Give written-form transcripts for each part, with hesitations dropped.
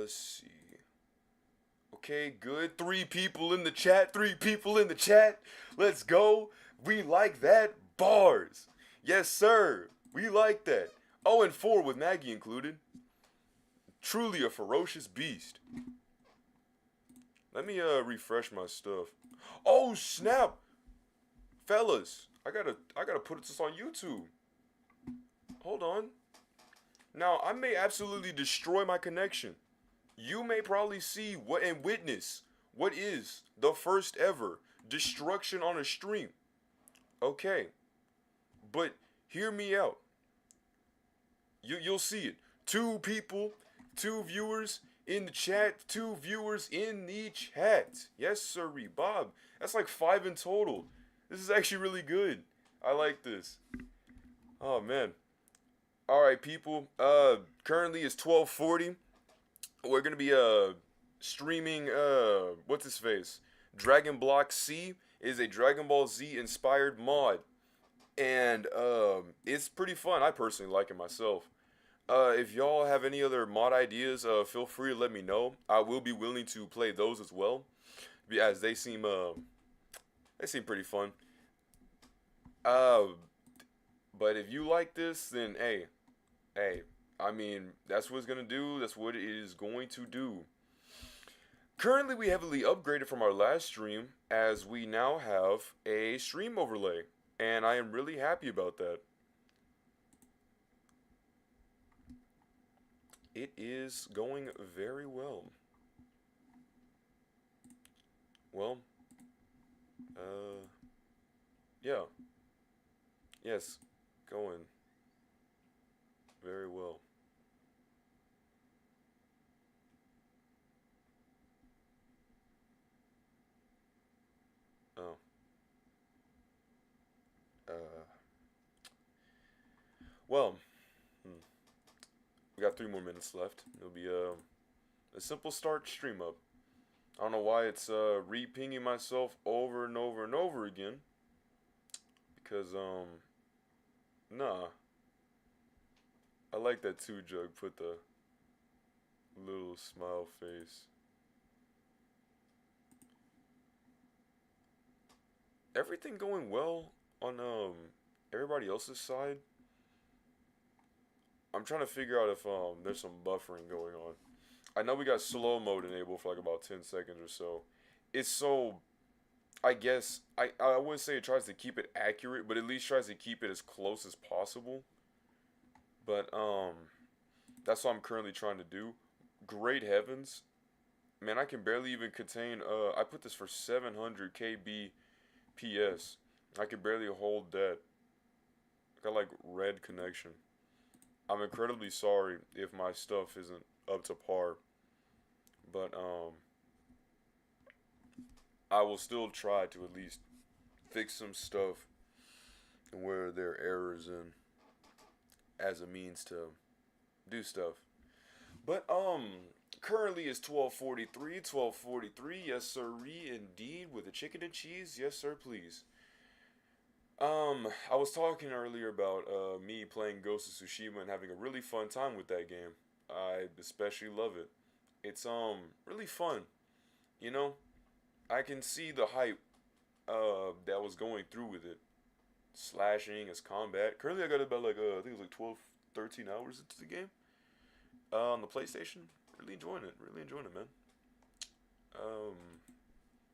let's see. Okay, good. 3 people in the chat. 3 people in the chat. Let's go. We like that. Bars. Yes, sir. We like that. Oh, and 4 with Maggie included. Truly a ferocious beast. Let me refresh my stuff. Oh snap, fellas! I gotta put this on YouTube. Hold on. Now I may absolutely destroy my connection. You may probably see what and witness what is the first ever destruction on a stream. Okay, but hear me out. You'll see it. 2 people, 2 viewers in the chat, 2 viewers in the chat. Yes, sirree, Bob. That's like 5 in total. This is actually really good. I like this. Oh man. All right, people. Currently it's 12:40. We're gonna be streaming what's his face? dragonblockc is a Dragon Ball Z inspired mod, and it's pretty fun. I personally like it myself. If y'all have any other mod ideas, feel free to let me know. I will be willing to play those as well, as they seem pretty fun. Uh, but if you like this, then hey, I mean that's what it's gonna do. That's what it is going to do. Currently, we heavily upgraded from our last stream, as we now have a stream overlay, and I am really happy about that. It is going very well. Well, uh, yeah, yes, going very well. Oh, uh, well, hmm, we got 3 more minutes left. It'll be a simple start stream up. I don't know why it's re-pinging myself over and over and over again. Because nah, I like that too. Jug put the little smile face. Everything going well on everybody else's side. I'm trying to figure out if there's some buffering going on. I know we got slow mode enabled for like about 10 seconds or so. It's so, I guess I wouldn't say it tries to keep it accurate, but at least tries to keep it as close as possible. But that's what I'm currently trying to do. Great heavens, man! I can barely even contain. I put this for 700 kbps. I can barely hold that. I got like red connection. I'm incredibly sorry if my stuff isn't up to par, but I will still try to at least fix some stuff where there are errors in, as a means to do stuff. But currently it's 12:43, 12:43. Yes, sirree, indeed, with the chicken and cheese. Yes, sir, please. I was talking earlier about me playing Ghost of Tsushima and having a really fun time with that game. I especially love it. It's really fun. You know, I can see the hype that was going through with it. Slashing as combat. Currently I got about like I think it was like 12, 13 hours into the game. On the PlayStation. Really enjoying it. Really enjoying it, man. Um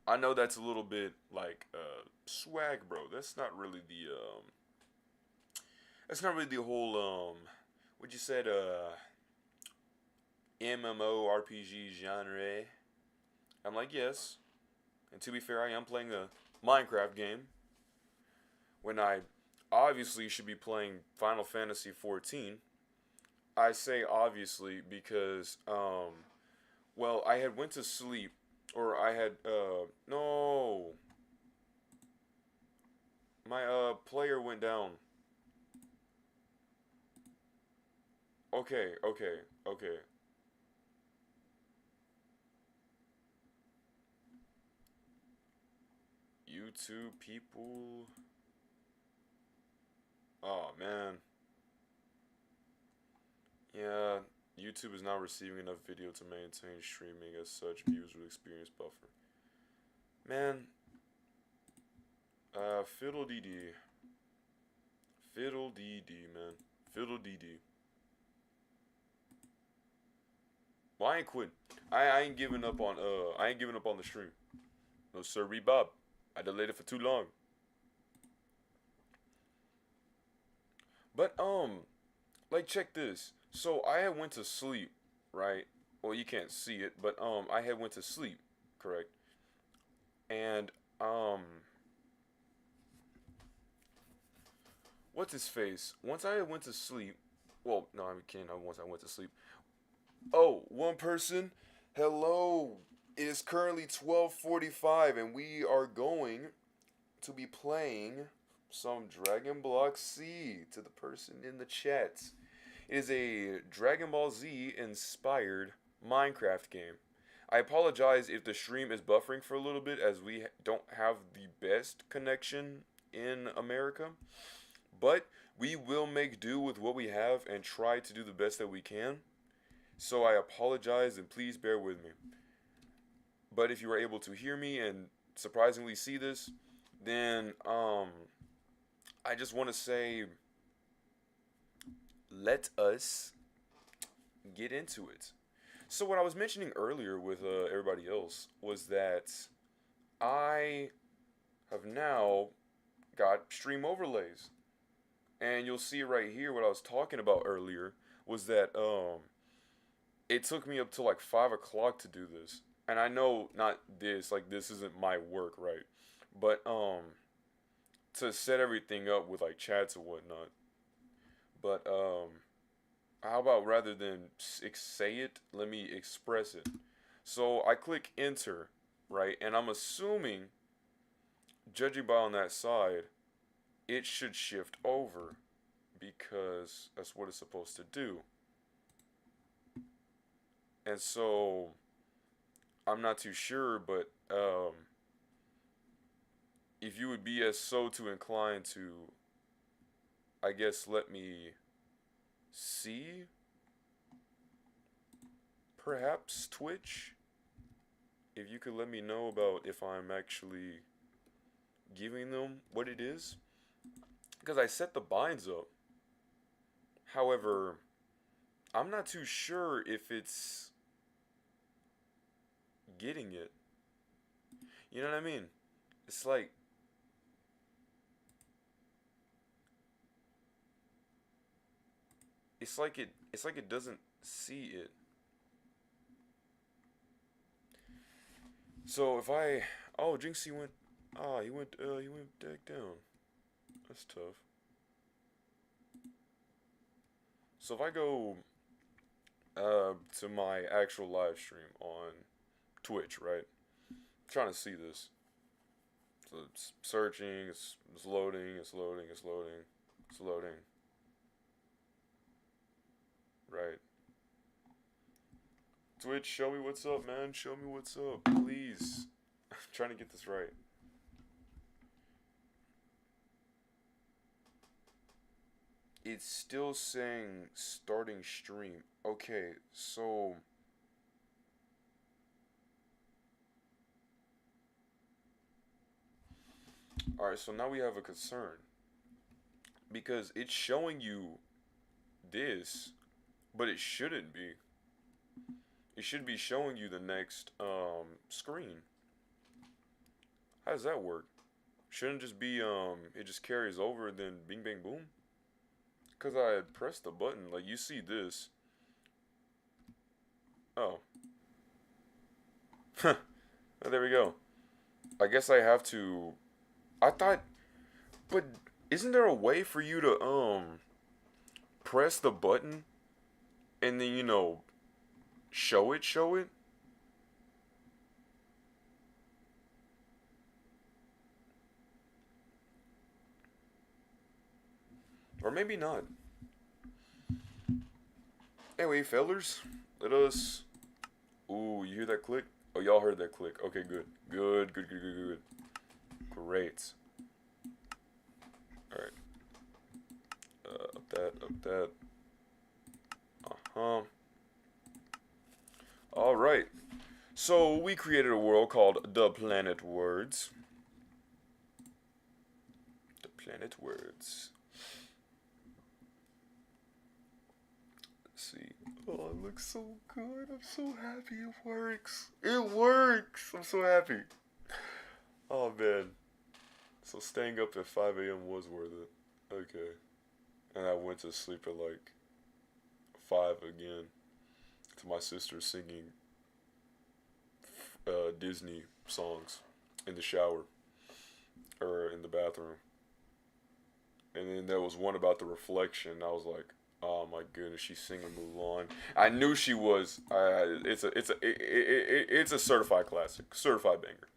I know that's a little bit like swag, bro. That's not really the whole what you said MMORPG genre. I'm like, yes. And to be fair, I am playing a Minecraft game when I obviously should be playing Final Fantasy 14. I say obviously because well, I had went to sleep, or I had no, my player went down. Okay, okay, okay. YouTube people. Oh man. Yeah, YouTube is not receiving enough video to maintain streaming. As such, viewers will experience buffer. Man, fiddle dee dee. Fiddle dee dee, man. Fiddle dee dee. Well, I ain't quitting. I ain't giving up on the stream. No sir, Bob. I delayed it for too long. But like check this. So I had went to sleep, right? Well, you can't see it, but I had went to sleep, correct? And what's his face? Once I went to sleep, well, no, I can't. Once I went to sleep. Oh, one person. Hello. It is currently 12:45, and we are going to be playing some Dragon Block C to the person in the chat. It is a Dragon Ball Z inspired Minecraft game. I apologize if the stream is buffering for a little bit as we don't have the best connection in America. But we will make do with what we have and try to do the best that we can. So I apologize and please bear with me. But if you are able to hear me and surprisingly see this, then I just want to say let us get into it. So what I was mentioning earlier with everybody else was that I have now got stream overlays. And you'll see right here what I was talking about earlier was that it took me up to like 5 o'clock to do this. And I know not this, like this isn't my work, right? But to set everything up with like chats and whatnot. But how about rather than say it, let me express it. So I click enter, right? And I'm assuming, judging by on that side, it should shift over because that's what it's supposed to do. And so I'm not too sure, but if you would be as so to inclined to, I guess, let me see, perhaps Twitch, if you could let me know about if I'm actually giving them what it is, because I set the binds up. However, I'm not too sure if it's getting it. You know what I mean? It's like it doesn't see it. So if I Jinxie went he went back down. That's tough. So if I go to my actual live stream on Twitch, right? I'm trying to see this. So it's searching, it's loading, it's loading, it's loading, it's loading. Right. Twitch, show me what's up, man. Show me what's up, please. I'm trying to get this right. It's still saying starting stream. Okay, so alright, so now we have a concern. Because it's showing you this, but it shouldn't be. It should be showing you the next screen. How does that work? Shouldn't just be it just carries over and then bing bang boom? Cause I had pressed the button, like you see this. Oh. Oh, there we go. I guess I have to I thought but isn't there a way for you to press the button and then show it? Or maybe not. Anyway, fellers, let us. Ooh, you hear that click? Oh, y'all heard that click. Okay, good. Good. Great. Alright. Up that. Uh-huh. All right. So we created a world called the Planet Words. The Planet Words. Let's see. Oh, it looks so good. I'm so happy it works. It works. I'm so happy. Oh man. So staying up at 5 a.m. was worth it. Okay. And I went to sleep at like 5 again to my sister singing Disney songs in the shower or in the bathroom. And then there was one about the reflection. I was like, oh my goodness, she's singing Mulan. I knew she was. It's a certified classic, certified banger.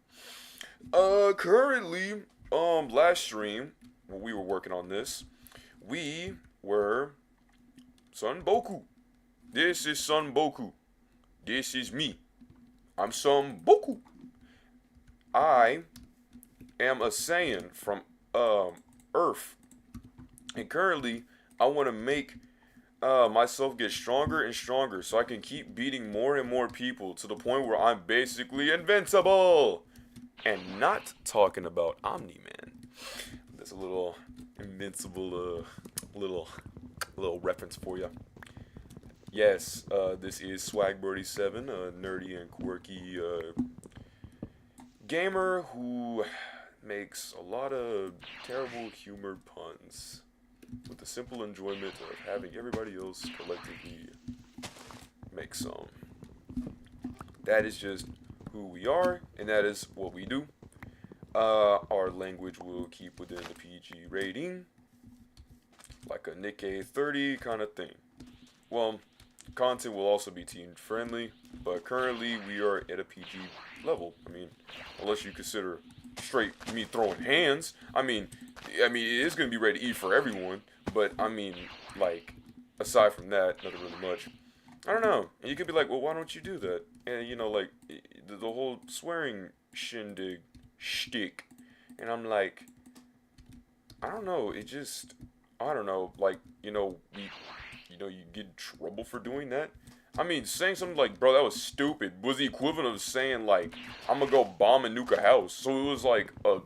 Currently, last stream when we were working on this, we were Son Boku. This is Son Boku. This is me. I'm Son Boku. I am a Saiyan from Earth, and currently I want to make myself get stronger and stronger so I can keep beating more and more people to the point where I'm basically invincible. And not talking about Omni-Man. There's a little invincible little reference for you. Yes, this is Swagbirdie7, a nerdy and quirky gamer who makes a lot of terrible humored puns with the simple enjoyment of having everybody else collectively make some. That is just who we are, and that is what we do. Our language will keep within the PG rating, like a Nikkei 30 kind of thing. Well, content will also be teen friendly, but currently we are at a PG level. I mean, unless you consider straight me throwing hands. I mean, it is gonna be ready to eat for everyone, but I mean, like, aside from that, nothing really much. I don't know. And you could be like, well, why don't you do that? And you know, like the whole swearing shindig shtick, and I'm like, I don't know. It just, I don't know. Like, you get in trouble for doing that. I mean, saying something like, bro, that was stupid, was the equivalent of saying, like, I'm gonna go bomb and nuke a house. So it was like a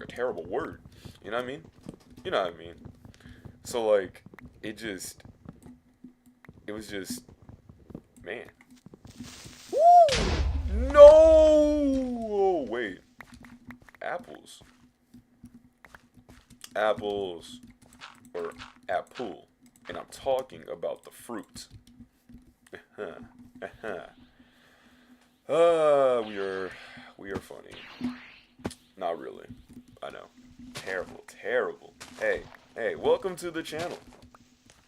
terrible word. You know what I mean? You know what I mean? So, like, it was just, man. Woo! No! Oh, wait. Apples. Apples. Or apple. And I'm talking about the fruit. We are funny. Not really. I know. Terrible, terrible. Hey, welcome to the channel.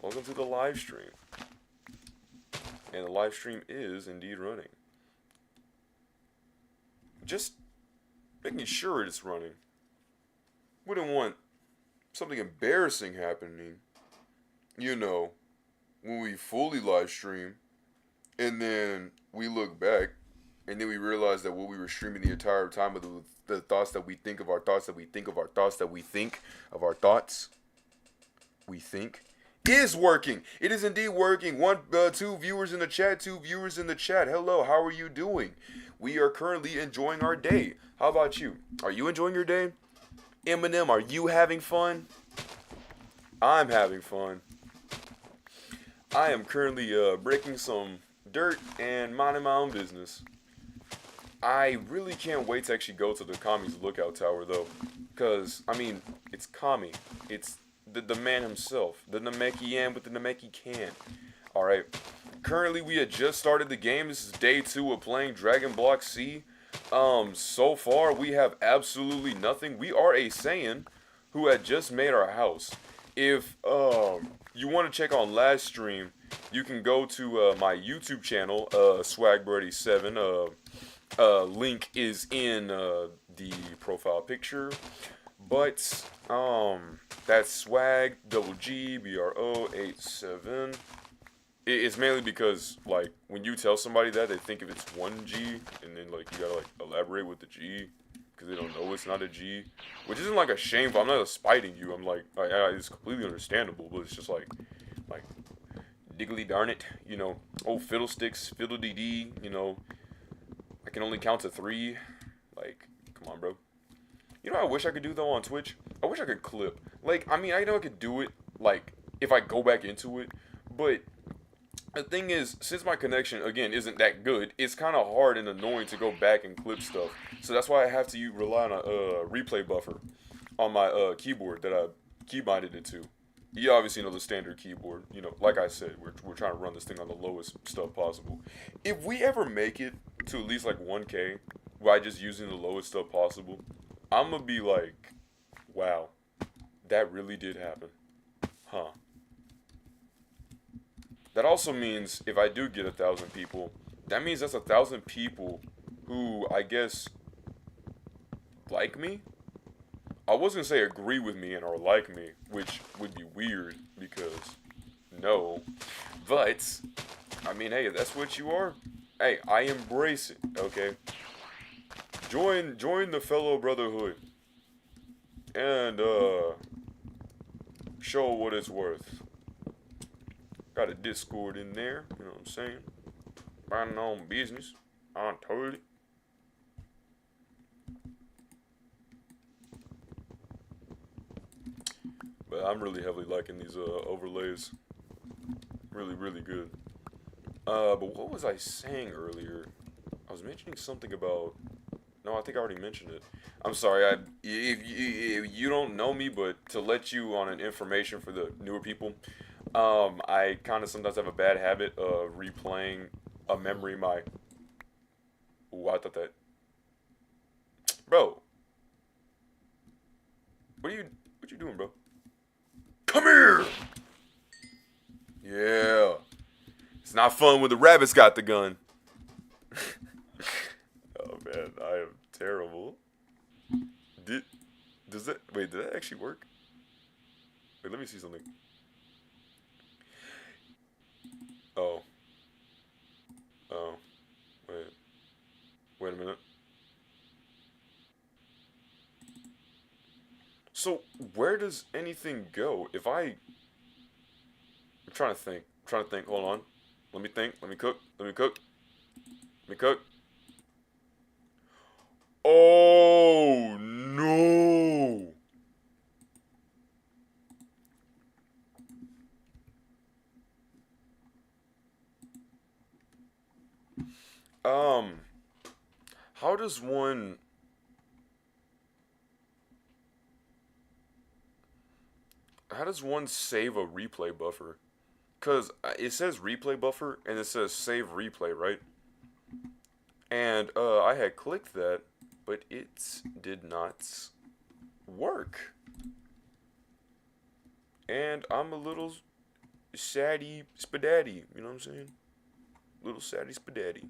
Welcome to the live stream. And the live stream is indeed running. Just making sure it's running. We don't want something embarrassing happening, when we fully live stream, and then we look back, and then we realize that what we were streaming the entire time of the thoughts that we think of our thoughts that we think of our thoughts that we think of our thoughts we think is working. It is indeed working. Two viewers in the chat. Hello, how are you doing? We are currently enjoying our day. How about you? Are you enjoying your day? Eminem, are you having fun? I'm having fun. I am currently breaking some dirt and minding my own business. I really can't wait to actually go to the Kami's lookout tower, though. Because, it's Kami. It's the man himself. The Namekian with the Nameki can. Alright. Currently, we had just started the game. This is day 2 of playing dragonblockc. So far, we have absolutely nothing. We are a Saiyan who had just made our house. If you want to check on last stream, you can go to my YouTube channel, Swagbirdie7. Link is in the profile picture. But that's Swag GGBRO87. It's mainly because, like, when you tell somebody that, they think if it's one G, and then, like, you gotta, like, elaborate with the G, because they don't know it's not a G, which isn't, like, a shameful. I'm not spiting you. I'm like, it's completely understandable, but it's just, like, diggly darn it, you know, oh fiddlesticks, fiddle dee dee, you know, I can only count to 3. Like, come on, bro. You know what I wish I could do though on Twitch? I wish I could clip. Like, I mean, I know I could do it, like, if I go back into it, but the thing is, since my connection, again, isn't that good, it's kind of hard and annoying to go back and clip stuff. So that's why I have to rely on a replay buffer on my keyboard that I keybinded it to. You obviously know the standard keyboard. You know, like I said, we're trying to run this thing on the lowest stuff possible. If we ever make it to at least like 1K by just using the lowest stuff possible, I'm gonna be like, wow, that really did happen. Huh. That also means if I do get 1,000 people, that means that's 1,000 people who I guess like me. I was gonna say agree with me and or like me, which would be weird because no. But I mean, hey, if that's what you are, hey, I embrace it. Okay. Join the fellow brotherhood and show what it's worth. Got a Discord in there, you know what I'm saying? Minding my own business. I told it. But I'm really heavily liking these overlays. Really, really good. But what was I saying earlier? I was mentioning something about... No, I think I already mentioned it. I'm sorry, if you don't know me, but to let you on an information for the newer people, I kind of sometimes have a bad habit of replaying a memory my... Ooh, I thought that... Bro. What you doing, bro? Come here! Yeah. It's not fun when the rabbit's got the gun. Oh man, I am terrible. Did that actually work? Wait, let me see something. Oh. Oh. Wait a minute. So, where does anything go? I'm trying to think. Hold on. Let me think. Let me cook. Oh, no. Um, how does one... How does one save a replay buffer? Because it says replay buffer and it says save replay, right? And I had clicked that, but it did not work. And I'm a little saddy spadaddy, you know what I'm saying? Little saddy spadaddy.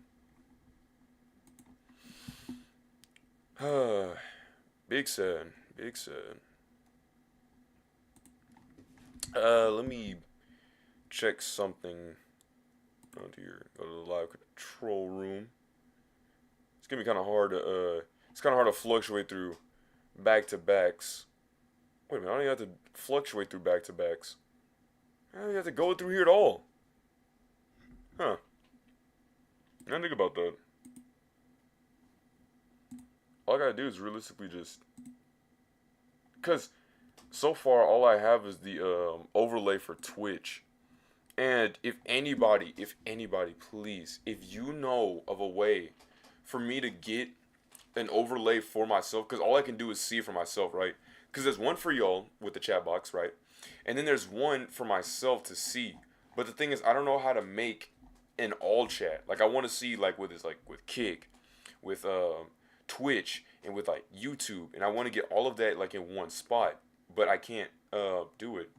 Big sad. Let me check something out here. Go to the live control room. It's gonna be kind of hard to fluctuate through back-to-backs. Wait a minute, I don't even have to fluctuate through back-to-backs. I don't even have to go through here at all. Huh. I didn't think about that. All I gotta do is realistically just... Because so far all I have is the overlay for Twitch. And if anybody, please, if you know of a way for me to get an overlay for myself, because all I can do is see it for myself, right? Because there's one for y'all with the chat box, right? And then there's one for myself to see. But the thing is, I don't know how to make an all chat. Like, I want to see, like, with Kick, with Twitch, and with, like, YouTube. And I want to get all of that, like, in one spot. But I can't do it.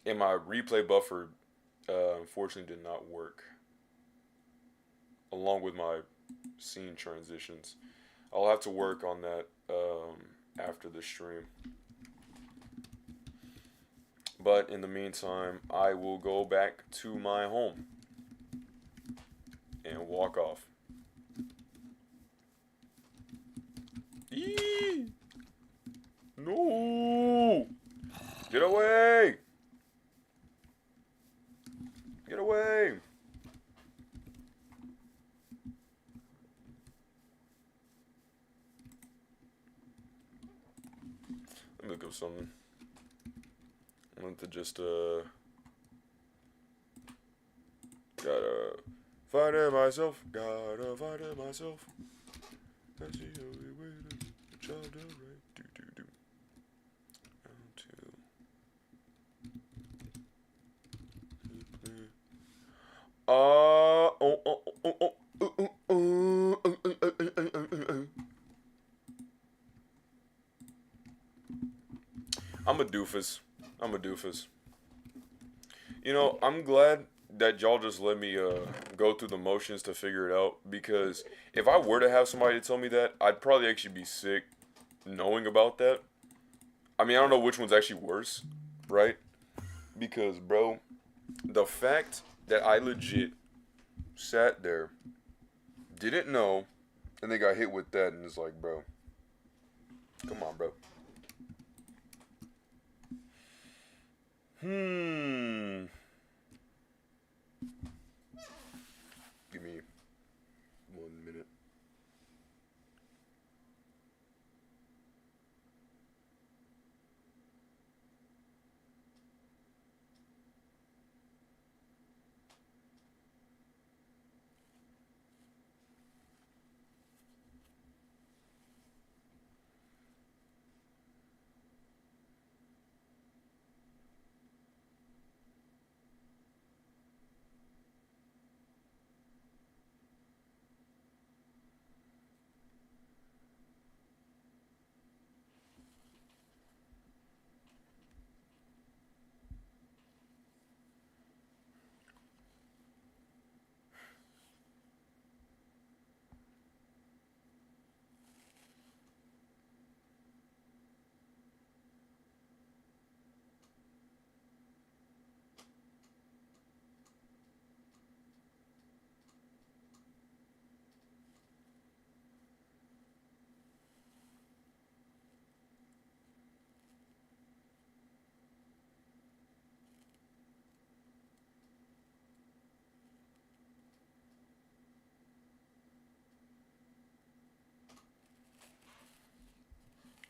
And my replay buffer, unfortunately, did not work. Along with my scene transitions. I'll have to work on that after the stream. But in the meantime, I will go back to my home and walk off. Eee! No! Get away! of something. I wanted to just, gotta fight it myself. Gotta fight it myself. That's the only way to child right. Do. I'm a doofus. You know, I'm glad that y'all just let me go through the motions to figure it out, because if I were to have somebody to tell me that, I'd probably actually be sick knowing about that. I mean, I don't know which one's actually worse, right? Because, bro, the fact that I legit sat there, didn't know, and they got hit with that, and it's like, bro, come on, bro. Give me 1 minute.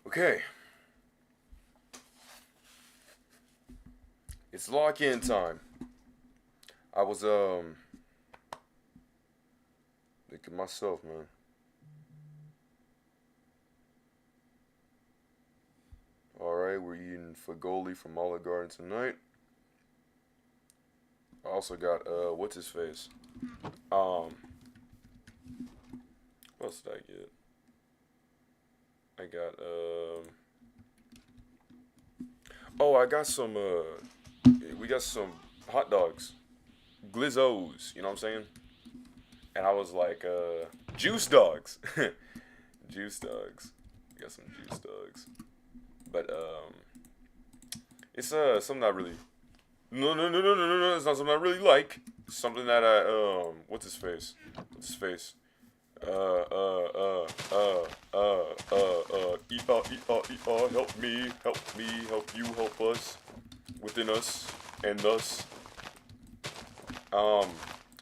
Okay. It's lock-in time. I was, thinking myself, man. Alright, we're eating fagoli from Olive Garden tonight. I also got, what's his face? What else did I get? I got, oh, I got some, we got some hot dogs. Glizzos, you know what I'm saying? And I was like, juice dogs. Juice dogs. We got some juice dogs. But, it's, something I really, no, it's not something I really like. It's something that I, what's his face? Help you, help us, within us, and thus. What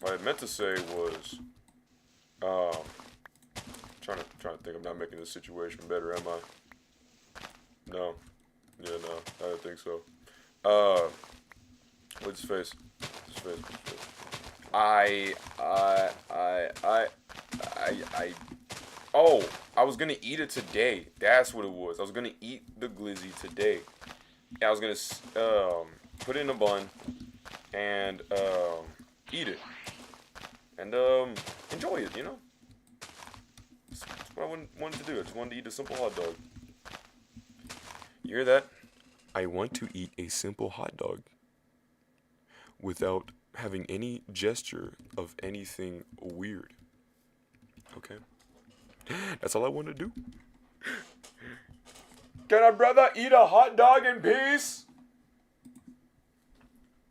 I meant to say was, trying to think. I'm not making this situation better, am I? No. Yeah, no, I don't think so. What's his face? Oh, I was gonna eat it today. That's what it was. I was gonna eat the glizzy today. I was gonna put it in a bun and eat it and enjoy it. You know, that's what I wanted to do. I just wanted to eat a simple hot dog. You hear that? I want to eat a simple hot dog without having any gesture of anything weird. Okay? That's all I want to do. Can a brother eat a hot dog in peace?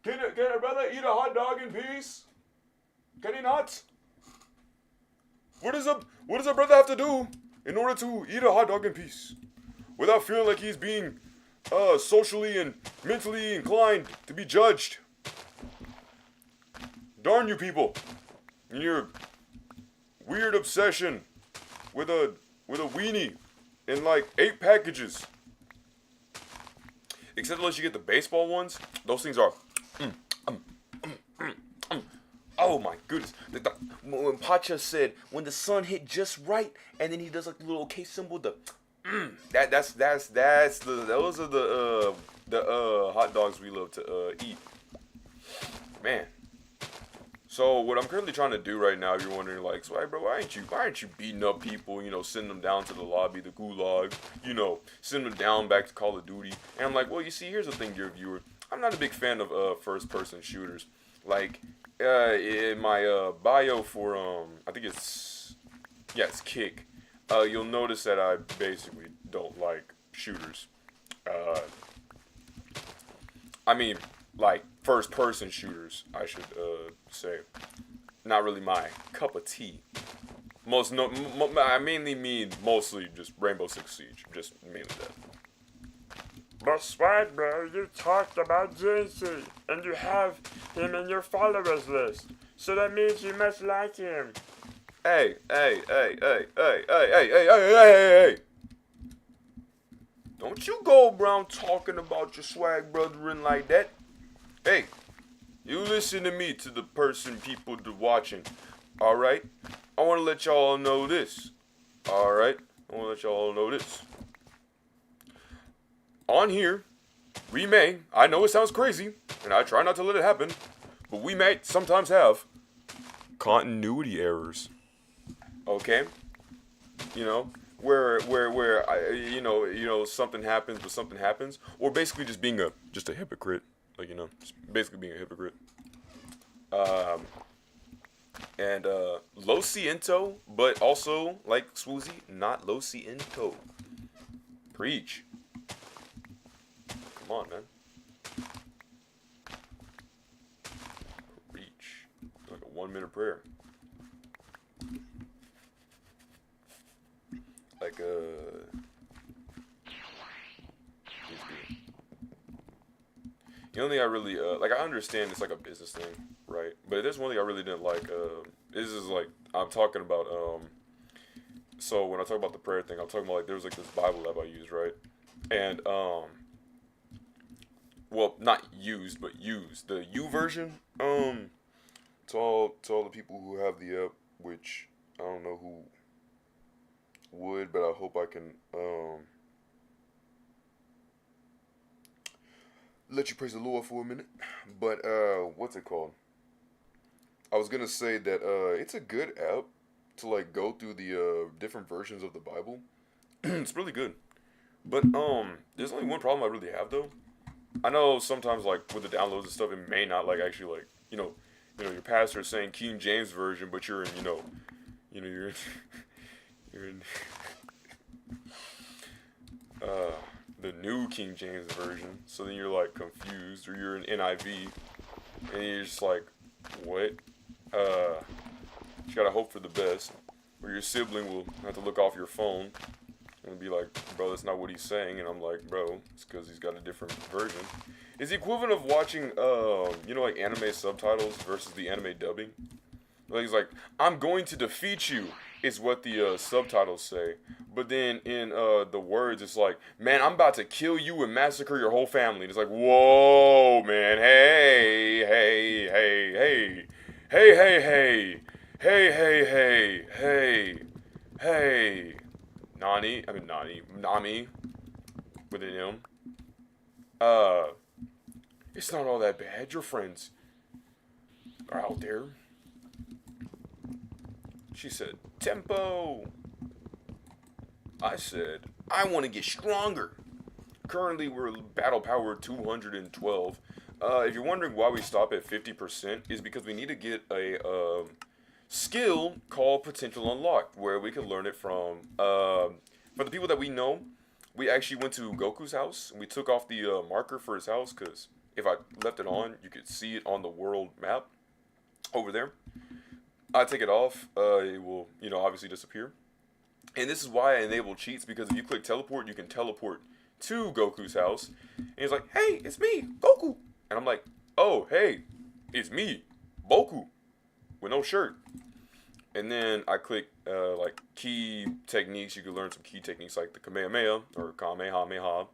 Can a brother eat a hot dog in peace? Can he not? What does a brother have to do in order to eat a hot dog in peace without feeling like he's being socially and mentally inclined to be judged? Darn you people and your weird obsession with a weenie in like 8 packages. Except unless you get the baseball ones, those things are. Oh my goodness! When Pacha said when the sun hit just right, and then he does like the little OK symbol, that's those are the hot dogs we love to eat. Man. So what I'm currently trying to do right now, if you're wondering, like, Swag, bro, why aren't you beating up people? You know, sending them down to the lobby, the gulag. You know, sending them down back to Call of Duty. And I'm like, well, you see, here's the thing, dear viewer. I'm not a big fan of first-person shooters. Like, in my bio for I think it's Kick. You'll notice that I basically don't like shooters. I mean, like first-person shooters, I should say. Not really my cup of tea. I mainly mean mostly just Rainbow Six Siege, just mainly that. But Swag, bro, you talked about JC, and you have him in your followers list, so that means you must like him. Hey. Don't you go around talking about your swag brethren like that. Hey, you listen to me, to the people watching. Alright? I want to let y'all know this. Alright? I want to let y'all know this. On here, we may, I know it sounds crazy, and I try not to let it happen, but we may sometimes have continuity errors. Okay? You know, where you know something happens, but something happens, or basically just being just a hypocrite, like, you know, just basically being a hypocrite. And lo siento, but also like Swoozy, not lo siento. Preach. Come on, man. Preach. Like a 1-minute prayer. Like the only thing I really like, I understand it's like a business thing, right? But there's one thing I really didn't like. This is like, I'm talking about so when I talk about the prayer thing, I'm talking about like there was like this Bible app I used, right? And well, not used, but used the U version. To all the people who have the app, which I don't know who would, but I hope I can let you praise the Lord for a minute. But what's it called? I was gonna say that it's a good app to like go through the different versions of the Bible. It's really good. But there's only one problem I really have though. I know sometimes like with the downloads and stuff, it may not like actually like you know your pastor is saying King James version, but you're in you're in you're in the new King James version. So then you're like confused, or you're in NIV, and you're just like, what? You gotta hope for the best, or your sibling will have to look off your phone and be like, bro, that's not what he's saying. And I'm like, bro, it's because he's got a different version. It's the equivalent of watching, like anime subtitles versus the anime dubbing. Like, he's like, I'm going to defeat you, is what the subtitles say. But then in the words, it's like, man, I'm about to kill you and massacre your whole family. And it's like, whoa, man, hey. Nami, with an M. It's not all that bad. Your friends are out there. She said, tempo. I said, I want to get stronger. Currently, we're battle power 212. If you're wondering why we stop at 50%, is because we need to get a skill called Potential Unlocked, where we can learn it from. For the people that we know, we actually went to Goku's house, and we took off the marker for his house, because if I left it on, you could see it on the world map over there. I take it off, it will, obviously disappear. And this is why I enable cheats, because if you click teleport, you can teleport to Goku's house. And he's like, hey, it's me, Goku. And I'm like, oh, hey, it's me, Boku, with no shirt. And then I click, like, key techniques. You can learn some key techniques like the Kamehameha, or Kamehameha.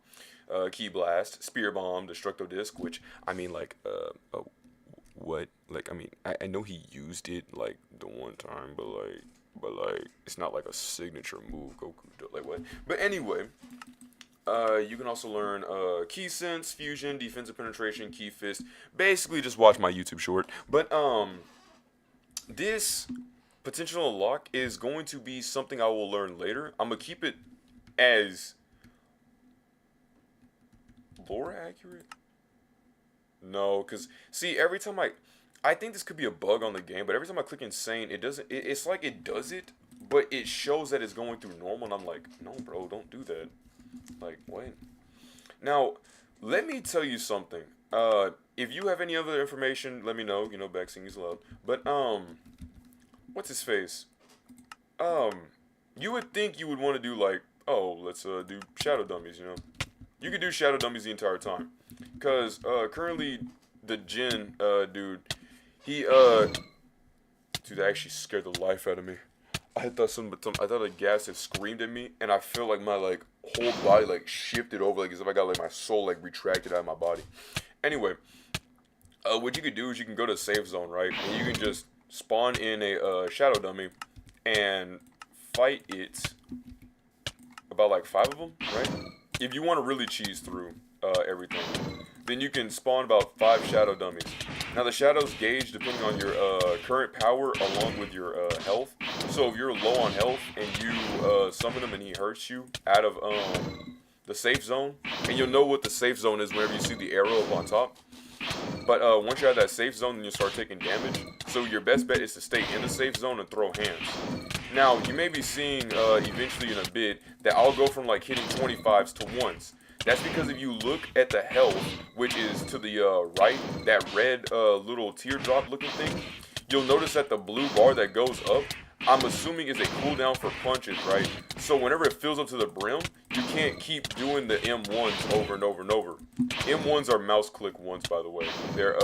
Key Blast, Spear Bomb, Destructo Disc, which, I mean, like, what? Like, I mean, I know he used it, like, the one time, but, like, it's not, like, a signature move, Goku, like, what? But anyway, you can also learn, Key Sense, Fusion, Defensive Penetration, Key Fist. Basically, just watch my YouTube short. But, this potential unlock is going to be something I will learn later. I'm gonna keep it as lore accurate. No, because, see, every time I think this could be a bug on the game, but every time I click insane, it doesn't, it's like it does it, but it shows that it's going through normal, and I'm like, no, bro, don't do that. Like, what? Now, let me tell you something. If you have any other information, let me know. You know, backsing is loud. But, what's his face? You would think you would want to do, like, oh, let's, do shadow dummies, you know? You could do shadow dummies the entire time. Because, currently, the Jin, dude, he, dude, that actually scared the life out of me. I thought I thought a gas had screamed at me, and I feel like my, like, whole body, like, shifted over, like, as if I got, like, my soul, like, retracted out of my body. Anyway, what you could do is you can go to safe zone, right? And you can just spawn in a, shadow dummy and fight it. About, like, 5 of them, right? If you want to really cheese through, everything, then you can spawn about 5 shadow dummies. Now the shadows gauge depending on your current power along with your health. So if you're low on health and you summon him and he hurts you out of the safe zone, and you'll know what the safe zone is whenever you see the arrow up on top. But once you're at that safe zone, then you start taking damage. So your best bet is to stay in the safe zone and throw hands. Now you may be seeing eventually in a bit that I'll go from like hitting 25s to 1s. That's because if you look at the health, which is to the right, that red little teardrop looking thing, you'll notice that the blue bar that goes up, I'm assuming is a cooldown for punches, right? So whenever it fills up to the brim, you can't keep doing the M1s over and over and over. M1s are mouse click ones, by the way. They're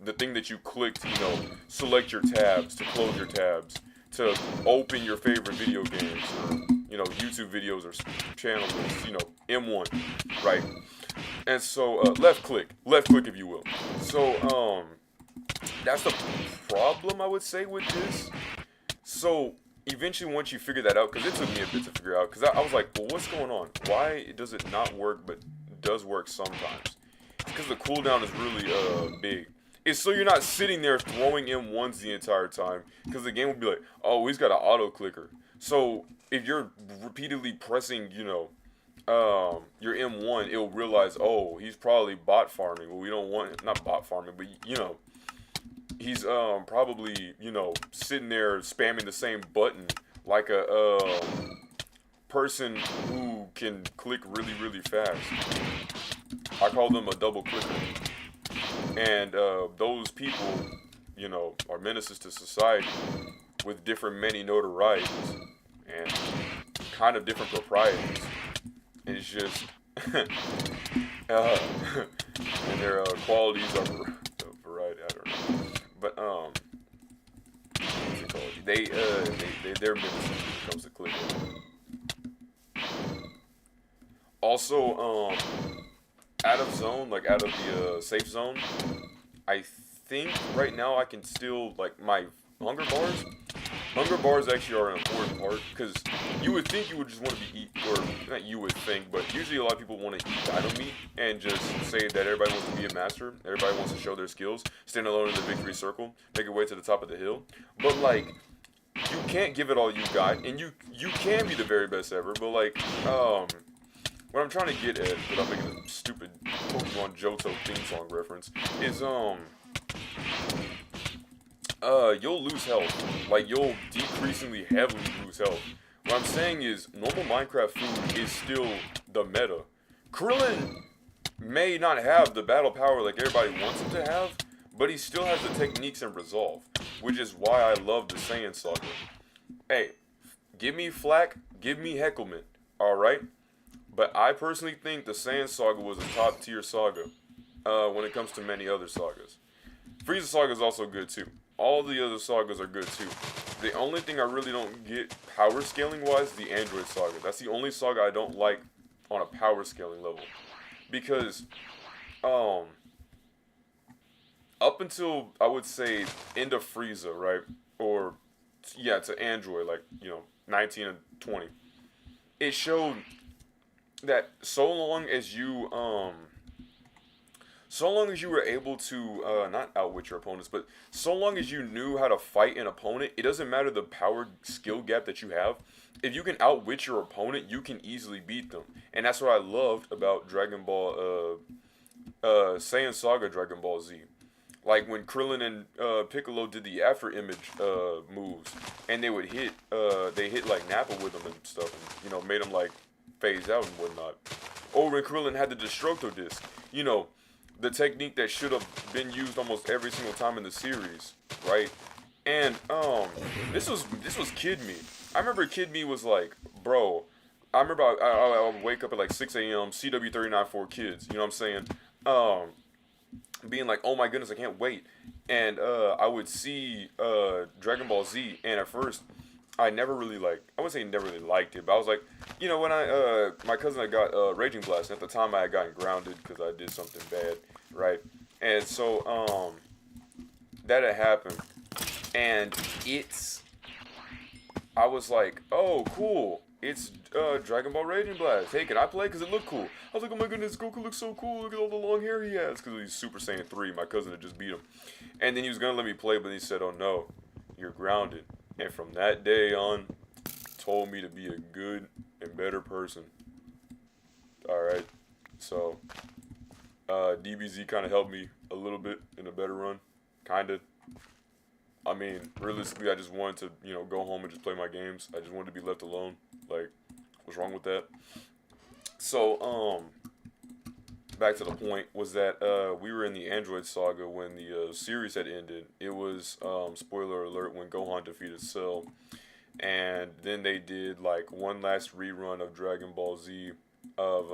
the thing that you click to, you know, select your tabs, to close your tabs, to open your favorite video games, or, you know, YouTube videos or channels, you know, M1, right? And so, left click if you will. So, that's the problem, I would say, with this. So, eventually, once you figure that out, because it took me a bit to figure out, because I was like, well, what's going on? Why does it not work, but does work sometimes? It's because the cooldown is really, big. It's so you're not sitting there throwing M1s the entire time, because the game will be like, oh, he's got an auto clicker. So if you're repeatedly pressing, you know, your M1, it'll realize, oh, he's probably bot farming. Well, we don't want, not bot farming, but, you know, he's probably, you know, sitting there spamming the same button like a person who can click really, really fast. I call them a double clicker. And those people, you know, are menaces to society with different many notorieties and kind of different proprieties. And it's just, and their qualities are variety. I don't know, but what's it called? They're menaces when it comes to clicking. Also, out of zone, like out of the safe zone, I think right now I can still, like, my hunger bars. Hunger bars actually are an important part, because you would think you would just want to be or not you would think, but usually a lot of people want to eat dino meat and just say that everybody wants to be a master, everybody wants to show their skills, stand alone in the victory circle, make your way to the top of the hill. But, like, you can't give it all you got, and you can be the very best ever, but, like, what I'm trying to get at, without making a stupid Pokemon Johto theme song reference, is, you'll lose health. Like, you'll decreasingly heavily lose health. What I'm saying is, normal Minecraft food is still the meta. Krillin may not have the battle power like everybody wants him to have, but he still has the techniques and resolve, which is why I love the Saiyan Saga. Hey, give me flack, give me hecklement, alright? But I personally think the Saiyan Saga was a top tier saga when it comes to many other sagas. Frieza Saga is also good too. All the other sagas are good too. The only thing I really don't get power scaling wise is the Android Saga. That's the only saga I don't like on a power scaling level. because um up until I would say end of Frieza, right? Or yeah, to Android, like 19 and 20. It showed that so long as you were able to not outwit your opponents, but so long as you knew how to fight an opponent, it doesn't matter the power skill gap that you have. If you can outwit your opponent, you can easily beat them, and that's what I loved about Dragon Ball, Saiyan Saga Dragon Ball Z. Like when Krillin and Piccolo did the after image moves, and they would they hit like Nappa with them and stuff, and made them like phase out and whatnot. Or when Krillin had the Destructo disc, the technique that should have been used almost every single time in the series, right? And this was Kid Me. I remember Kid Me was like, bro. I remember I would wake up at like 6 a.m. CW39 for kids. You know what I'm saying? Being like, oh my goodness, I can't wait. And I would see Dragon Ball Z, and at first, I never really I wouldn't say never really liked it, but I was like, when my cousin had got Raging Blast, and at the time I had gotten grounded because I did something bad, right? And so that had happened, and I was like, oh cool, it's Dragon Ball Raging Blast. Hey, can I play? Because it looked cool. I was like, oh my goodness, Goku looks so cool. Look at all the long hair he has. Because he's Super Saiyan 3. My cousin had just beat him. And then he was going to let me play, but he said, oh no, you're grounded. And from that day on, told me to be a good and better person. Alright. So, DBZ kind of helped me a little bit in a better run. Kind of. I mean, realistically, I just wanted to, go home and just play my games. I just wanted to be left alone. Like, what's wrong with that? So, back to the point was that we were in the Android saga when the series had ended. It was, spoiler alert, when Gohan defeated Cell. And then they did, like, one last rerun of Dragon Ball Z of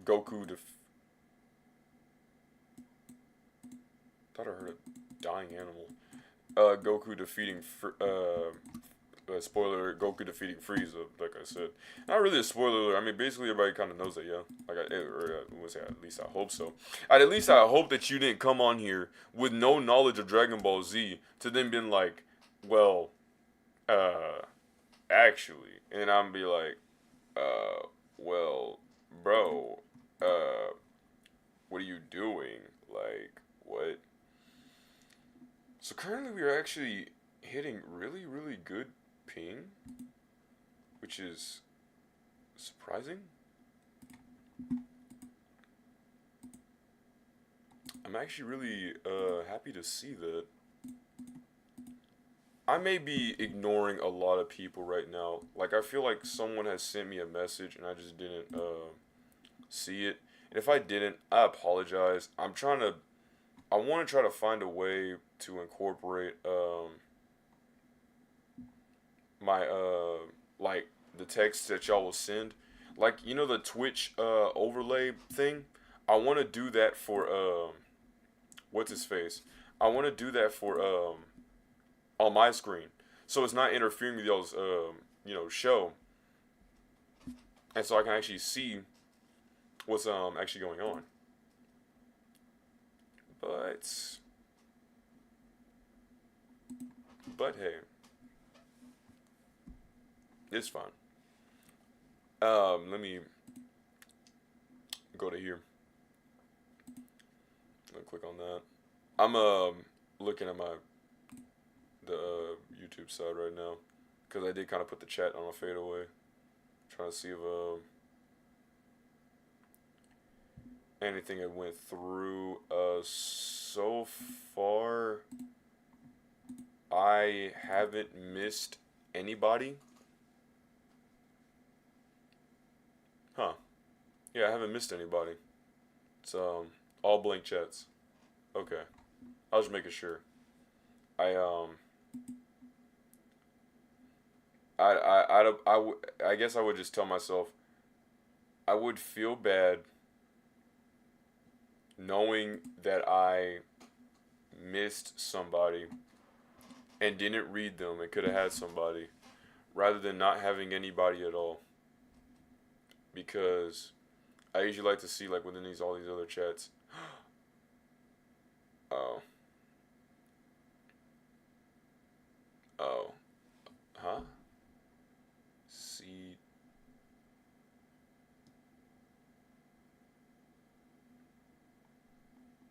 Goku thought I heard a dying animal. Goku defeating spoiler, Goku defeating Frieza, like I said. Not really a spoiler alert. I mean, basically everybody kind of knows that, yeah. Like, at least I hope so. At least I hope that you didn't come on here with no knowledge of Dragon Ball Z to then being like, well, actually. And I'm be like, well, bro, what are you doing? Like, what? So currently we are actually hitting really, really good ping, which is surprising. I'm actually really happy to see that. I may be ignoring a lot of people right now. Like, I feel like someone has sent me a message and I just didn't see it. And if I didn't, I apologize. I want to try to find a way to incorporate my like the text that y'all will send, like the Twitch overlay thing. I want to do that for what's his face. I want to do that for on my screen, so it's not interfering with y'all's show, and so I can actually see what's actually going on. But hey, it's fine. Let me go to here. I'll click on that. I'm looking at the YouTube side right now because I did kind of put the chat on a fadeaway, trying to see if anything that went through. So far, I haven't missed anybody. Huh. Yeah, I haven't missed anybody. It's all blank chats. Okay. I was just making sure. I guess I would just tell myself I would feel bad knowing that I missed somebody and didn't read them and could have had somebody, rather than not having anybody at all. Because I usually like to see like within these all these other chats. Oh. Oh. Huh? See.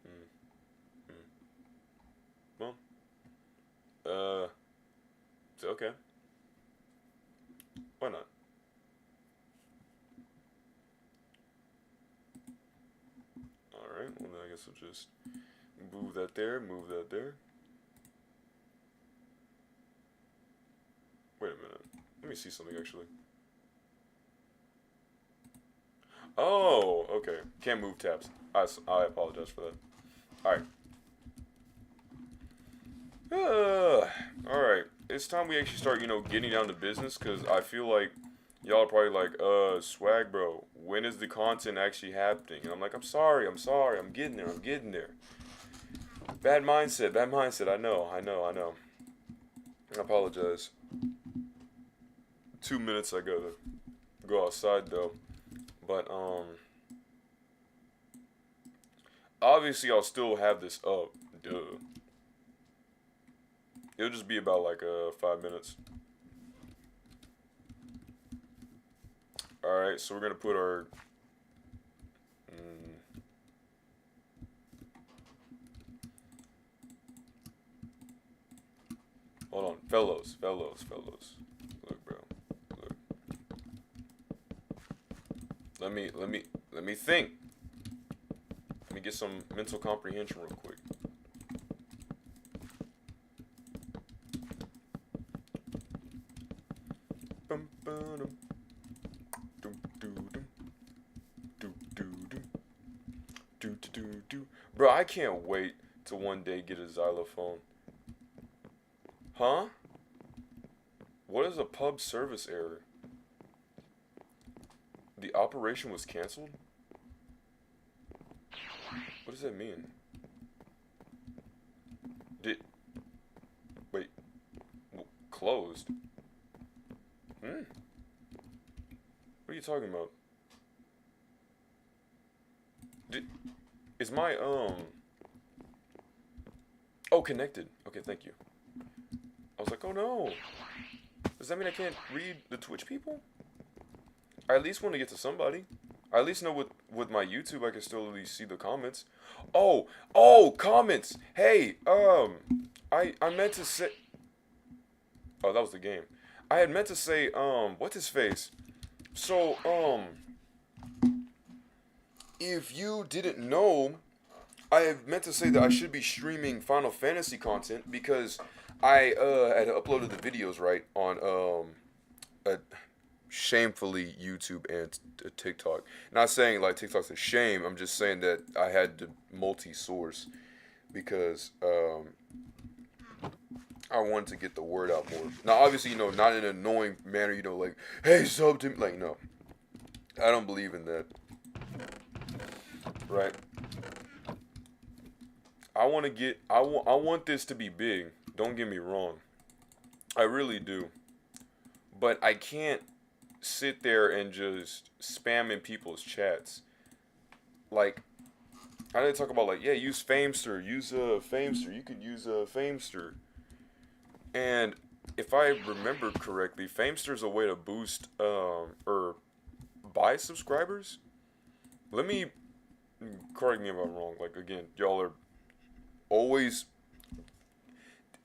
Hmm. Hmm. Well. It's okay. Why not? All right. Well, then I guess we'll just move that there. Move that there. Wait a minute. Let me see something actually. Oh, okay. Can't move tabs. I apologize for that. Alright. Alright. It's time we actually start, getting down to business, because I feel like y'all are probably like, swag bro, when is the content actually happening? And I'm like, I'm sorry, I'm getting there. Bad mindset, I know. I apologize. 2 minutes I gotta go outside though. But obviously I'll still have this up. Duh. It'll just be about like 5 minutes. Alright, so we're gonna put our hold on, fellows. Look, bro. Look. Let me think. Let me get some mental comprehension real quick. Bro, I can't wait to one day get a xylophone. Huh? What is a pub service error? The operation was canceled? What does that mean? Wait, closed? What are you talking about? Is my, oh, connected. Okay, thank you. I was like, oh no. Does that mean I can't read the Twitch people? I at least want to get to somebody. I at least know with my YouTube I can still at least see the comments. Oh, comments. Hey, I meant to say. Oh, that was the game. I had meant to say, what's his face? So, if you didn't know, I had meant to say that I should be streaming Final Fantasy content because I had uploaded the videos right on shamefully YouTube and TikTok. Not saying like TikTok's a shame. I'm just saying that I had to multi-source because I wanted to get the word out more. Now, obviously, not in an annoying manner. Like, hey, sub to me. Like, no, I don't believe in that. Right? I want this to be big. Don't get me wrong. I really do. But I can't sit there and just spam in people's chats. Like, I didn't talk about like, yeah, use Famester, Famester. You could use Famester. And if I remember correctly, Famester is a way to boost or buy subscribers. Let me correct me if I'm wrong. Like, again, y'all are always.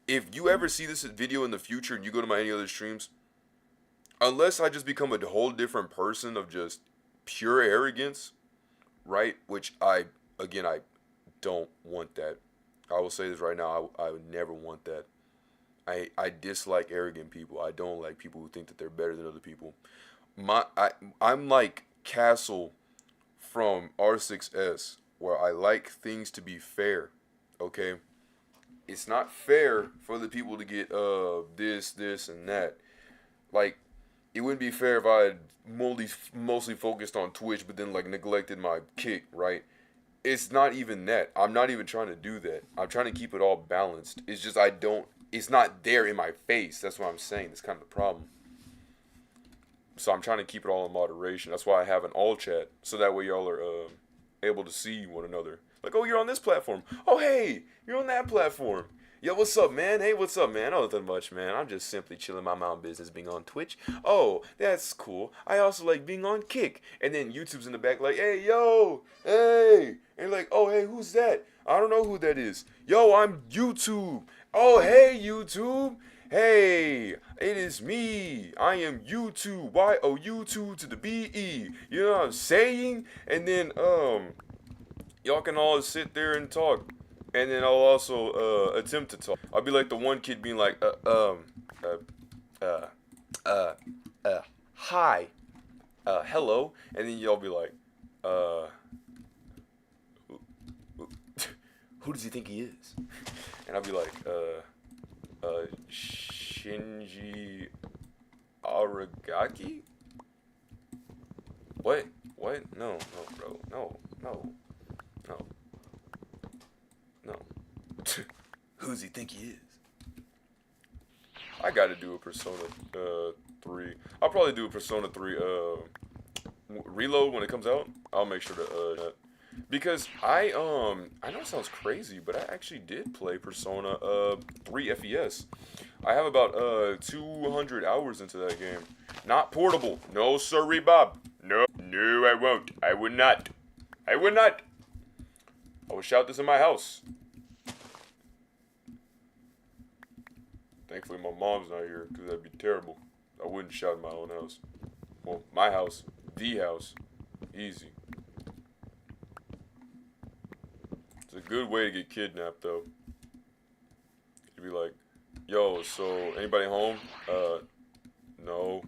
If you ever see this video in the future and you go to my any other streams, unless I just become a whole different person of just pure arrogance, right? Which I don't want that. I will say this right now. I would never want that. I dislike arrogant people. I don't like people who think that they're better than other people. I'm like Castle from R6S, where I like things to be fair. Okay? It's not fair for the people to get this, and that. Like, it wouldn't be fair if I had mostly focused on Twitch, but then like neglected my kick, right? It's not even that. I'm not even trying to do that. I'm trying to keep it all balanced. It's just it's not there in my face. That's what I'm saying. That's kind of the problem. So I'm trying to keep it all in moderation. That's why I have an all chat, so that way y'all are able to see one another. Like, oh, you're on this platform. Oh, hey, you're on that platform. Yo, what's up, man? Hey, what's up, man? Oh, nothing much, man. I'm just simply chilling my own business, being on Twitch. Oh, that's cool. I also like being on Kick. And then YouTube's in the back, like, hey, yo, hey. And like, oh, hey, who's that? I don't know who that is. Yo, I'm YouTube. Oh, hey, YouTube. Hey, it is me. I am YouTube. Y-O-U-2 to the B-E. You know what I'm saying? And then, y'all can all sit there and talk. And then I'll also, attempt to talk. I'll be like the one kid being like, hi, hello. And then y'all be like, who does he think he is? And I'll be like, Shinji Aragaki? What? What? No, bro. No. Who's he think he is? I gotta do a Persona 3. I'll probably do a Persona 3 reload when it comes out. I'll make sure to because I know it sounds crazy, but I actually did play Persona 3 FES. I have about 200 hours into that game. Not portable. No, sorry, Bob. No, I won't. I would not. I will shout this in my house. Thankfully, my mom's not here, because that'd be terrible. I wouldn't shout in my own house. Well, my house. The house. Easy. It's a good way to get kidnapped, though. You'd be like, yo, so, anybody home? No.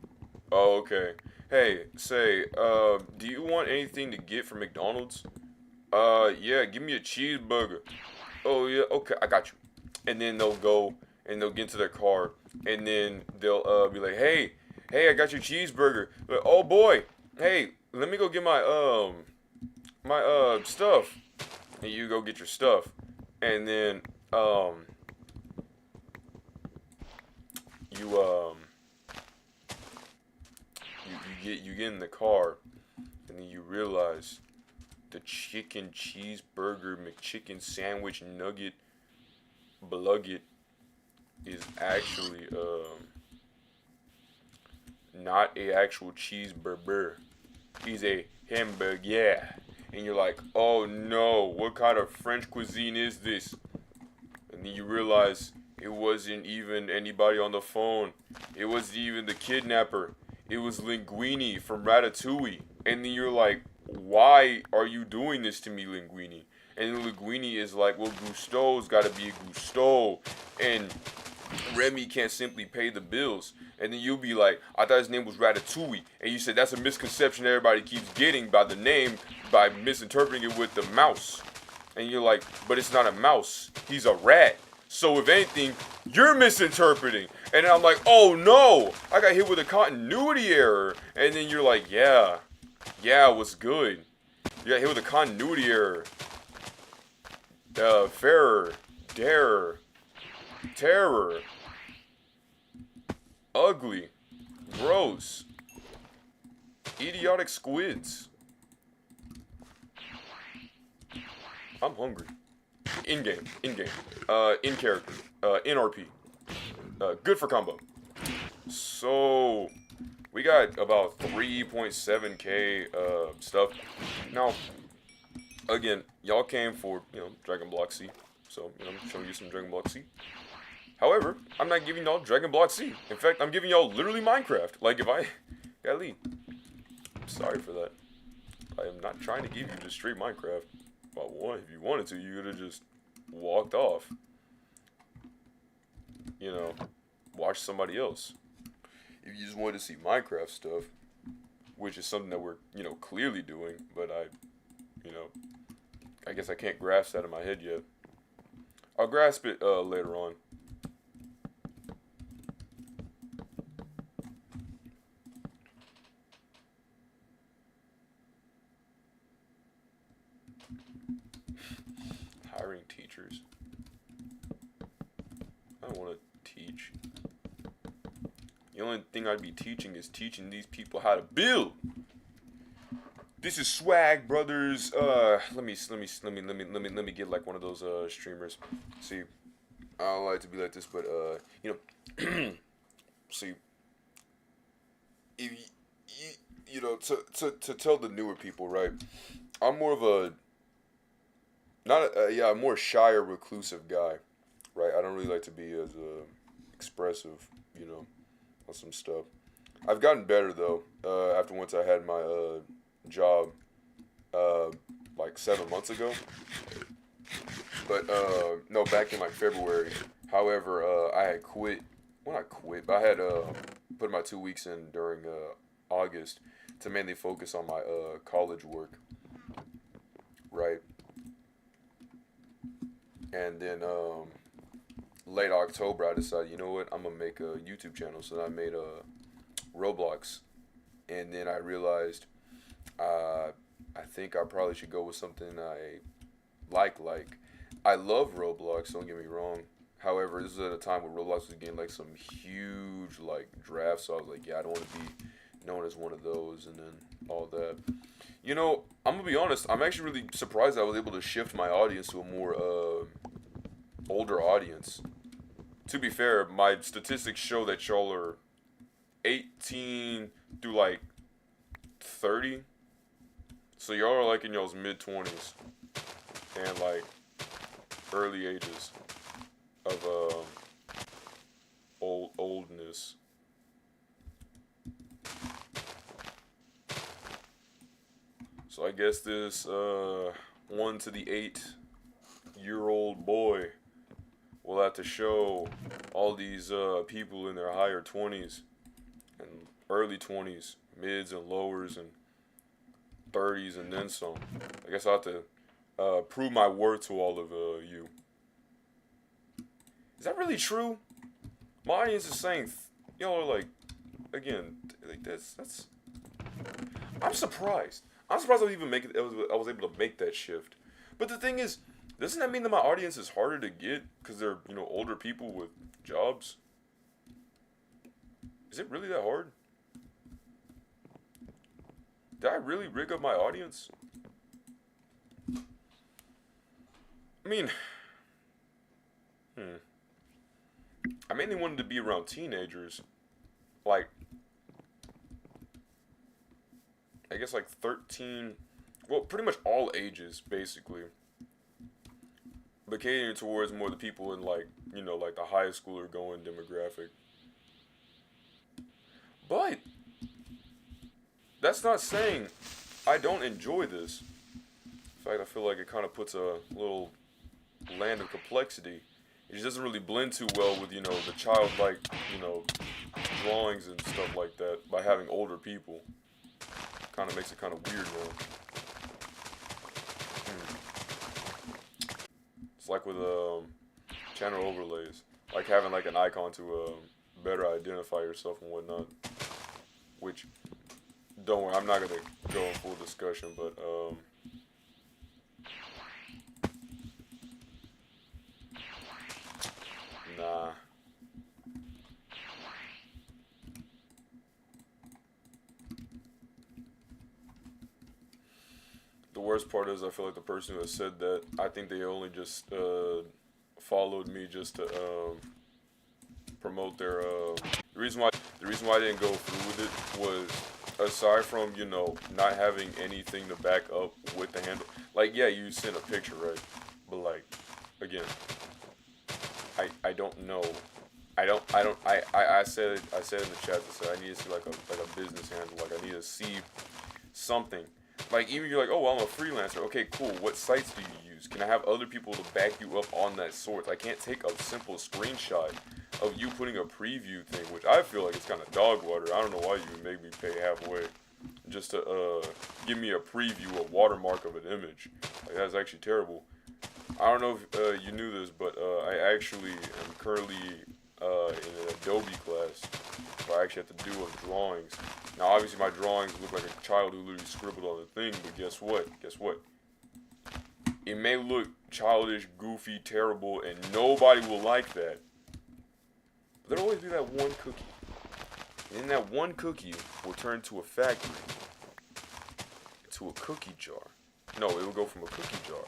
Oh, okay. Hey, say, do you want anything to get from McDonald's? Yeah, give me a cheeseburger. Oh, yeah, okay, I got you. And then they'll go, and they'll get into their car, and then they'll, be like, hey, I got your cheeseburger. Like, oh, boy, hey, let me go get my, stuff. And you go get your stuff. And then, you get in the car, and then you realize the chicken cheeseburger McChicken sandwich nugget blugget is actually not a actual cheeseburger. He's a hamburger, yeah. And you're like, oh no, what kind of French cuisine is this? And then you realize it wasn't even anybody on the phone. It wasn't even the kidnapper. It was Linguini from Ratatouille. And then you're like, why are you doing this to me, Linguini? And then Linguini is like, well, Gusteau's gotta be a Gusteau. And Remy can't simply pay the bills. And then you'll be like, I thought his name was Ratatouille. And you said that's a misconception everybody keeps getting by the name, by misinterpreting it with the mouse. And you're like, but it's not a mouse. He's a rat. So if anything, you're misinterpreting. And then I'm like, oh no, I got hit with a continuity error. And then you're like, yeah, what's good? You got hit with a continuity error. Fairer, darer, terror, ugly, gross, idiotic squids. I'm hungry. In-game, in character, in RP. Good for combo. So, we got about 3.7k stuff. Now, again, y'all came for, dragonblockc. So, I'm showing you some dragonblockc. However, I'm not giving y'all dragonblockc. In fact, I'm giving y'all literally Minecraft. Like, if I gotta leave. I'm sorry for that. I am not trying to give you just straight Minecraft. If you wanted to, you could have just walked off. Watch somebody else. If you just wanted to see Minecraft stuff, which is something that we're, clearly doing, but I guess I can't grasp that in my head yet. I'll grasp it later on. Hiring teachers. I don't want to teach. The only thing I'd be teaching is teaching these people how to build. This is Swag Brothers. Let me get like one of those streamers. See, I don't like to be like this, but you know, see, if you know, to tell the newer people, right? I'm more of a I'm more shyer, reclusive guy, right? I don't really like to be as expressive, you know, on some stuff. I've gotten better though. After once I had my job, like 7 months ago. But no, back in like February. However, I had quit. Well, not quit, but I had put my 2 weeks in during August to mainly focus on my college work, right? And then late October, I decided, you know what, I'm gonna make a YouTube channel. So I made a Roblox, and then I realized I think I probably should go with something I like. I love Roblox, don't get me wrong. However, this was at a time where Roblox was getting like some huge like drafts, so I was like, yeah, I don't want to be known as one of those, and then all that. You know, I'm gonna be honest, I'm actually really surprised I was able to shift my audience to a more older audience. To be fair, my statistics show that y'all are 18 through like 30. So y'all are like in y'all's mid-20s and like early ages of oldness. So I guess this 1 to the 8-year-old boy will have to show all these people in their higher 20s and early 20s, mids and lowers and 30s and then some. I guess I'll have to prove my worth to all of you. Is that really true? My audience is saying y'all are like, again, like that's. I'm surprised. I'm surprised I was able to make that shift. But the thing is, doesn't that mean that my audience is harder to get because they're, you know, older people with jobs? Is it really that hard? Did I really rig up my audience? I mean, I mainly wanted to be around teenagers, like, I guess like 13, well, pretty much all ages, basically. But catering towards more the people in like, you know, like the high schooler going demographic. But that's not saying I don't enjoy this. In fact, I feel like it kind of puts a little land of complexity. It just doesn't really blend too well with, you know, the childlike, you know, drawings and stuff like that by having older people. Kind of makes it kind of weird now. It's like with channel overlays, like having like an icon to better identify yourself and whatnot. Which, don't worry, I'm not gonna go in full discussion, but nah. The worst part is I feel like the person who has said that, I think they only just followed me just to promote their the reason why I didn't go through with it was, aside from, you know, not having anything to back up with the handle. Like, yeah, you sent a picture, right? But like, again, I don't know. I said in the chat that I need to see like a business handle. Like, I need to see something. Like, even you're like, oh, well, I'm a freelancer. Okay, cool. What sites do you use? Can I have other people to back you up on that source? I can't take a simple screenshot of you putting a preview thing, which I feel like it's kind of dog water. I don't know why you would make me pay halfway just to give me a preview, a watermark of an image. Like, that's actually terrible. I don't know if you knew this, but I actually am currently in an Adobe class where I actually have to do drawings. Now, obviously, my drawings look like a child who literally scribbled on the thing, but guess what? It may look childish, goofy, terrible, and nobody will like that. But there'll always be that one cookie And then that one cookie will turn to a factory. To a cookie jar. No, it will go from a cookie jar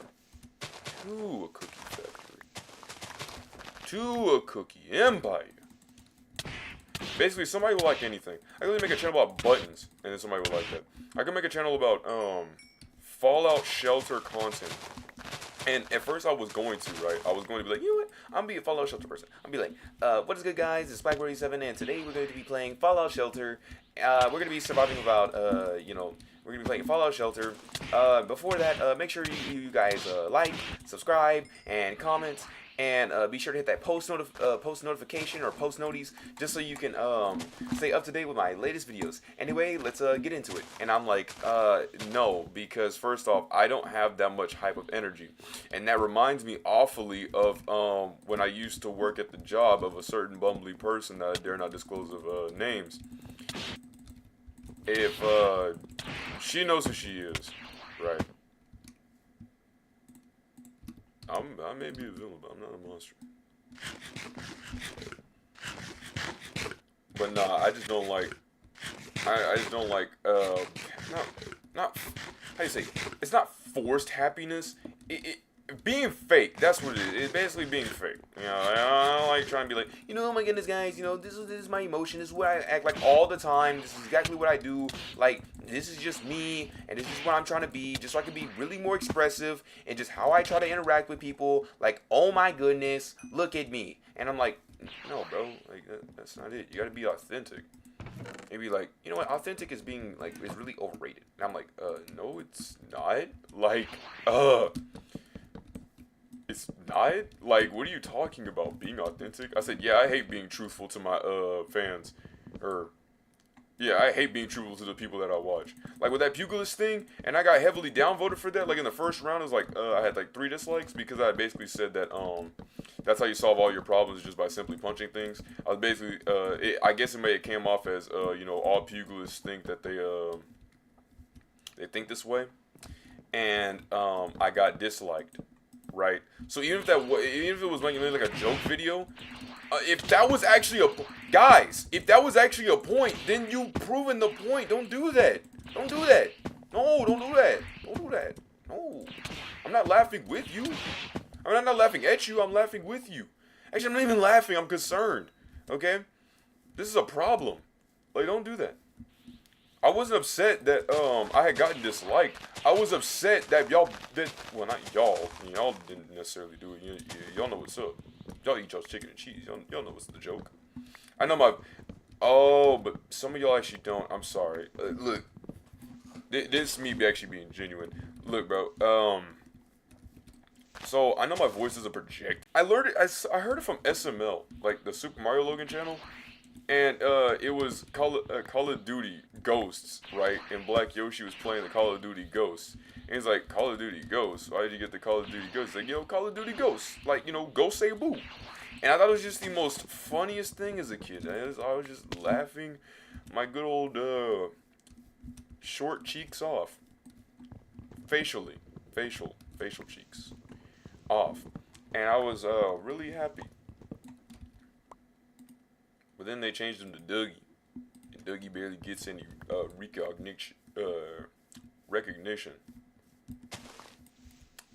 to a cookie factory. To a cookie empire. Basically, somebody will like anything. I could really make a channel about buttons, and then somebody will like that. I could make a channel about, Fallout Shelter content. And at first I was going to, right? I was going to be like, you know what? I'm going to be a Fallout Shelter person. I'm going to be like, what is good, guys? It's Spike47, and today we're going to be playing Fallout Shelter. We're going to be surviving about, we're going to be playing Fallout Shelter. Before that, make sure you guys like, subscribe, and comment. And be sure to hit that post notification or post noties just so you can stay up to date with my latest videos. Anyway, let's get into it. And I'm like, no, because first off, I don't have that much hype of energy. And that reminds me awfully of when I used to work at the job of a certain bumbly person that I dare not disclose of names. If she knows who she is, right? I may be a villain, but I'm not a monster. But nah, I just don't like. I just don't like. Not. How do you say? It's not forced happiness. Being fake. That's what it is. It's basically being fake. You know, I don't like trying to be like, you know, oh my goodness, guys. You know, this is my emotion. This is what I act like all the time. This is exactly what I do. Like, this is just me, and this is what I'm trying to be, just so I can be really more expressive, and just how I try to interact with people. Like, oh my goodness, look at me. And I'm like, no, bro. Like, that's not it. You gotta be authentic. Maybe like, you know what? Authentic is being like is really overrated. And I'm like, no, it's not. Like, it's not? Like, what are you talking about? Being authentic? I said, yeah, I hate being truthful to my fans. Yeah, I hate being truthful to the people that I watch. Like with that Pugilist thing, and I got heavily downvoted for that. Like in the first round, it was like I had like 3 dislikes because I basically said that that's how you solve all your problems, just by simply punching things. I was basically I guess it came off as you know, all Pugilists think that they think this way, and I got disliked. Right. So even if it was like a joke video, if that was actually if that was actually a point, then you proven the point. Don't do that. Don't do that. No, don't do that. Don't do that. No. I'm not laughing with you. I'm not laughing at you. I'm laughing with you. Actually, I'm not even laughing. I'm concerned. Okay? This is a problem. Like, don't do that. I wasn't upset that I had gotten disliked. I was upset that well, not y'all. Y'all didn't necessarily do it. Y'all know what's up. Y'all eat y'all's chicken and cheese. Y'all know what's the joke. I know but some of y'all actually don't. I'm sorry. Look, this is me actually being genuine. Look, bro. So I know my voice is a project. I learned it. I heard it from SML, like the Super Mario Logan channel. And it was Call of Duty Ghosts, right? And Black Yoshi was playing the Call of Duty Ghosts. And he's like, Call of Duty Ghosts? Why did you get the Call of Duty Ghosts? He's like, yo, Call of Duty Ghosts. Like, you know, Ghost say boo. And I thought it was just the most funniest thing as a kid. I was just laughing my good old short cheeks off. Facial cheeks off. And I was really happy. But then they changed him to Dougie. And Dougie barely gets any recognition.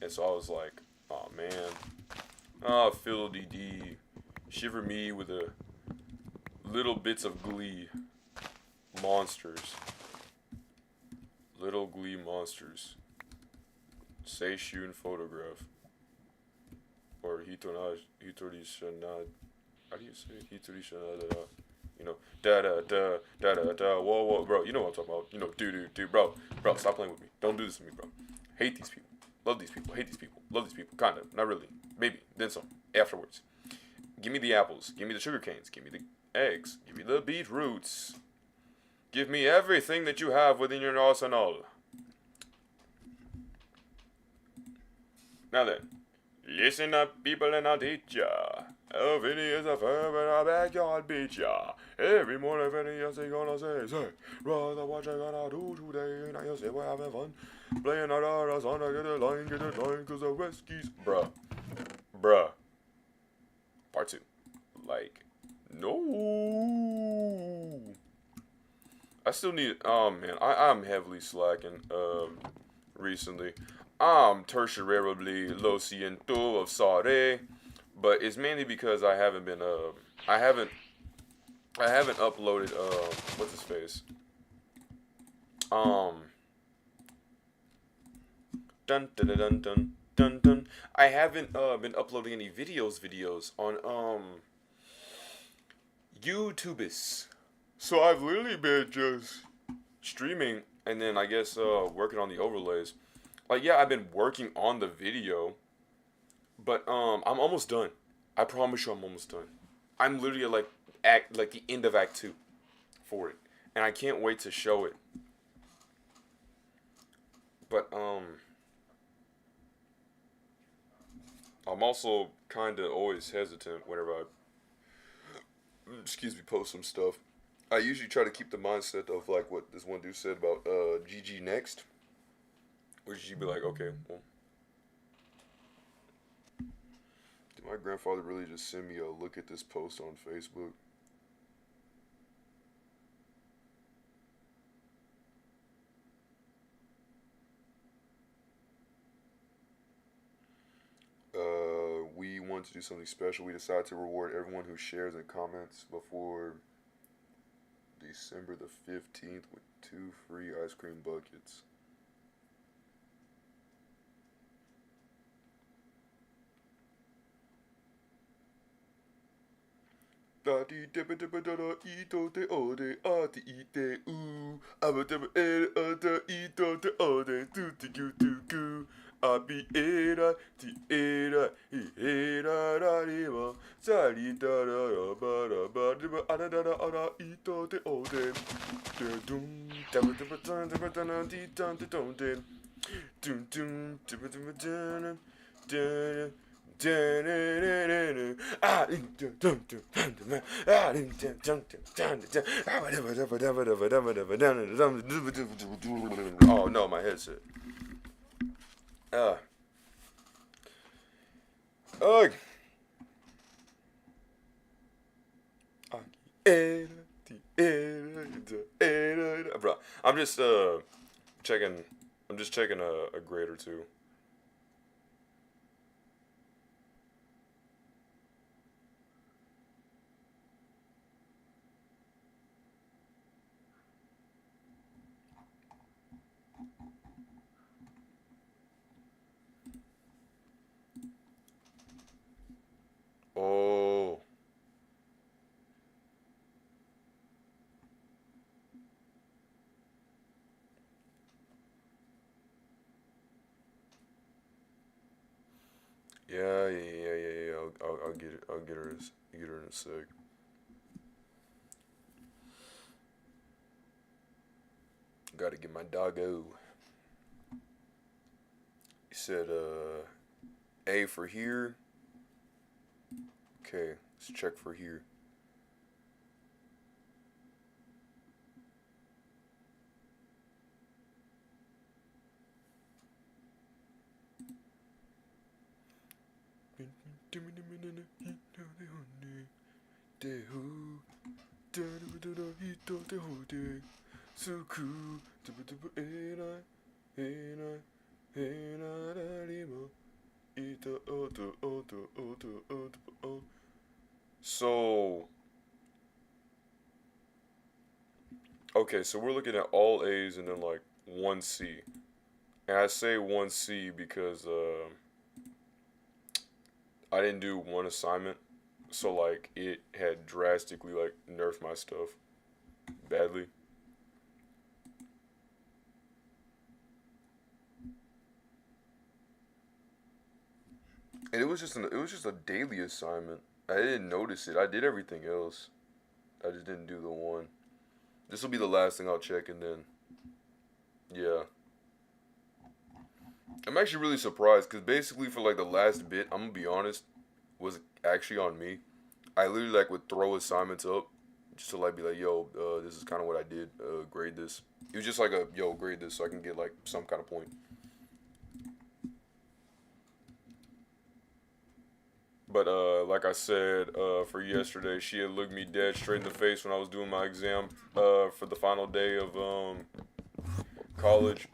And so I was like, oh man. Oh, Phil DD. Shiver me with a little bits of glee. Monsters. Little glee monsters. Say shoot and photograph. Or Hitori Shanad. How do you say Hitori Shanad? You know, da, whoa, bro. You know what I'm talking about. You know, do, bro, stop playing with me. Don't do this to me, bro. Hate these people. Love these people. Hate these people. Love these people. Kind of. Not really. Maybe. Then some. Afterwards. Give me the apples. Give me the sugar canes. Give me the eggs. Give me the beetroots. Give me everything that you have within your arsenal. Now then. Listen up, people, and I'll teach ya. Oh, Vinny is a verb in our backyard beat ya. Every morning, Vinny is gonna say, brother, what you gonna do today? Now you say we're having fun. Playing out our son, get the line, cause the Westies. Bruh. Part 2. Like, no. I still need. Oh man, I'm heavily slacking. Recently, I'm tertiarily lo siento of sorry, but it's mainly because I haven't been. I haven't. I haven't uploaded. What's his face? Um. Dun dun dun dun dun dun dun. I haven't been uploading any videos on YouTubes. So I've literally been just streaming and then I guess working on the overlays. Like yeah, I've been working on the video, but I'm almost done. I promise you I'm almost done. I'm literally at like the end of act 2 for it. And I can't wait to show it. But I'm also kind of always hesitant whenever I post some stuff. I usually try to keep the mindset of like what this one dude said about GG next. Which you'd be like, okay, well. Did my grandfather really just send me a look at this post on Facebook? We want to do something special. We decided to reward everyone who shares and comments before December the 15th with 2 free ice cream buckets. Da di dibba dibba da da ito de ode ati ite u abba dibba da ito de ode tu ti gu tu gu abi era ti era I era ra riva sari da da da ba da ba dibba ada da da ada ito de ode de dum dibba dibba dun dibba dun di dun di dun din dum dum dibba dibba dun dun. Oh no, my headset. Ugh. Bro, I'm just checking. I'm just checking a grade or two. Oh. Yeah. I'll get it. I'll get her. Get her in a sec. Gotta get my doggo. He said, A for here. Okay, let's check for here. So, okay, so we're looking at all A's and then like one C. And I say one C because I didn't do one assignment, so like it had drastically like nerfed my stuff badly. And it was just a daily assignment. I didn't notice it. I did everything else. I just didn't do the one. This will be the last thing I'll check and then yeah. I'm actually really surprised because basically for like the last bit, I'm gonna be honest, was actually on me. I literally like would throw assignments up just to like be like, yo, this is kind of what I did. Grade this. It was just like a yo, grade this so I can get like some kind of point. But like I said, for yesterday, she had looked me dead straight in the face when I was doing my exam for the final day of college.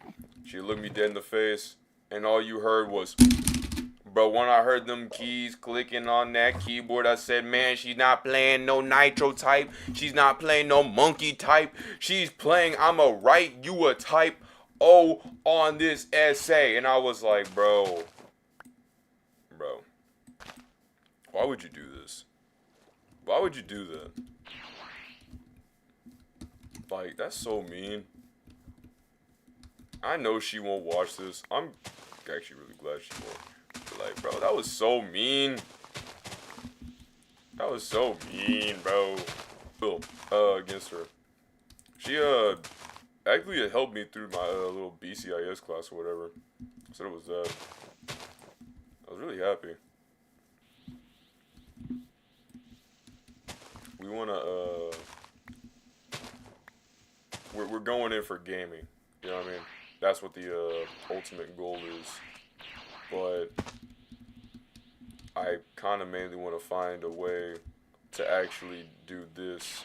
She looked me dead in the face, and all you heard was, bro. When I heard them keys clicking on that keyboard, I said, man, she's not playing no nitro type. She's not playing no monkey type. She's playing I'ma write you a type O on this essay. And I was like, bro, why would you do this? Why would you do that? Like, that's so mean. I know she won't watch this. I'm actually really glad she won't. But like, bro, that was so mean. That was so mean, bro. Against her. She, actually it helped me through my, little BCIS class or whatever. So it was that. I was really happy. We wanna, we're going in for gaming. You know what I mean? That's what the, ultimate goal is. But I kind of mainly want to find a way to actually do this.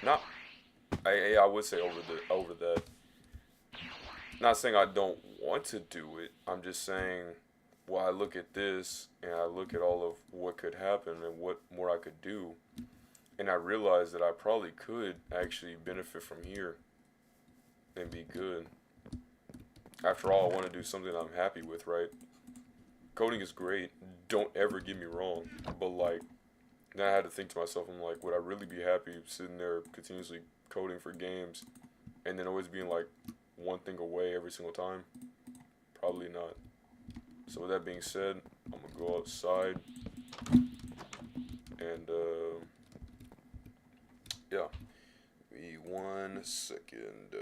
Not, I would say over that. Not saying I don't want to do it. I'm just saying, well, I look at this and I look at all of what could happen and what more I could do, and I realize that I probably could actually benefit from here and be good. After all, I want to do something I'm happy with, right? Coding is great. Don't ever get me wrong. But like, then I had to think to myself, I'm like, would I really be happy sitting there continuously coding for games and then always being like one thing away every single time? Probably not. So with that being said, I'm gonna go outside and yeah. Give me 1 second.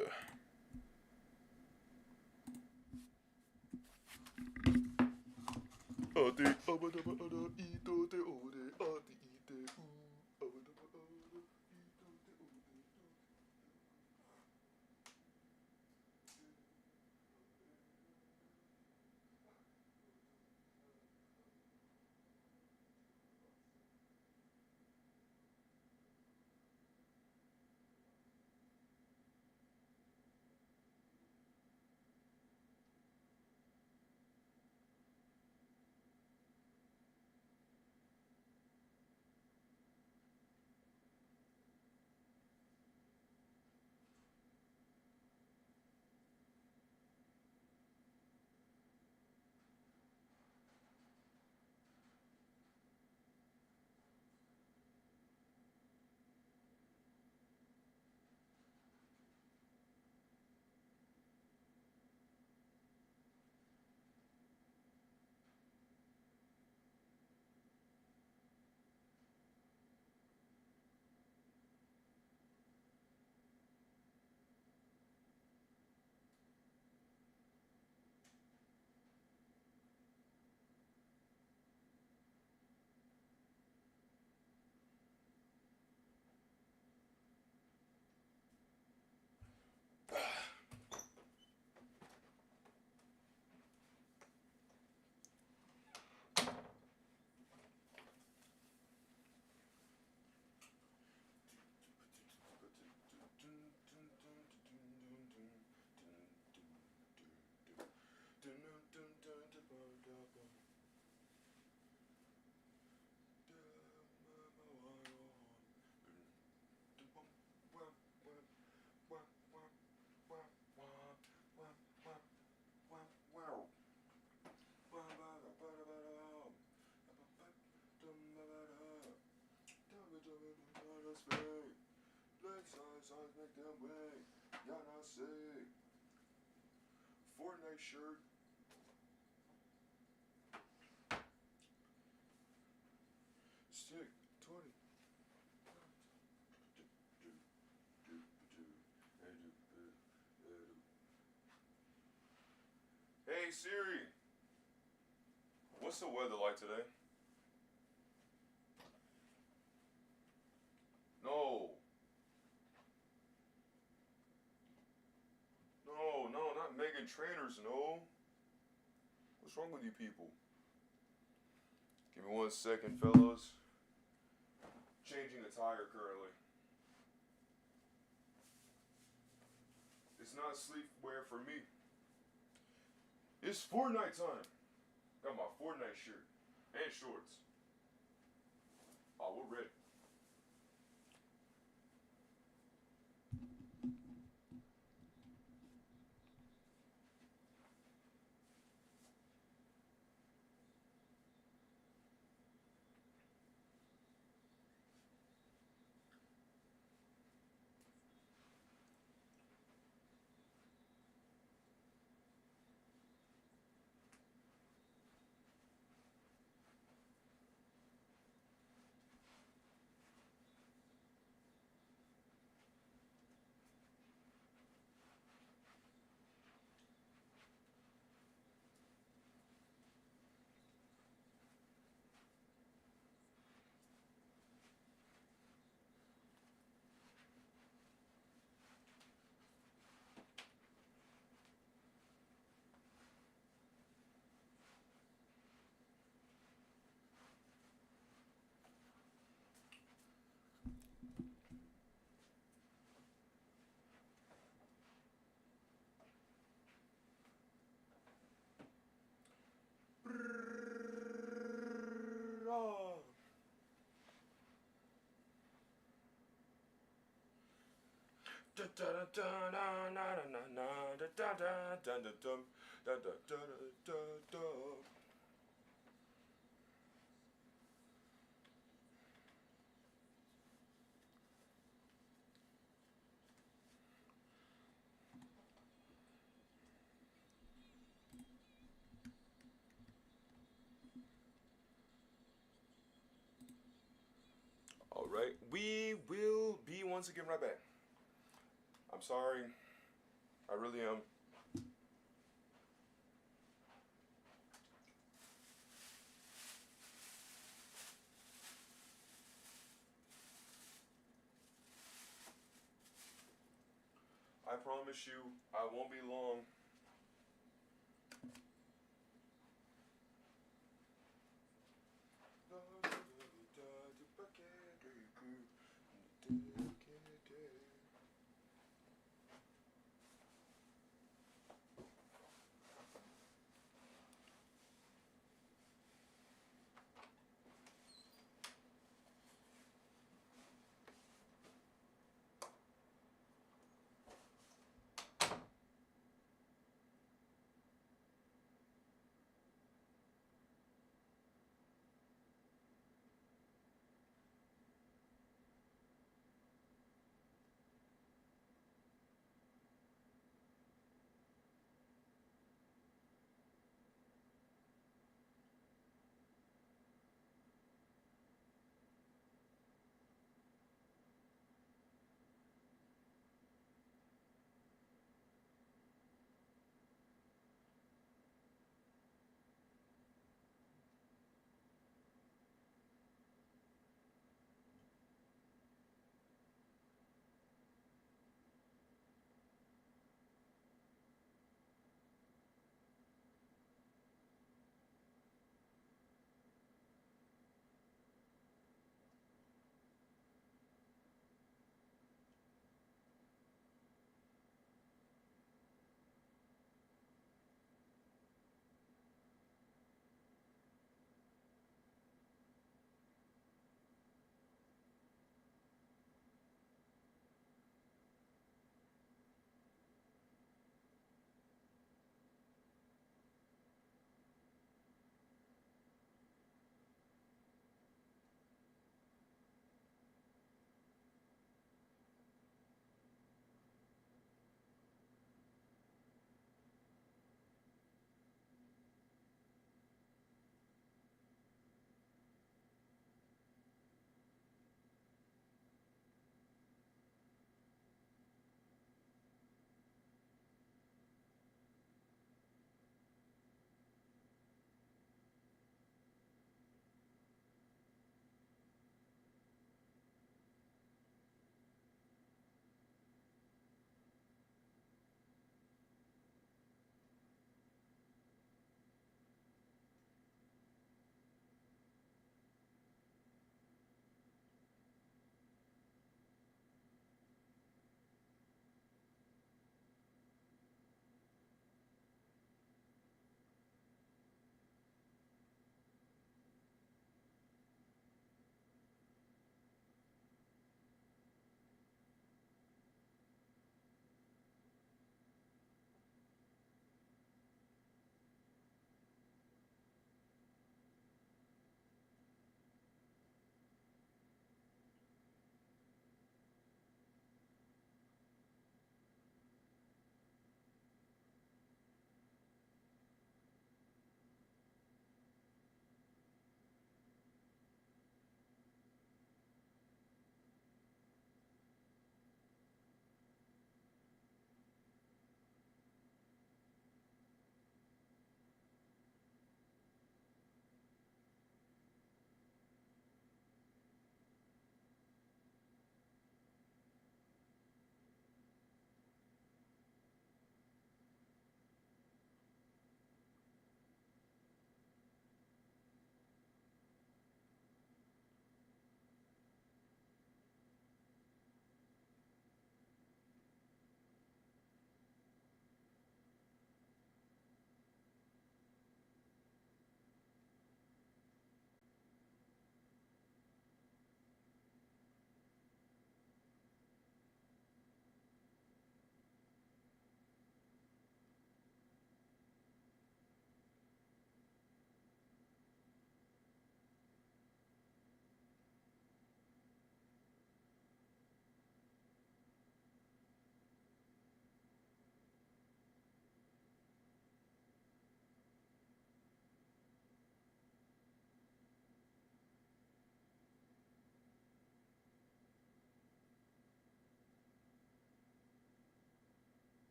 Make them wait. Y'all not sick. Fortnite shirt. Stick 20. Hey Siri, what's the weather like today? No. No, not Megan Trainers, no. What's wrong with you people? Give me 1 second, fellas. Changing a tire currently. It's not sleepwear for me. It's Fortnite time. Got my Fortnite shirt and shorts. Oh, we're ready. Alright, we will be once again right back. I'm sorry. I really am. I promise you, I won't be long.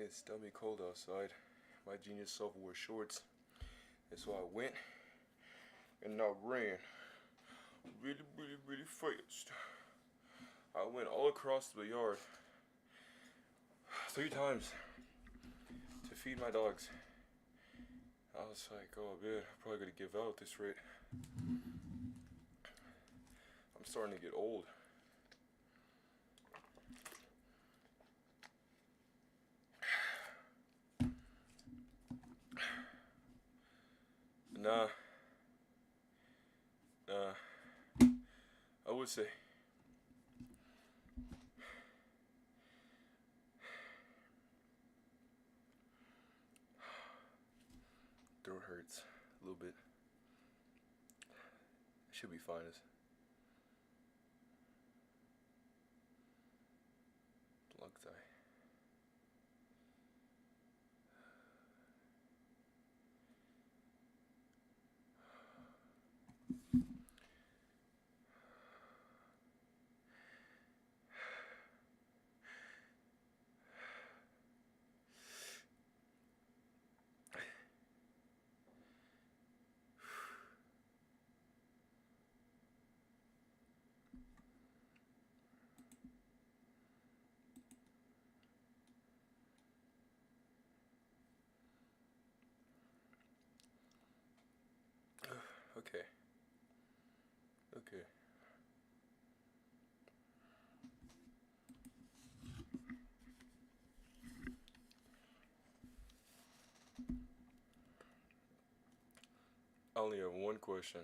It's dummy cold outside. My genius self wore shorts. And so I went and I ran really fast. I went all across the yard 3 times to feed my dogs. I was like, oh man, I'm probably gonna give out at this rate. I'm starting to get old. Nah, I would say. Throat hurts a little bit. Should be fine. Lung tie. Okay. Okay. I only have one question.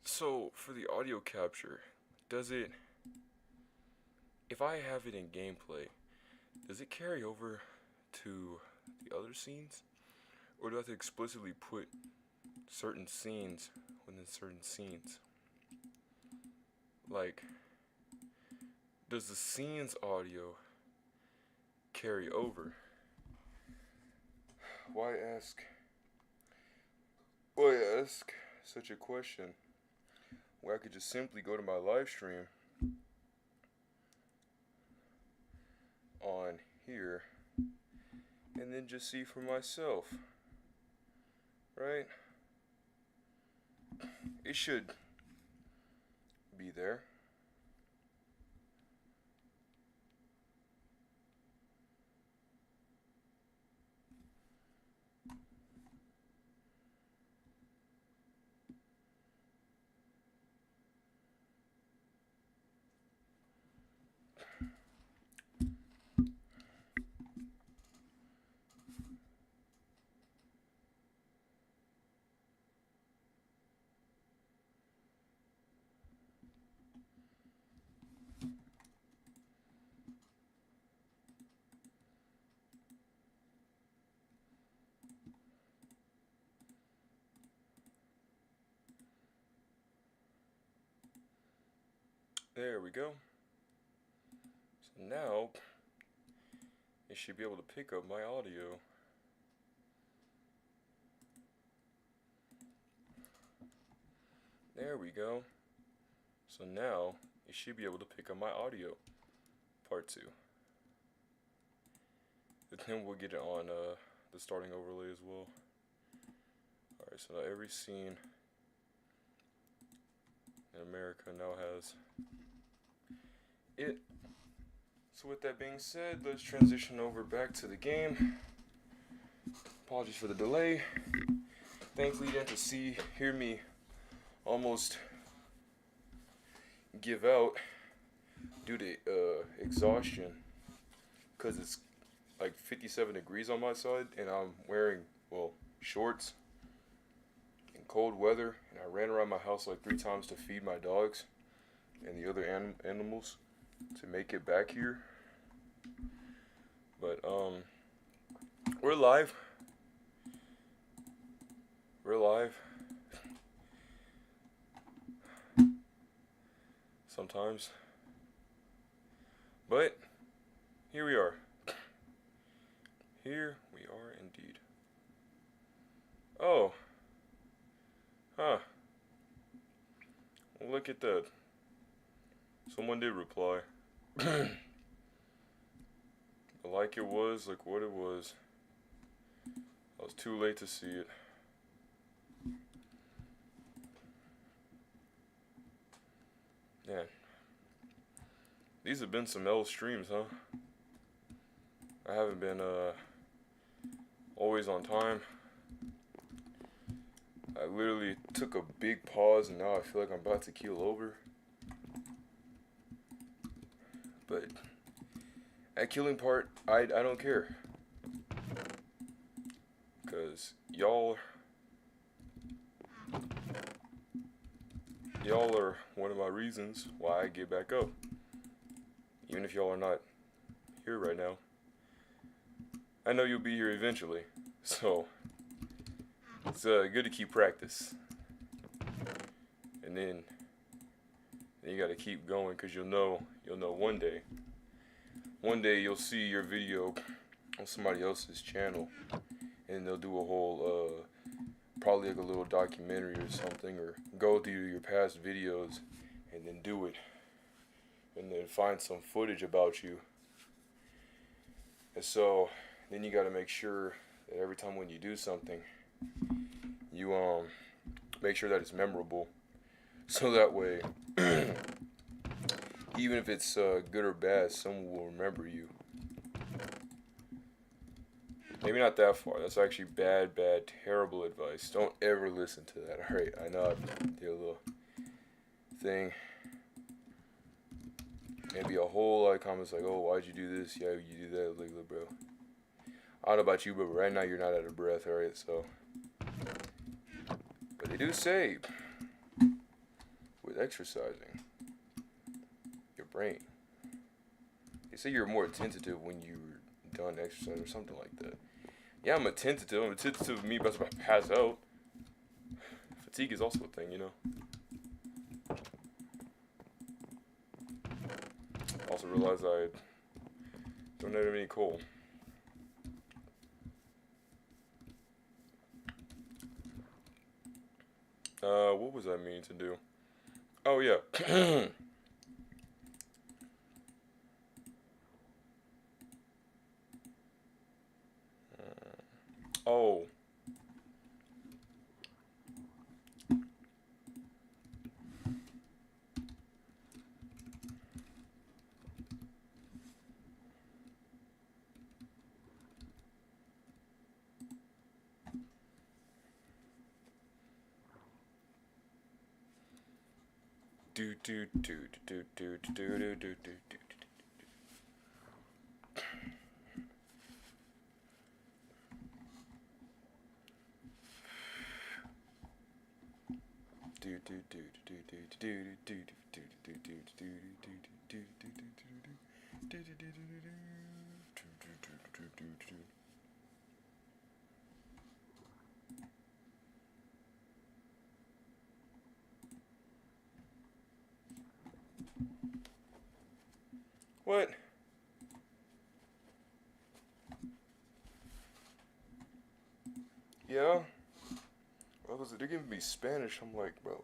So, for the audio capture, does it, if I have it in gameplay, does it carry over to the other scenes? Or do I have to explicitly put certain scenes within certain scenes? Like, does the scenes audio carry over? Why ask such a question where I could just simply go to my live stream on here and then just see for myself, right? It should be there. There we go. So now it should be able to pick up my audio. There we go. So now it should be able to pick up my audio. Part 2. And then we'll get it on the starting overlay as well. Alright, so now every scene in America now has it. So with that being said, let's transition over back to the game. Apologies for the delay. Thankfully you didn't hear me almost give out due to exhaustion, because it's like 57 degrees on my side and I'm wearing, well, shorts in cold weather, and I ran around my house like 3 times to feed my dogs and the other animals to make it back here. But we're live. Sometimes. But here we are. Here we are indeed. Oh. Huh. Look at that. Someone did reply. like it was, like what it was. I was too late to see it. Man, these have been some L streams, huh? I haven't been always on time. I literally took a big pause and now I feel like I'm about to keel over. But that killing part, I don't care. Cause y'all are one of my reasons why I get back up. Even if y'all are not here right now. I know you'll be here eventually. So it's good to keep practice. And then you gotta keep going, cause you'll know one day. One day you'll see your video on somebody else's channel, and they'll do a whole probably like a little documentary or something, or go through your past videos and then do it, and then find some footage about you. And so then you gotta make sure that every time when you do something, you make sure that it's memorable, so that way even if it's good or bad, someone will remember you. Maybe not that far. That's actually bad, terrible advice. Don't ever listen to that. Alright, I know I did a little thing. Maybe a whole lot of comments like, oh, why'd you do this? Yeah, you do that. Like, look, bro. I don't know about you, but right now you're not out of breath, alright? So, but they do say, with exercising, your brain, they say you're more attentive when you're done exercising or something like that. Yeah, I'm attentive of me about to pass out. Fatigue is also a thing, you know. Also realized I don't have any coal. What was I meaning to do? Oh yeah. Oh. Do do do do do do do do do do. What? Yeah? What was it? They're giving me Spanish. I'm like, bro.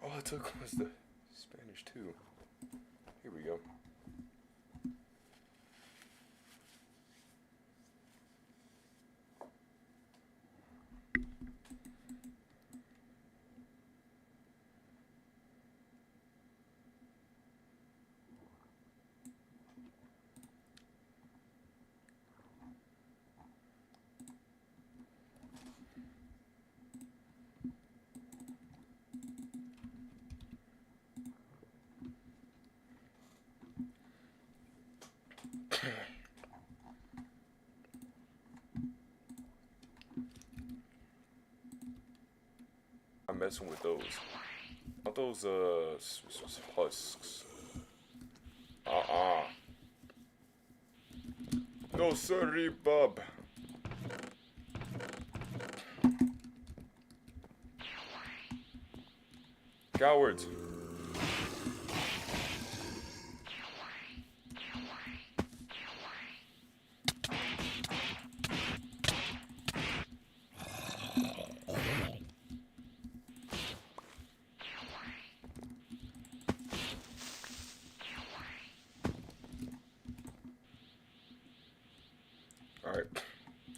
All I took was the Spanish too. Here we go. I'm messing with those. Not those husks. No sorry, bub. Cowards.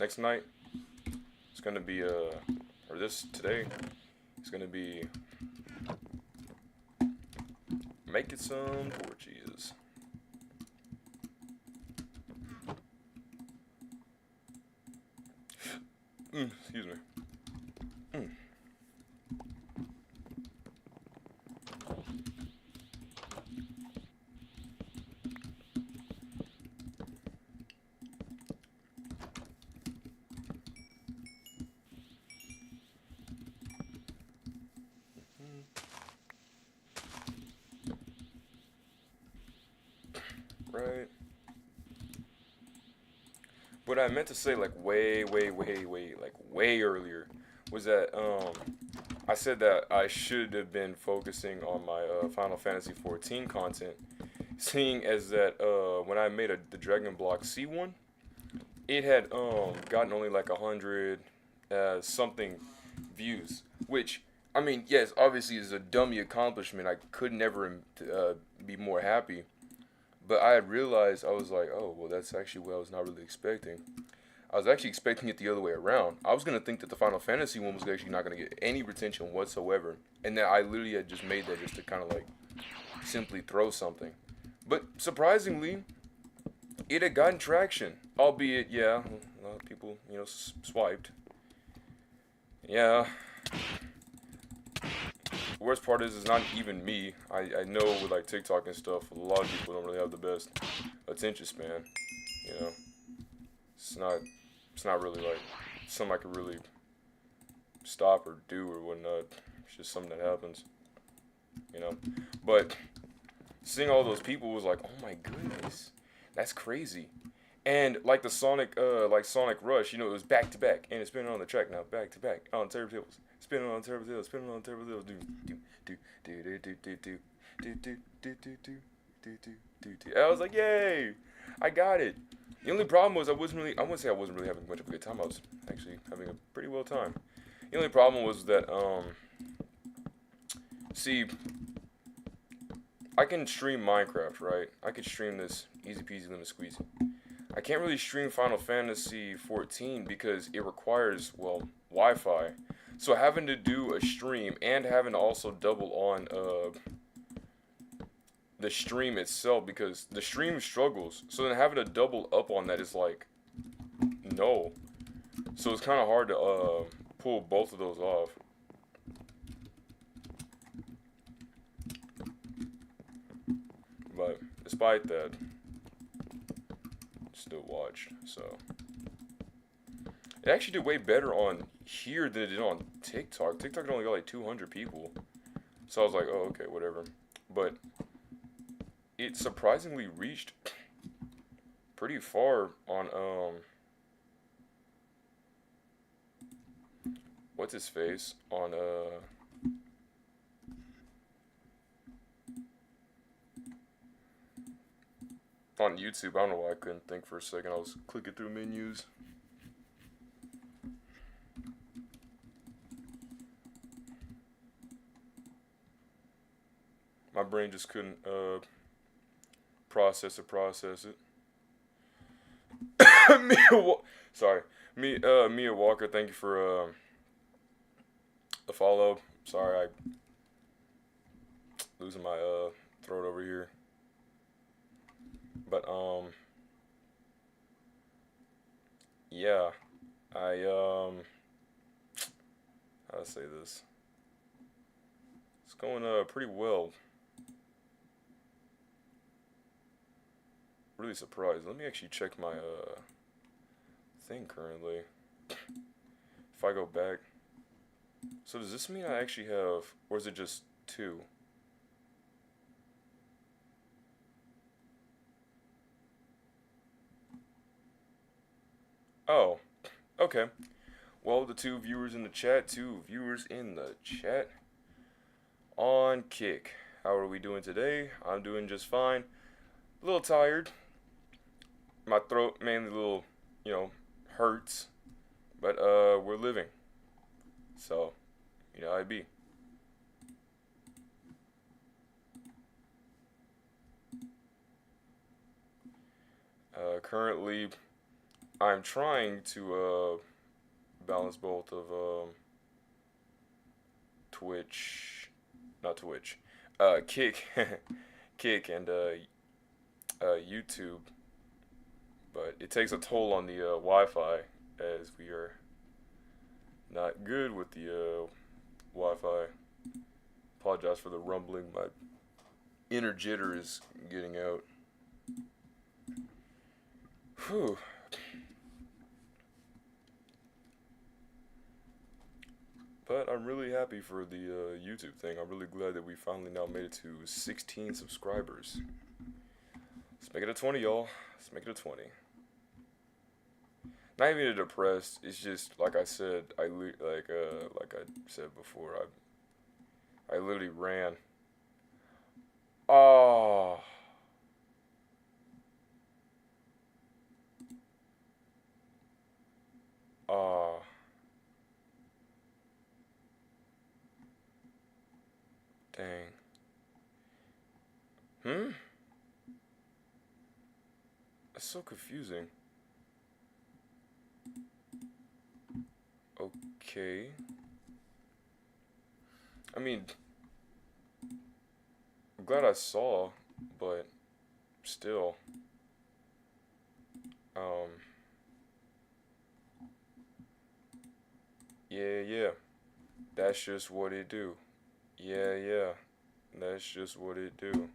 next night, it's gonna be or this today, it's gonna be making some torches. Excuse me. Right. What I meant to say, like way earlier, was that I said that I should have been focusing on my Final Fantasy 14 content, seeing as that when I made the dragonblockc one, it had gotten only like 100 something views, which I mean, yes, obviously is a dummy accomplishment. I could never be more happy. But I had realized, I was like, oh, well, that's actually what I was not really expecting. I was actually expecting it the other way around. I was going to think that the Final Fantasy one was actually not going to get any retention whatsoever. And that I literally had just made that just to kind of like simply throw something. But surprisingly, it had gotten traction. Albeit, yeah, a lot of people, swiped. Yeah. The worst part is, it's not even me. I know with like TikTok and stuff, a lot of people don't really have the best attention span. You know, it's not really like something I could really stop or do or whatnot. It's just something that happens. You know, but seeing all those people was like, oh my goodness, that's crazy. And like the Sonic Rush, it was back to back, and it's been on the track now, back to back on turntables. Spinning on terrible hills, spinning on terrible hills, I was like, yay, I got it. The only problem was I wouldn't say I wasn't really having much of a good time. I was actually having a pretty well time. The only problem was that, see, I can stream Minecraft, right? I could stream this easy peasy lemon squeezy. I can't really stream Final Fantasy 14 because it requires, well, Wi-Fi. So having to do a stream and having to also double on the stream itself, because the stream struggles. So then having to double up on that is like, no. So it's kind of hard to pull both of those off. But despite that, still watched, so. It actually did way better on here than it did on TikTok. TikTok only got like 200 people. So I was like, oh, okay, whatever. But it surprisingly reached pretty far on, what's his face? On YouTube. I don't know why I couldn't think for a second. I was clicking through menus. My brain just couldn't process it. Mia Walker, thank you for the follow. Sorry, I losing my throat over here. But yeah, how to say this? It's going pretty well. Really surprised. Let me actually check my thing currently. If I go back, so does this mean I actually have, or is it just 2? Oh, okay. Well, the 2 viewers in the chat, on Kick. How are we doing today? I'm doing just fine. A little tired. My throat mainly a little, hurts. But we're living. So, I be. Currently I'm trying to balance both of Twitch, not Twitch, Kick, Kick and YouTube, but it takes a toll on the Wi-Fi as we are not good with the Wi-Fi. Apologize for the rumbling. My inner jitter is getting out. Whew. But I'm really happy for the YouTube thing. I'm really glad that we finally now made it to 16 subscribers. Let's make it a 20, y'all. Let's make it a 20. Not even depressed. It's just like I said. Like I said before. I literally ran. Oh. Oh. Dang. That's so confusing. Okay. I mean, I'm glad I saw, but still. Yeah. That's just what it do. Yeah. That's just what it do.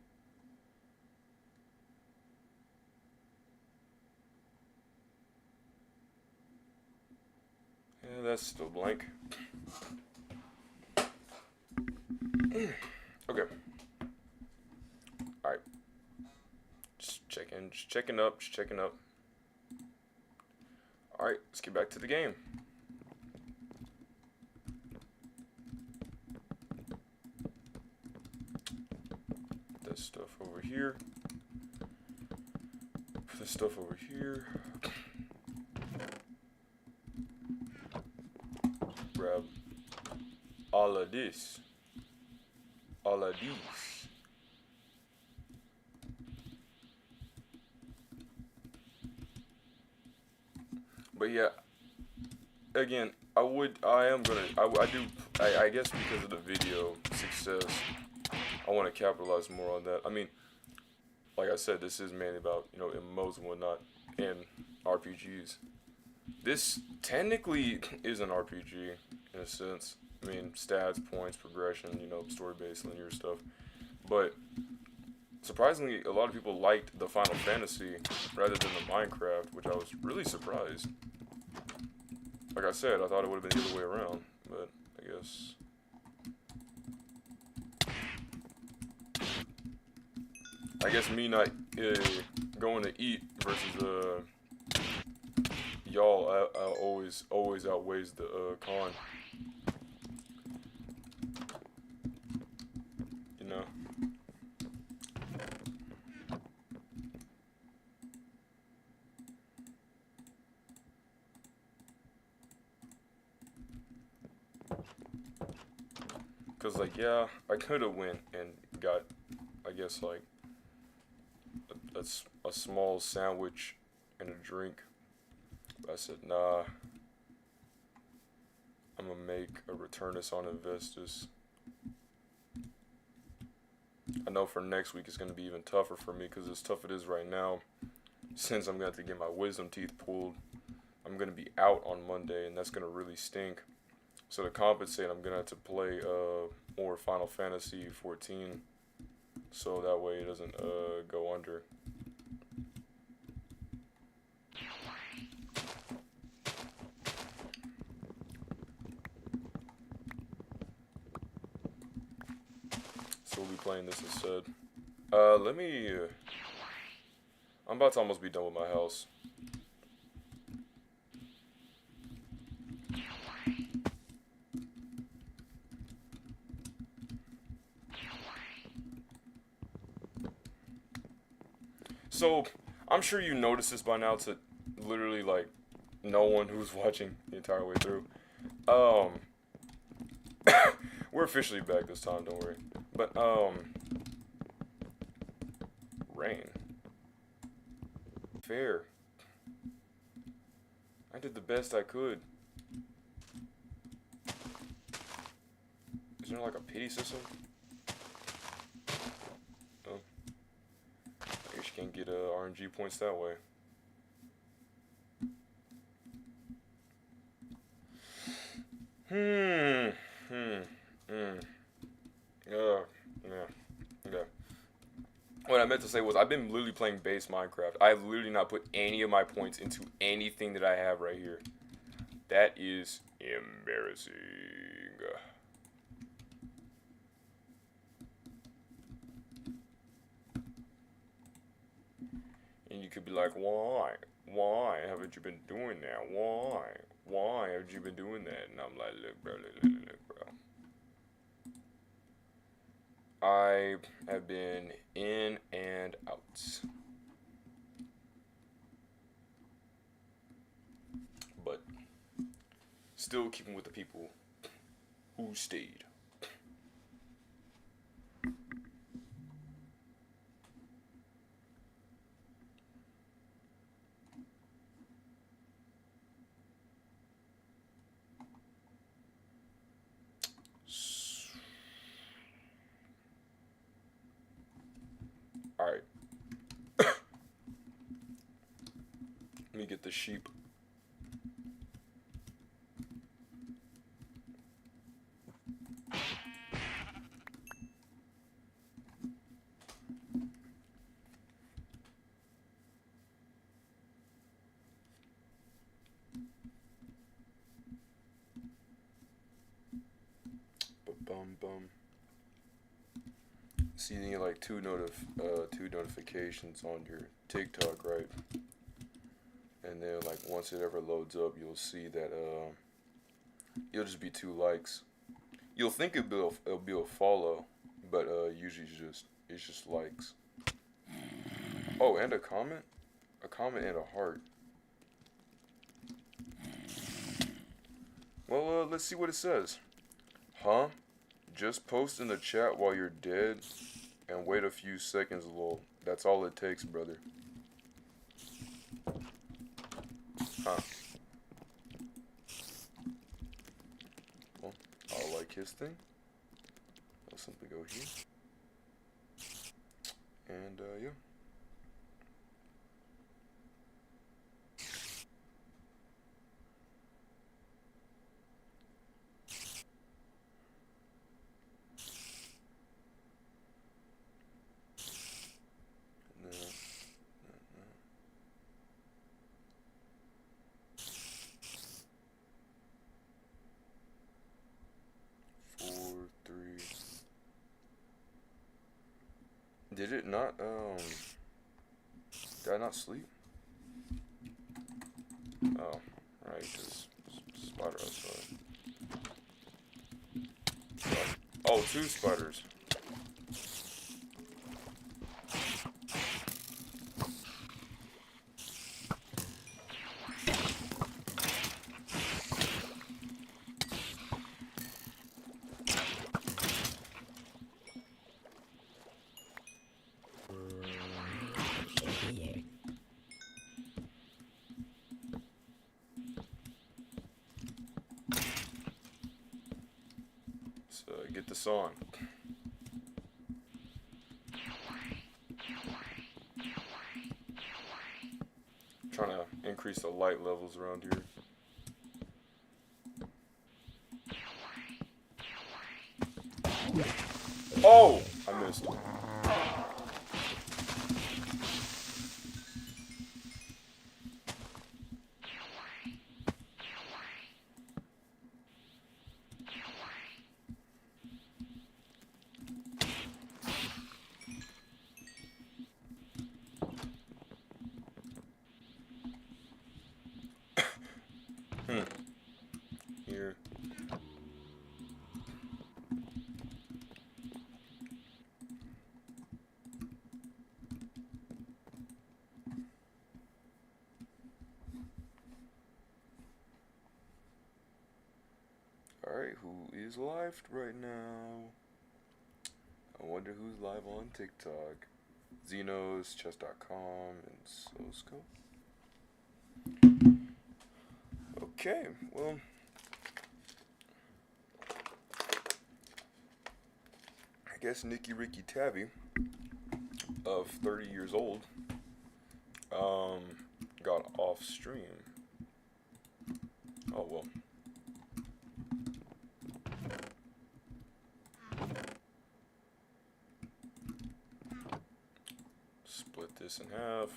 Yeah, that's still blank. Okay. Alright. Just checking up. Alright, let's get back to the game. Put that stuff over here. Put this stuff over here. Grab all of this. All of these. But yeah, again, I guess because of the video success, I want to capitalize more on that. I mean, like I said, this is mainly about, MMOs and whatnot, and RPGs. This technically is an RPG, in a sense. I mean, stats, points, progression, story-based, linear stuff. But, surprisingly, a lot of people liked the Final Fantasy rather than the Minecraft, which I was really surprised. Like I said, I thought it would have been the other way around, but I guess. Me not going to eat versus y'all always outweighs the con. Cause yeah, I could have went and got, I guess a small sandwich and a drink. But I said, nah. I'm gonna make a Returnus on Investus. I know for next week it's gonna be even tougher for me, cause as tough it is right now, since I'm gonna have to get my wisdom teeth pulled, I'm gonna be out on Monday, and that's gonna really stink. So to compensate, I'm gonna have to play more Final Fantasy 14, so that way it doesn't go under. So we'll be playing this instead. I'm about to almost be done with my house. So, I'm sure you noticed this by now to literally, no one who's watching the entire way through. We're officially back this time, don't worry. But, rain. Fair. did the best I could. Is there like a pity system? Oh. I guess you can't get RNG points that way. Yeah. What I meant to say was I've been literally playing base Minecraft. I've literally not put any of my points into anything that I have right here. That is embarrassing. And you could be like, why? Why haven't you been doing that? Why? Why haven't you been doing that? And I'm like, look, bro, look, bro. I have been in and out. But still keeping with the people who stayed. Alright. Let me get the sheep. Bum. See, you get like two notifications on your TikTok, right? And then like once it ever loads up, you'll see that it'll just be 2 likes. You'll think it'll be a follow, but usually it's just likes. Oh, and a comment and a heart. Well, let's see what it says. Huh? Just post in the chat while you're dead and wait a few seconds, lol. That's all it takes, brother. Huh. Well, I'll like his thing. I'll simply go here. And, yeah. Did it not, did I not sleep? Oh, right, because spider outside. Oh, 2 spiders. Get this on. Trying to increase the light levels around here. Oh! I missed. Here. Alright, who is live right now? I wonder who's live on TikTok. Xenos, chess.com, and Sosco. Okay, well. I guess Nicky Ricky Tabby, of 30 years old, got off stream. Oh well. Split this in half.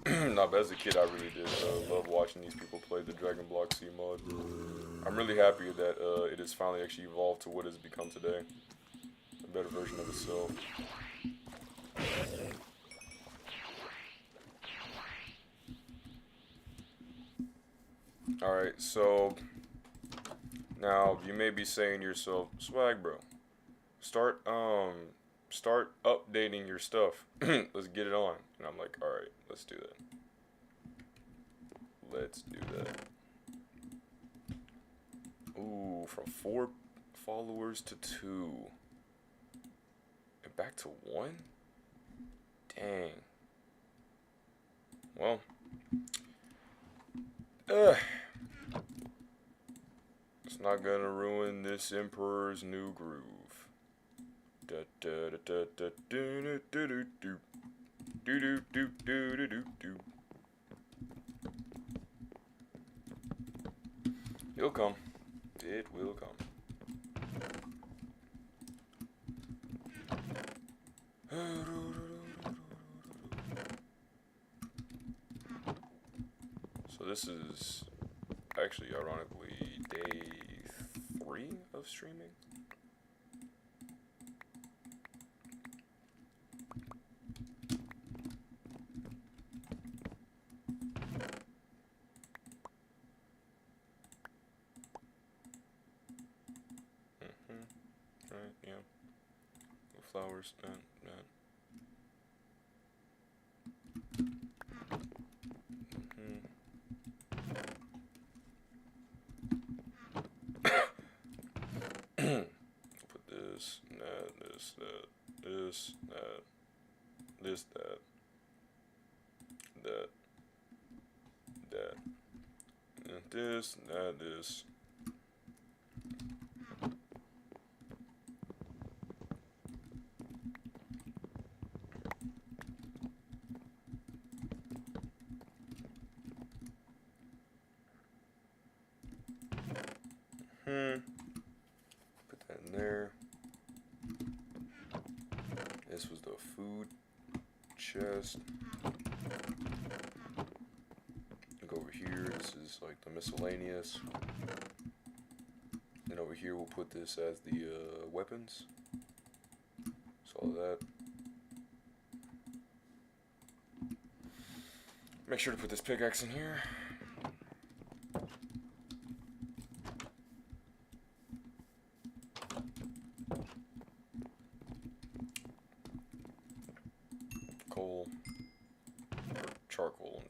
Nah, but as a kid, I really did love watching these people play the dragonblockc mod. I'm really happy that it has finally actually evolved to what it's become today. A better version of itself. Alright, so now you may be saying to yourself, Swag bro, start updating your stuff. Let's get it on. And I'm like, alright, let's do that. Let's do that. Ooh, from 4 followers to 2. And back to 1? Dang. Well. It's not gonna ruin this Emperor's new groove. Da da da da da do do do do do do do do do do do. It'll come. It will come. So this is actually, ironically, day 3 of streaming. Right, yeah. Flowers, Put this, that, this, that, this, that, this, that, that, that, and this, that, this. Put that in there. This was the food chest. Go over here. This is like the miscellaneous. Then over here we'll put this as the weapons. So all that. Make sure to put this pickaxe in here. Coal, or charcoal,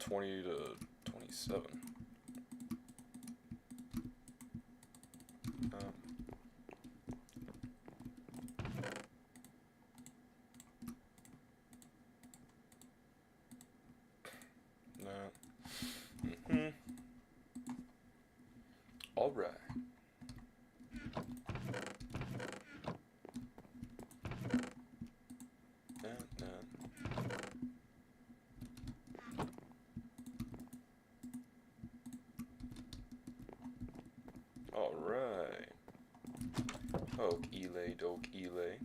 20 to 27. All right. All right. Oak elay, doke elay.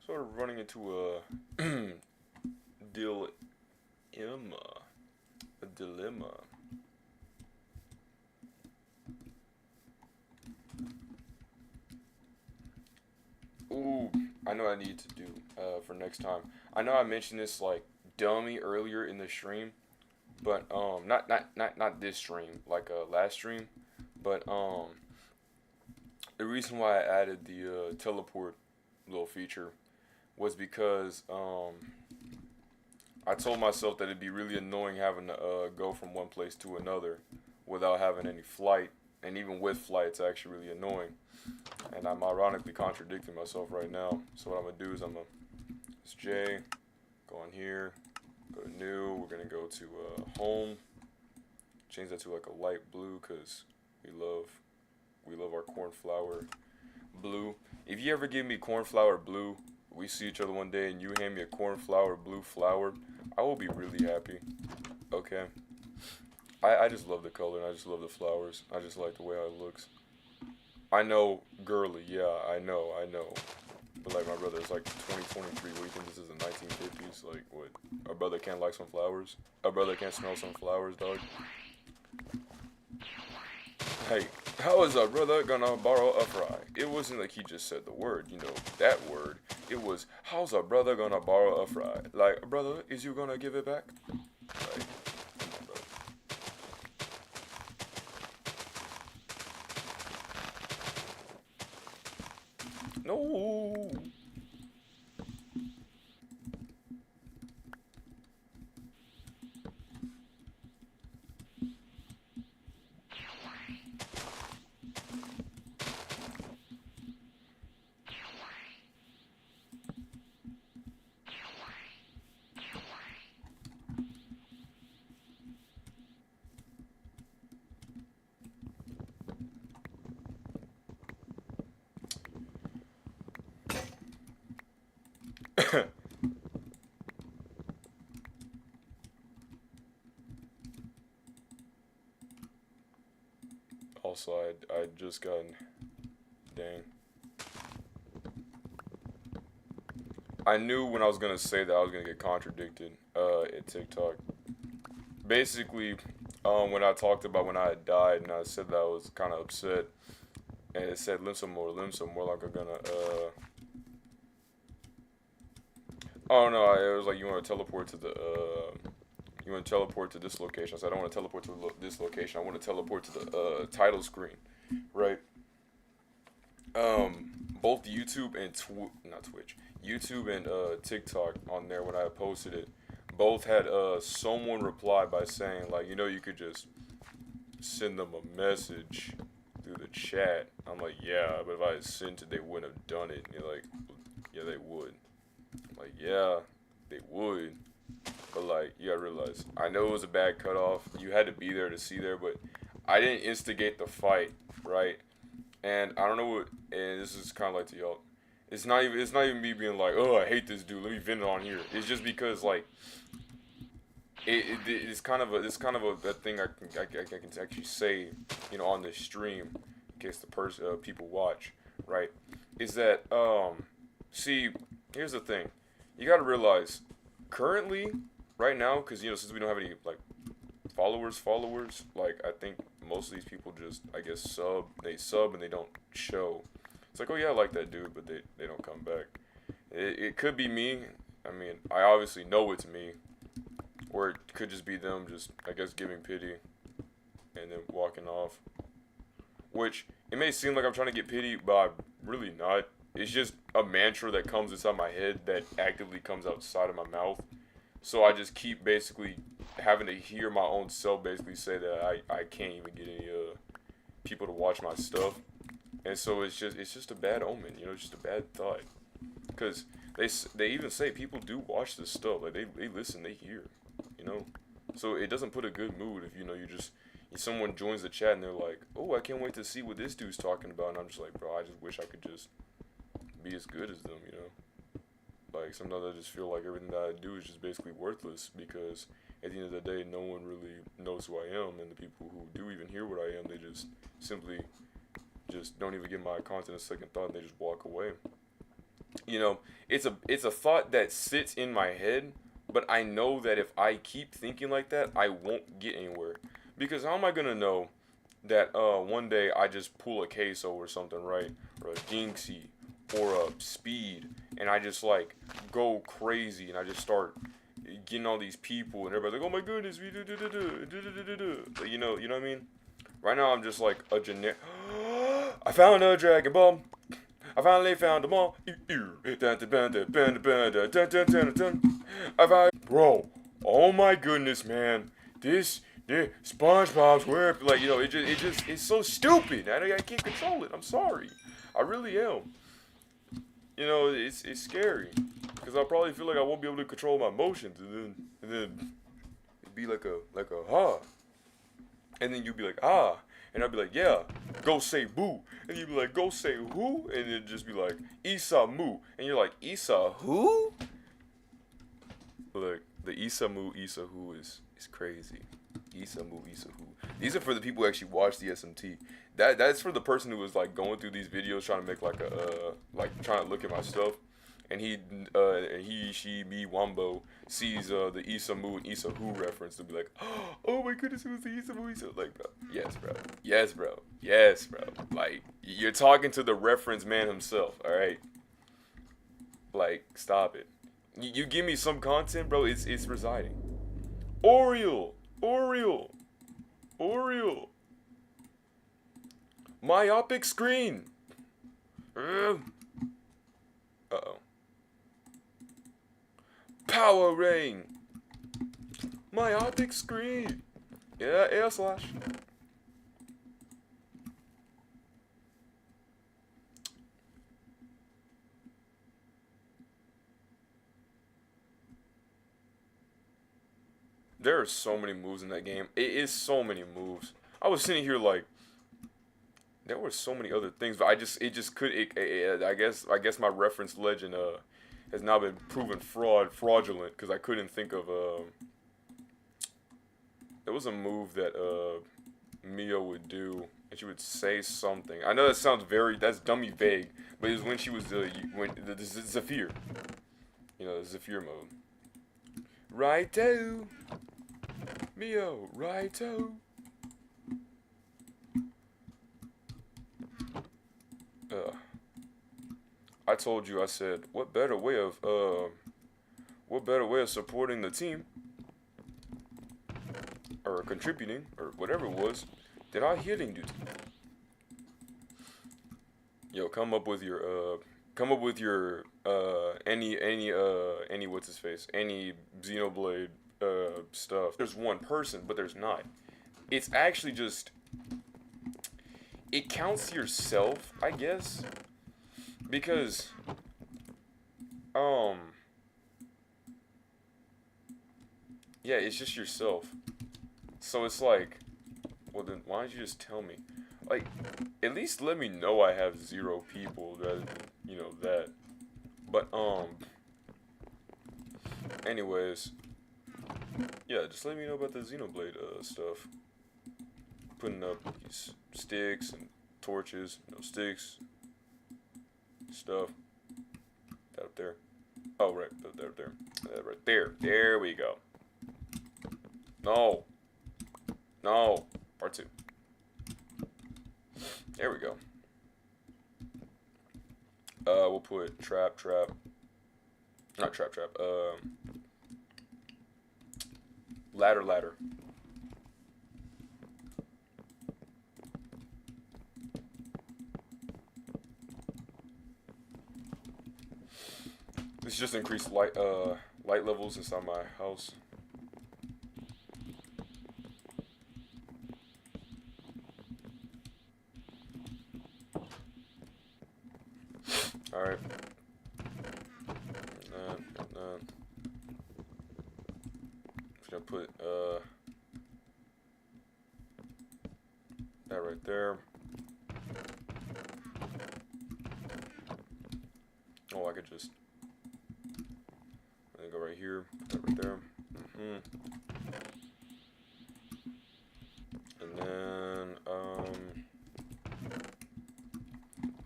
Sort of running into a dilemma. Ooh, I know I need to do for next time. I know I mentioned this like dummy earlier in the stream, but not this stream, like last stream, but the reason why I added the teleport little feature was because I told myself that it'd be really annoying having to go from one place to another without having any flight, and even with flight, it's actually really annoying. And I'm ironically contradicting myself right now. So what I'm gonna do is I'm gonna it's J, go on here, go to new. We're gonna go to home. Change that to like a light blue because we love our cornflower blue. If you ever give me cornflower blue, we see each other one day and you hand me a cornflower blue flower, I will be really happy. Okay. I just love the color and I just love the flowers. I just like the way it looks. I know, girly, yeah, I know. But like my brother, it's like 2023. What do you think this is, the 1950s? Like what? Our brother can't like some flowers? Our brother can't smell some flowers, dog? Hey, how is our brother gonna borrow a fry? It wasn't like he just said the word, that word. It was, how's our brother gonna borrow a fry? Like, brother, is you gonna give it back? Like, come on, brother. No. Also, I just got, dang. I knew when I was gonna say that I was gonna get contradicted at TikTok. Basically, when I talked about when I had died and I said that I was kind of upset, and it said limp some more, like I'm gonna oh no, it was like you want to teleport to the you want to teleport to this location. I said I don't want to teleport to this location. I want to teleport to the title screen, right? Both YouTube and not Twitch, YouTube and TikTok on there when I posted it, both had someone reply by saying like, you could just send them a message through the chat. I'm like, yeah, but if I had sent it, they wouldn't have done it. And you're like, yeah, they would. I'm like, yeah, they would. But like, you gotta realize, I know it was a bad cutoff. You had to be there to see there, but I didn't instigate the fight, right? And I don't know what. And this is kind of like to y'all. It's not even me being like, oh, I hate this dude. Let me vent it on here. It's just because like, it's kind of a thing I can actually say, on this stream, in case the people watch, right? Is that see, here's the thing, you gotta realize, currently, right now, because since we don't have any like followers, like I think most of these people just I guess sub and they don't show. It's like, oh yeah, I like that dude, but they don't come back. It could be me. I mean, I obviously know it's me. Or it could just be them just, I guess, giving pity and then walking off. Which, it may seem like I'm trying to get pity, but I'm really not. It's just a mantra that comes inside my head that actively comes outside of my mouth. So I just keep basically having to hear my own self basically say that I can't even get any people to watch my stuff. And so it's just a bad omen, it's just a bad thought. Because they even say people do watch this stuff. Like, they listen, they hear. So it doesn't put a good mood if someone joins the chat and they're like, oh, I can't wait to see what this dude's talking about, and I'm just like, bro, I just wish I could just be as good as them. Like, sometimes I just feel like everything that I do is just basically worthless, because at the end of the day, no one really knows who I am, and the people who do even hear what I am, they just simply just don't even give my content a second thought, and they just walk away. It's a thought that sits in my head. But I know that if I keep thinking like that, I won't get anywhere. Because how am I going to know that one day I just pull a queso or something, right? Or a Jinxie. or speed, and I just like go crazy, and I just start getting all these people, and everybody's like, oh my goodness, we do. You know what I mean? Right now I'm just like a generic. I found a dragon ball. I finally found them all. I found, bro. Oh my goodness, man. This SpongeBob's where, like, it's so stupid. I can't control it. I'm sorry. I really am. You know, it's scary because I'll probably feel like I won't be able to control my emotions, and then it'd be like a ha, and then you'd be like ah, and I'd be like yeah, go say boo, and you'd be like go say who, and it'd just be like Issa Moo, and you're like Issa who? Look, the Issa Moo Issa who is crazy. Issa Moo Issa who. These are for the people who actually watch the SMT. That's for the person who was like going through these videos trying to make like a like trying to look at my stuff, and he she me Wombo sees the Issa Moo and Issa Who reference to be like, oh my goodness, it was the Issa Moo Issa, like, bro, yes bro, like you're talking to the reference man himself, all right, like stop it. You give me some content, bro, it's residing. Oriole. Myopic screen. Uh-oh. Power ring. Myopic screen. Yeah, air slash. There are so many moves in that game. It is so many moves. I was sitting here like, there were so many other things, but I guess my reference legend has now been proven fraudulent because I couldn't think of there was a move that Mio would do, and she would say something. I know that's dummy vague, but it was when she was when the Zephyr, the Zephyr mode. Righto, Mio, righto. I told you, I said, what better way of supporting the team or contributing or whatever it was than our healing duty. Yo, come up with your any what's his face, any Xenoblade stuff. There's one person, but there's not. It's actually just, it counts yourself, I guess, because yeah, it's just yourself. So it's like, well then why don't you just tell me? Like, at least let me know I have 0 people rather than, that. But anyways, yeah, just let me know about the Xenoblade stuff. Putting up these sticks and torches, sticks, stuff. That up there. Oh, right, that up there. Right there. There we go. No. Part 2. There we go. We'll put trap. Not trap. Ladder. This just increased light levels inside my house. All right. Just gonna put that right there. Oh, I could just go right here, put that right there. And then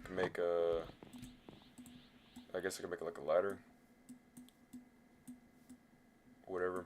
can make a, I guess I can make it like a ladder. Whatever.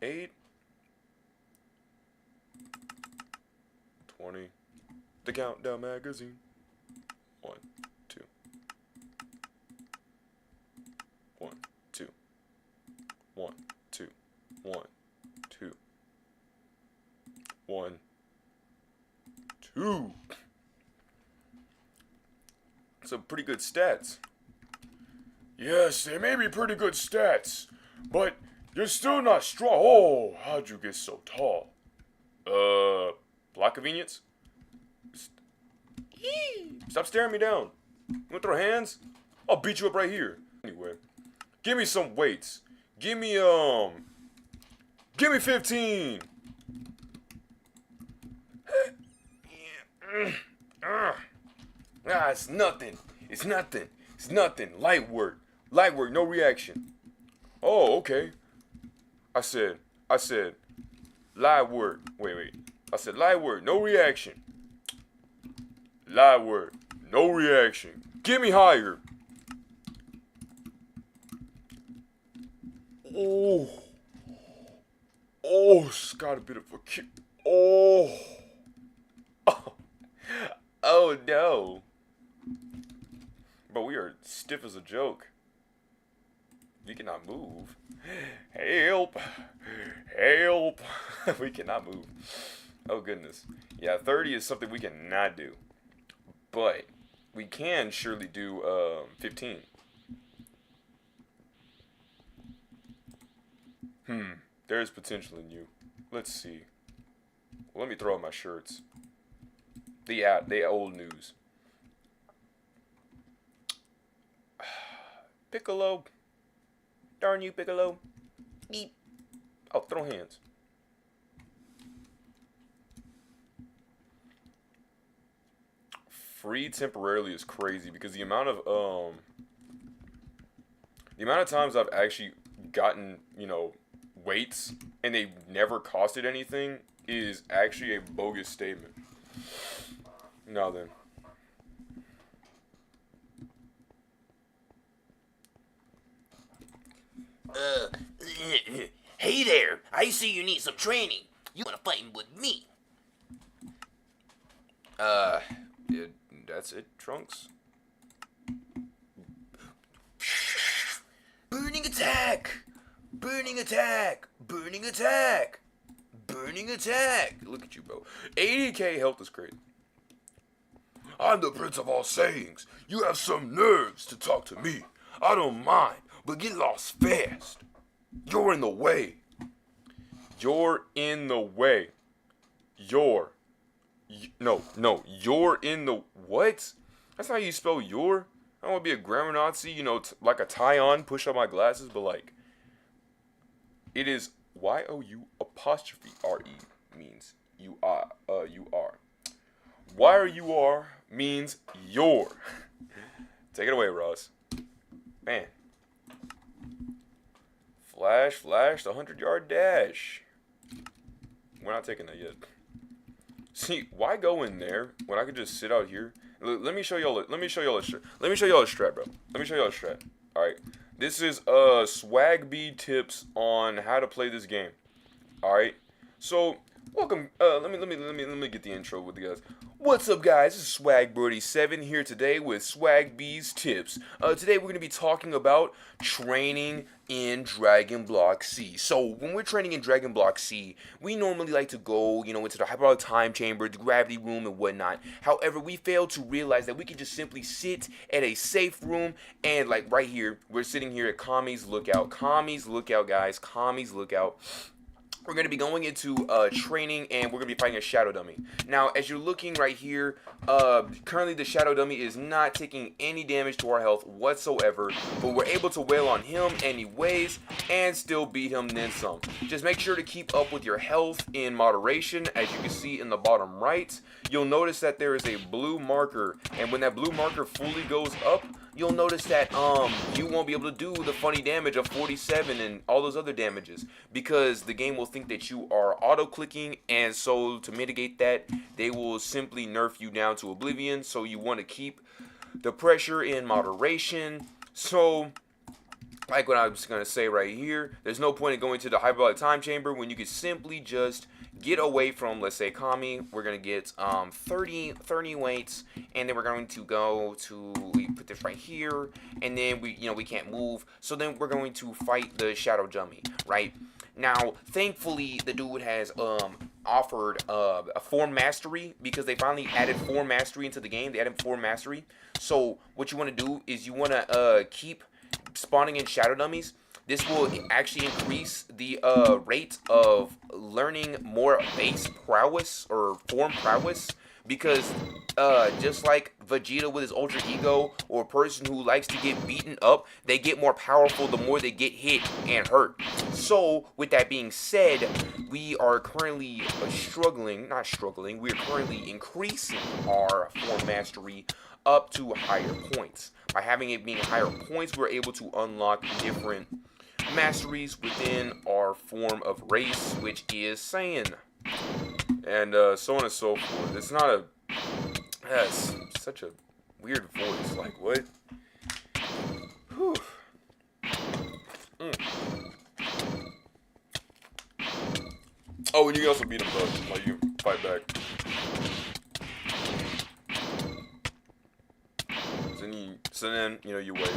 8, 20. The Countdown Magazine. 1, 2. 1, 2. 1, 2. 1, 2. 1, 2. Some pretty good stats. Yes, they may be pretty good stats, but you're still not strong. Oh, how'd you get so tall? Plot convenience? Stop staring me down. You wanna throw hands? I'll beat you up right here. Anyway, give me some weights. Give me 15. It's nothing. It's nothing. It's nothing. Light work. Light work, no reaction. Oh, okay. I said, light work. Wait. I said light work, no reaction. Light work, no reaction. Get me higher. Oh, it's got a bit of a kick. Oh, oh no. But we are stiff as a joke. We cannot move. Help! Help! We cannot move. Oh goodness. Yeah, 30 is something we cannot do. But we can surely do 15. There's potential in you. Let's see. Well, let me throw out my shirts. The old news. Piccolo. Darn you, Piccolo. Beep. Oh, throw hands. Free temporarily is crazy because the amount of times I've actually gotten, weights and they never costed anything is actually a bogus statement. Now then. Hey there, I see you need some training. You wanna fight with me? Yeah, that's it, Trunks. Burning attack! Burning attack! Burning attack! Burning attack! Look at you, bro. 80k health is crazy. I'm the prince of all sayings. You have some nerves to talk to me. I don't mind, but get lost fast. You're in the way. You're in the way. You're in the what? That's not how you spell your. I don't want to be a grammar Nazi, like a tie on, push up my glasses, but like, it is Y-O-U''re means you are. Y-O-U-R means your. Take it away, Ross. Man. Flash, the 100-yard dash. We're not taking that yet. See, why go in there when I could just sit out here? Let me show y'all a strat, bro. Let me show y'all a strat. All right. This is swag bee tips on how to play this game. All right. So, welcome. Let me get the intro with you guys. What's up, guys? This is Swag Birdie 7 here today with Swag Bees Tips. Today we're going to be talking about training in dragonblockc. So when we're training in dragonblockc, we normally like to go, into the hyperbolic time chamber, the gravity room, and whatnot. However, we fail to realize that we can just simply sit at a safe room and, like right here, we're sitting here at Kami's Lookout. Kami's Lookout, guys. Kami's Lookout. We're going to be going into training, and we're going to be fighting a shadow dummy. Now, as you're looking right here, currently the shadow dummy is not taking any damage to our health whatsoever, but we're able to wail on him anyways and still beat him then some. Just make sure to keep up with your health in moderation. As you can see in the bottom right, you'll notice that there is a blue marker, and when that blue marker fully goes up, you'll notice that you won't be able to do the funny damage of 47 and all those other damages because the game will think that you are auto-clicking, and so to mitigate that, they will simply nerf you down to oblivion. So you want to keep the pressure in moderation. So like what I was going to say right here, there's no point in going to the hyperbolic time chamber when you could simply just get away from, let's say, Kami. We're going to get 30 weights, and then we're going to go to, we put this right here, and then we can't move, so then we're going to fight the Shadow Dummy, right? Now, thankfully, the dude has offered a form mastery, because they finally added form mastery into the game. They added form mastery. So what you want to do is you want to keep spawning in shadow dummies. This will actually increase the rate of learning more base prowess or form prowess, because just like Vegeta with his ultra ego, or a person who likes to get beaten up, they get more powerful the more they get hit and hurt. So with that being said, we are currently we are currently increasing our form mastery up to higher points. By having it being higher points, we're able to unlock different masteries within our form of race, which is Saiyan. And so on and so forth. It's not a... That's such a weird voice. Like, what? Whew. Oh, and you can also beat him, though. Like, you fight back. So then, you wait.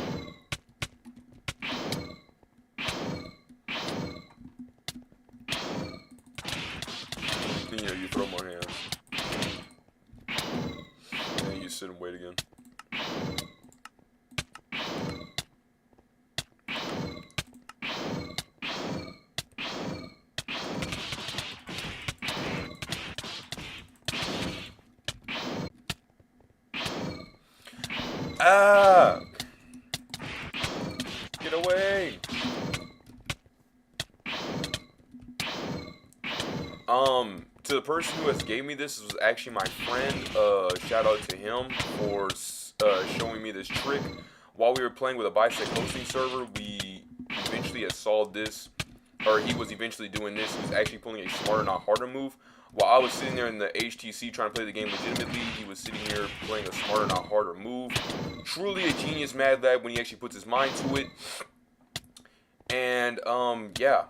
You throw more hands. And then you sit and wait again. Ah! Get away! To the person who has gave me this was actually my friend. Shout out to him for showing me this trick. While we were playing with a bisect hosting server, we eventually had solved this, or he was eventually doing this. He was actually pulling a smarter, not harder move. While I was sitting there in the HTC trying to play the game legitimately, he was sitting here playing a smarter, not harder move. Truly a genius Mad Lad when he actually puts his mind to it. And, yeah.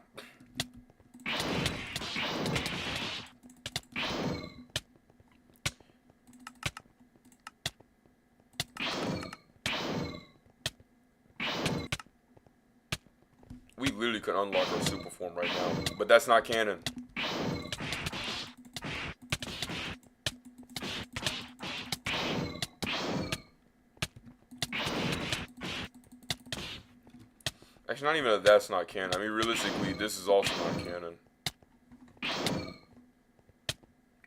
We literally could unlock our super form right now, but that's not canon. Actually, not even that's not canon. I mean, realistically, this is also not canon.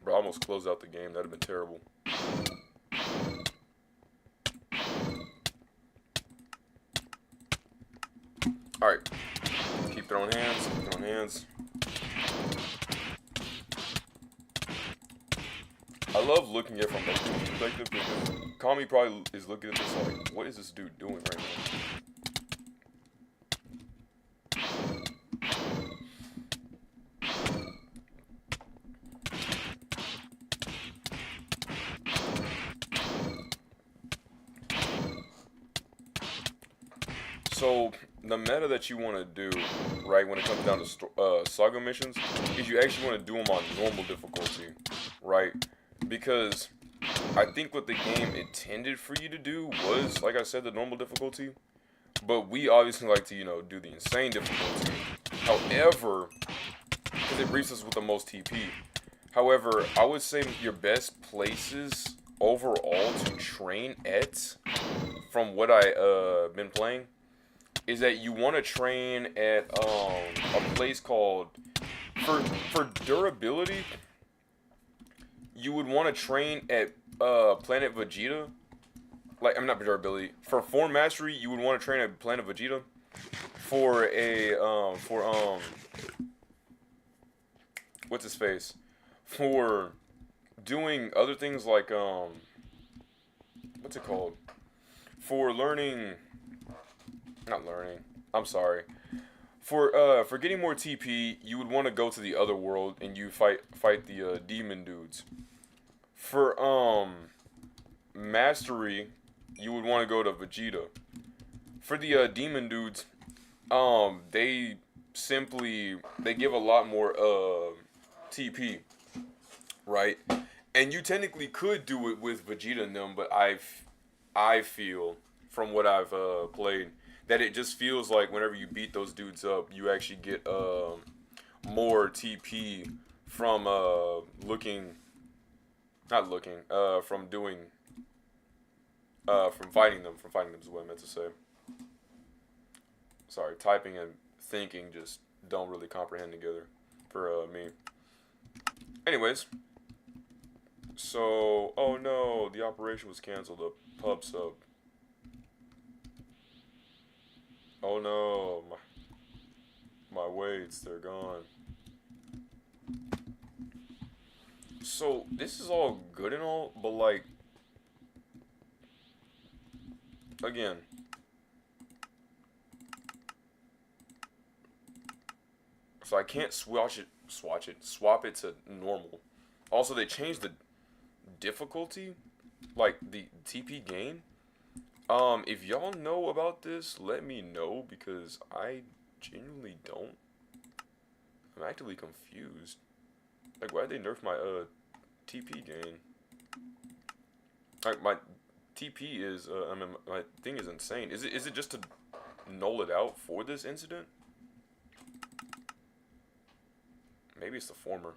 Bro, I almost closed out the game. That'd have been terrible. Alright. Keep throwing hands. Keep throwing hands. I love looking at it from a perspective, because Kami probably is looking at this like, what is this dude doing right now? So, the meta that you want to do, right, when it comes down to saga missions, is you actually want to do them on normal difficulty, right? Because I think what the game intended for you to do was, like I said, the normal difficulty. But we obviously like to, do the insane difficulty. However, because it briefs us with the most TP. However, I would say your best places overall to train at, from what I been playing, is that you want to train at a place called, for durability, you would want to train at Planet Vegeta. Like, I'm not durability. For form mastery, you would want to train at Planet Vegeta. For what's his face? For doing other things like what's it called? For learning. Not learning. I'm sorry. For getting more TP, you would want to go to the other world and you fight the demon dudes. For mastery, you would want to go to Vegeta. For the demon dudes, They simply they give a lot more TP, right? And you technically could do it with Vegeta and them, but I feel from what I've played that it just feels like whenever you beat those dudes up, you actually get more TP from from doing from fighting them is what I meant to say. Sorry, typing and thinking just don't really comprehend together for me. Anyways, so oh no, the operation was canceled. The pub sub. Oh no, my weights, they're gone. So this is all good and all, but like again, so I can't swap it to normal. Also, they changed the difficulty, like the TP gain. If y'all know about this, let me know because I genuinely don't. I'm actively confused. Like, why'd they nerf my TP gain? Like, my TP is I mean, my thing is insane. Is it just to null it out for this incident? Maybe it's the former.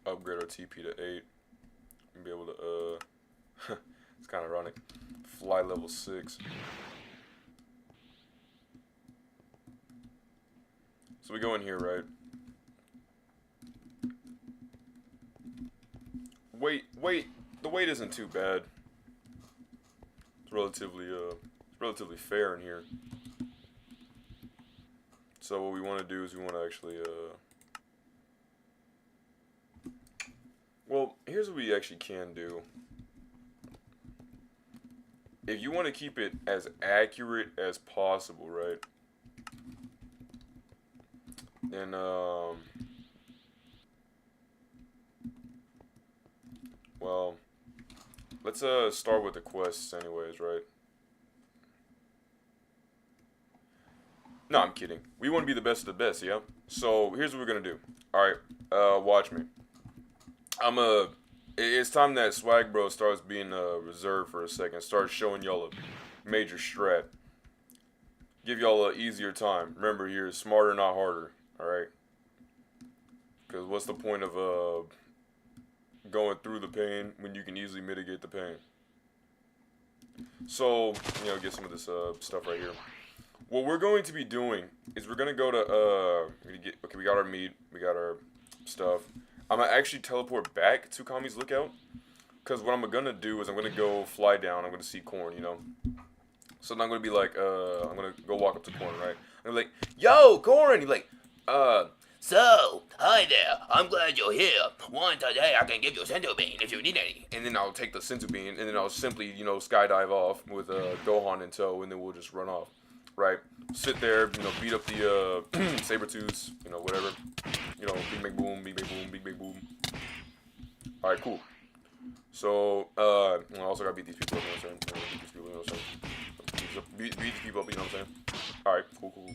Upgrade our TP to 8 and be able to it's kind of ironic. Fly level 6. So we go in here, right? Wait, the weight isn't too bad. It's relatively fair in here. So what we want to do is we want to actually well, here's what we actually can do. If you want to keep it as accurate as possible, right? Then well, let's start with the quests anyways, right? No, I'm kidding. We want to be the best of the best, yeah? So, here's what we're going to do. Alright, watch me. It's time that Swag Bro starts being reserved for a second. Starts showing y'all a major strat. Give y'all an easier time. Remember here, smarter not harder, alright? Because what's the point of going through the pain when you can easily mitigate the pain? So, get some of this stuff right here. What we're going to be doing is we're going to go to, we got our meat, we got our stuff. I'm going to actually teleport back to Kami's Lookout. Because what I'm going to do is I'm going to go fly down, I'm going to see Corn, So then I'm going to be like, I'm going to go walk up to Corn, right? I'm like, yo, Corn! He's like, So, hi there. I'm glad you're here. One today I can give you a Senzu bean if you need any. and then I'll take the Senzu bean, and then I'll simply, skydive off with Gohan in tow, and then we'll just run off. Right, sit there, beat up the Sabertooths, whatever, big bang boom, big bang boom, big bang boom. All right, cool. So, I also gotta beat these people up, beat these people, beat these people up, you know what I'm saying? All right, cool.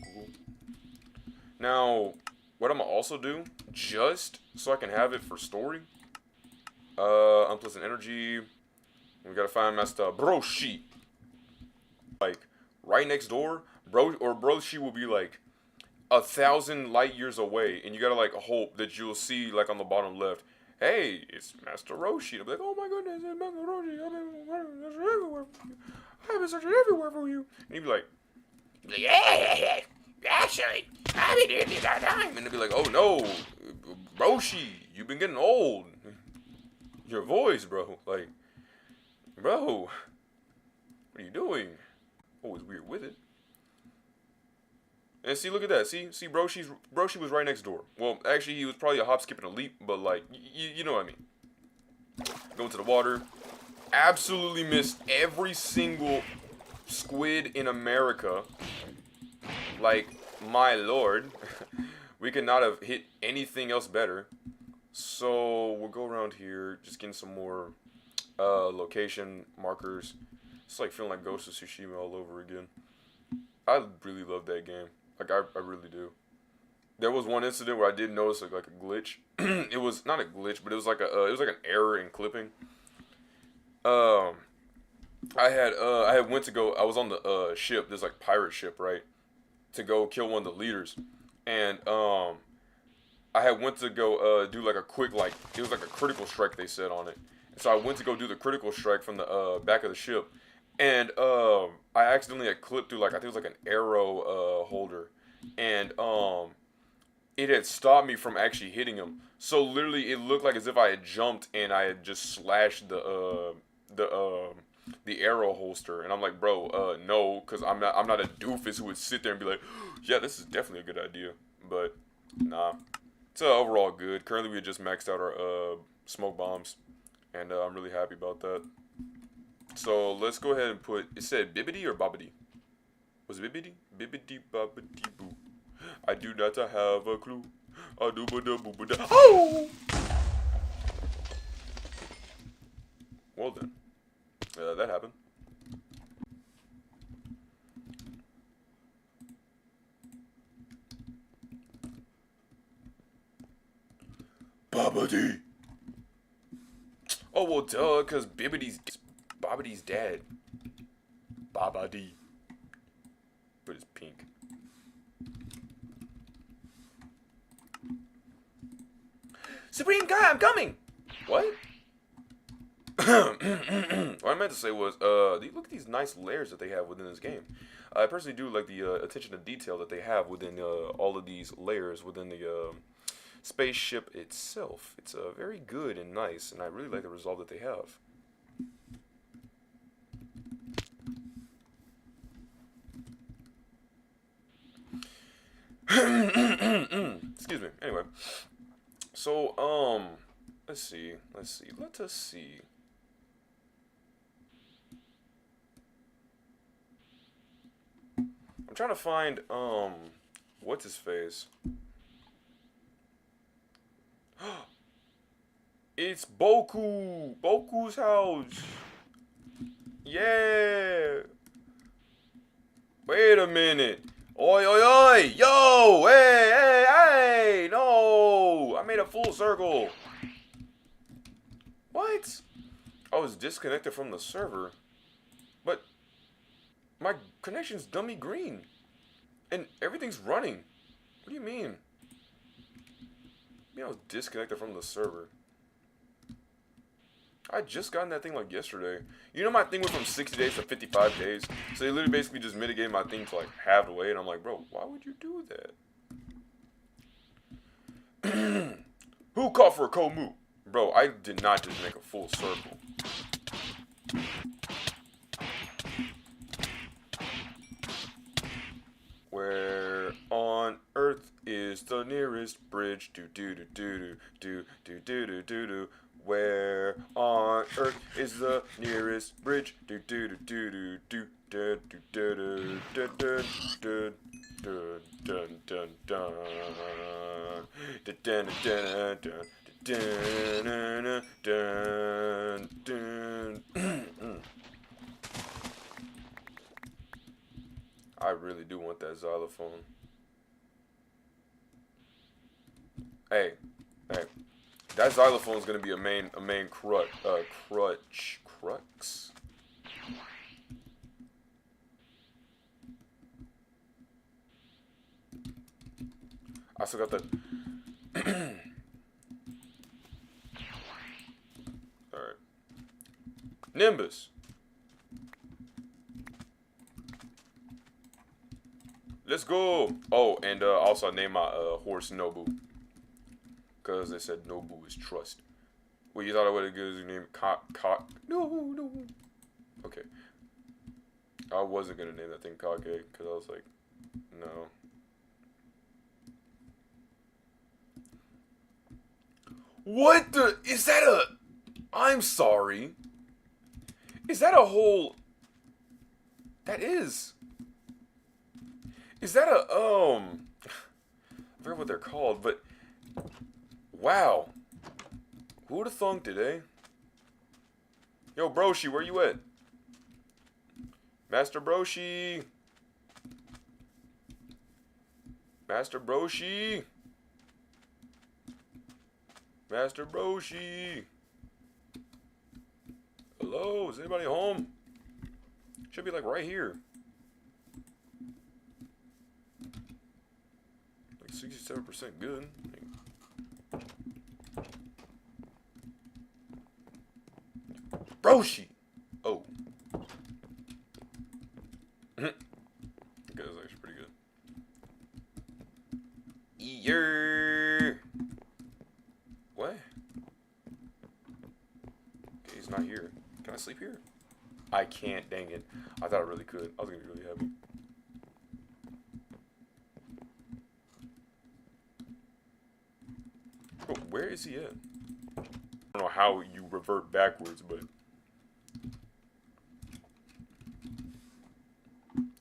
Now, what I'm gonna also do, just so I can have it for story, unpleasant energy. We gotta find Master Broshi. Like, right next door, Broshi will be like 1,000 light years away, and you gotta like hope that you'll see like on the bottom left, hey, it's Master Roshi. I'll be like, oh my goodness, it's Master Roshi. I've been searching everywhere for you. And he'd be like, Yeah, actually, I've been here this whole time. and they'd be like, oh no, Roshi, you've been getting old. Your voice, bro. Like, bro, what are you doing? Always weird with it. And see, look at that. See, Broshi was right next door. Well, actually, he was probably a hop, skip, and a leap, but like, you know what I mean. Going to the water. Absolutely missed every single squid in America. Like, my lord. We could not have hit anything else better. So we'll go around here, just getting some more location markers. It's like feeling like Ghost of Tsushima all over again. I really love that game. Like I really do. There was one incident where I did notice like a glitch. It was not a glitch, but it was like it was like an error in clipping. Um, I had went to go. I was on the ship. This like pirate ship, right? To go kill one of the leaders, and I had went to go do like a quick like it was like a critical strike they said on it. And so I went to go do the critical strike from the back of the ship, and I accidentally had clipped through like I think it was like an arrow holder, and it had stopped me from actually hitting him. So literally, it looked like as if I had jumped and I had just slashed the arrow holster. And I'm like, bro, no, because I'm not a doofus who would sit there and be like, yeah, this is definitely a good idea. But nah, it's overall good. Currently, we just maxed out our smoke bombs, and I'm really happy about that. So let's go ahead and put. It said bibbity or bobbity. Was it bibbity? Bibbity bobbity boo. I do not have a clue. Oh! Well then, that happened. Bobbity. Oh well, duh, cause Bobbity's dad. Babadi. But it's pink. Supreme Guy, I'm coming! What? What I meant to say was, look at these nice layers that they have within this game. I personally do like the attention to detail that they have within all of these layers within the spaceship itself. It's very good and nice, and I really like the resolve that they have. Excuse me. Anyway. So, let's see. Let us see. I'm trying to find, what's his face? It's Boku! Boku's house! Yeah! Wait a minute! Oi, oi, oi! Yo! Hey, hey, hey! No! I made a full circle! What? I was disconnected from the server. But my connection's dummy green. And everything's running. What do you mean? I was disconnected from the server. I just gotten that thing like yesterday. You know my thing went from 60 days to 55 days? So they literally basically just mitigated my thing to like halfway, and I'm like, bro, why would you do that? Who called for a Komu? Bro, I did not just make a full circle. Where on earth is the nearest bridge? Do do do do do do do do do do. Where on earth is the nearest bridge? Do do do do do do do do do do do do dun dun dun dun dun dun dun dun dun. I really do want that xylophone. Hey, hey. That xylophone's gonna be a main crux. I still got the. Alright. Nimbus. Let's go. Oh, and also I named my horse Nobu. Because they said Nobu is trust. Well, you thought I would have given his name Cock? No, no. Okay. I wasn't going to name that thing Cock Egg because I was like, no. What the? Is that a... I'm sorry. Is that a whole... That is... Is that a, I forget what they're called, but... Wow. Who would have thunked it, eh? Yo, Broshi, where you at? Master Broshi. Master Broshi. Master Broshi. Hello, is anybody home? Should be like right here. Like 67% good. Broshi! Oh. Okay, that's actually pretty good. Ear. What? Okay, he's not here. Can I sleep here? I can't, dang it. I thought I really could. I was gonna be really happy. Bro, where is he at? I don't know how you revert backwards, but...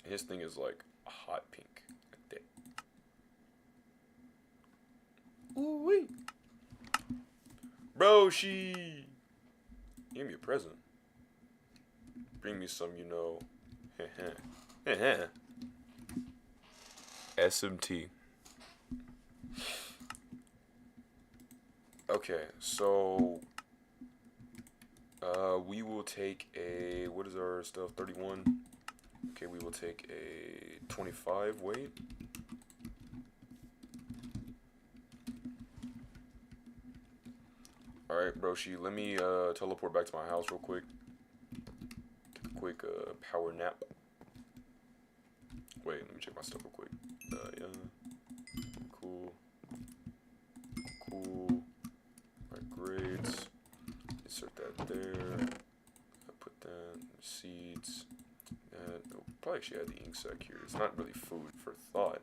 his thing is like a hot pink. Like that. Ooh wee. Broshi! Give me a present. Bring me some, you know. SMT. Okay, so we will take a, what is our stuff? 31. Okay, we will take a 25 weight. Alright, Broshi, let me teleport back to my house real quick. Take a quick power nap. Wait, let me check my stuff real quick. Yeah. Cool. Cool. Alright, grades. Insert that there. Put that, seeds. Oh, probably actually add the ink sac here. It's not really food for thought.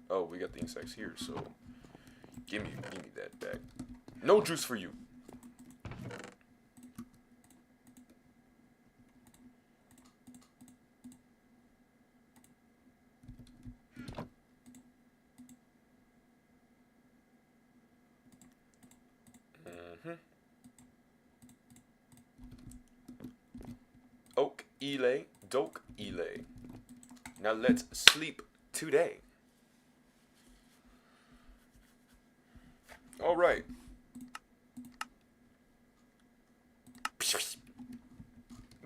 Oh, we got the ink sacs here, so give me that back. No juice for you. Oak Elay, Doke Elay. Now let's sleep today. All right.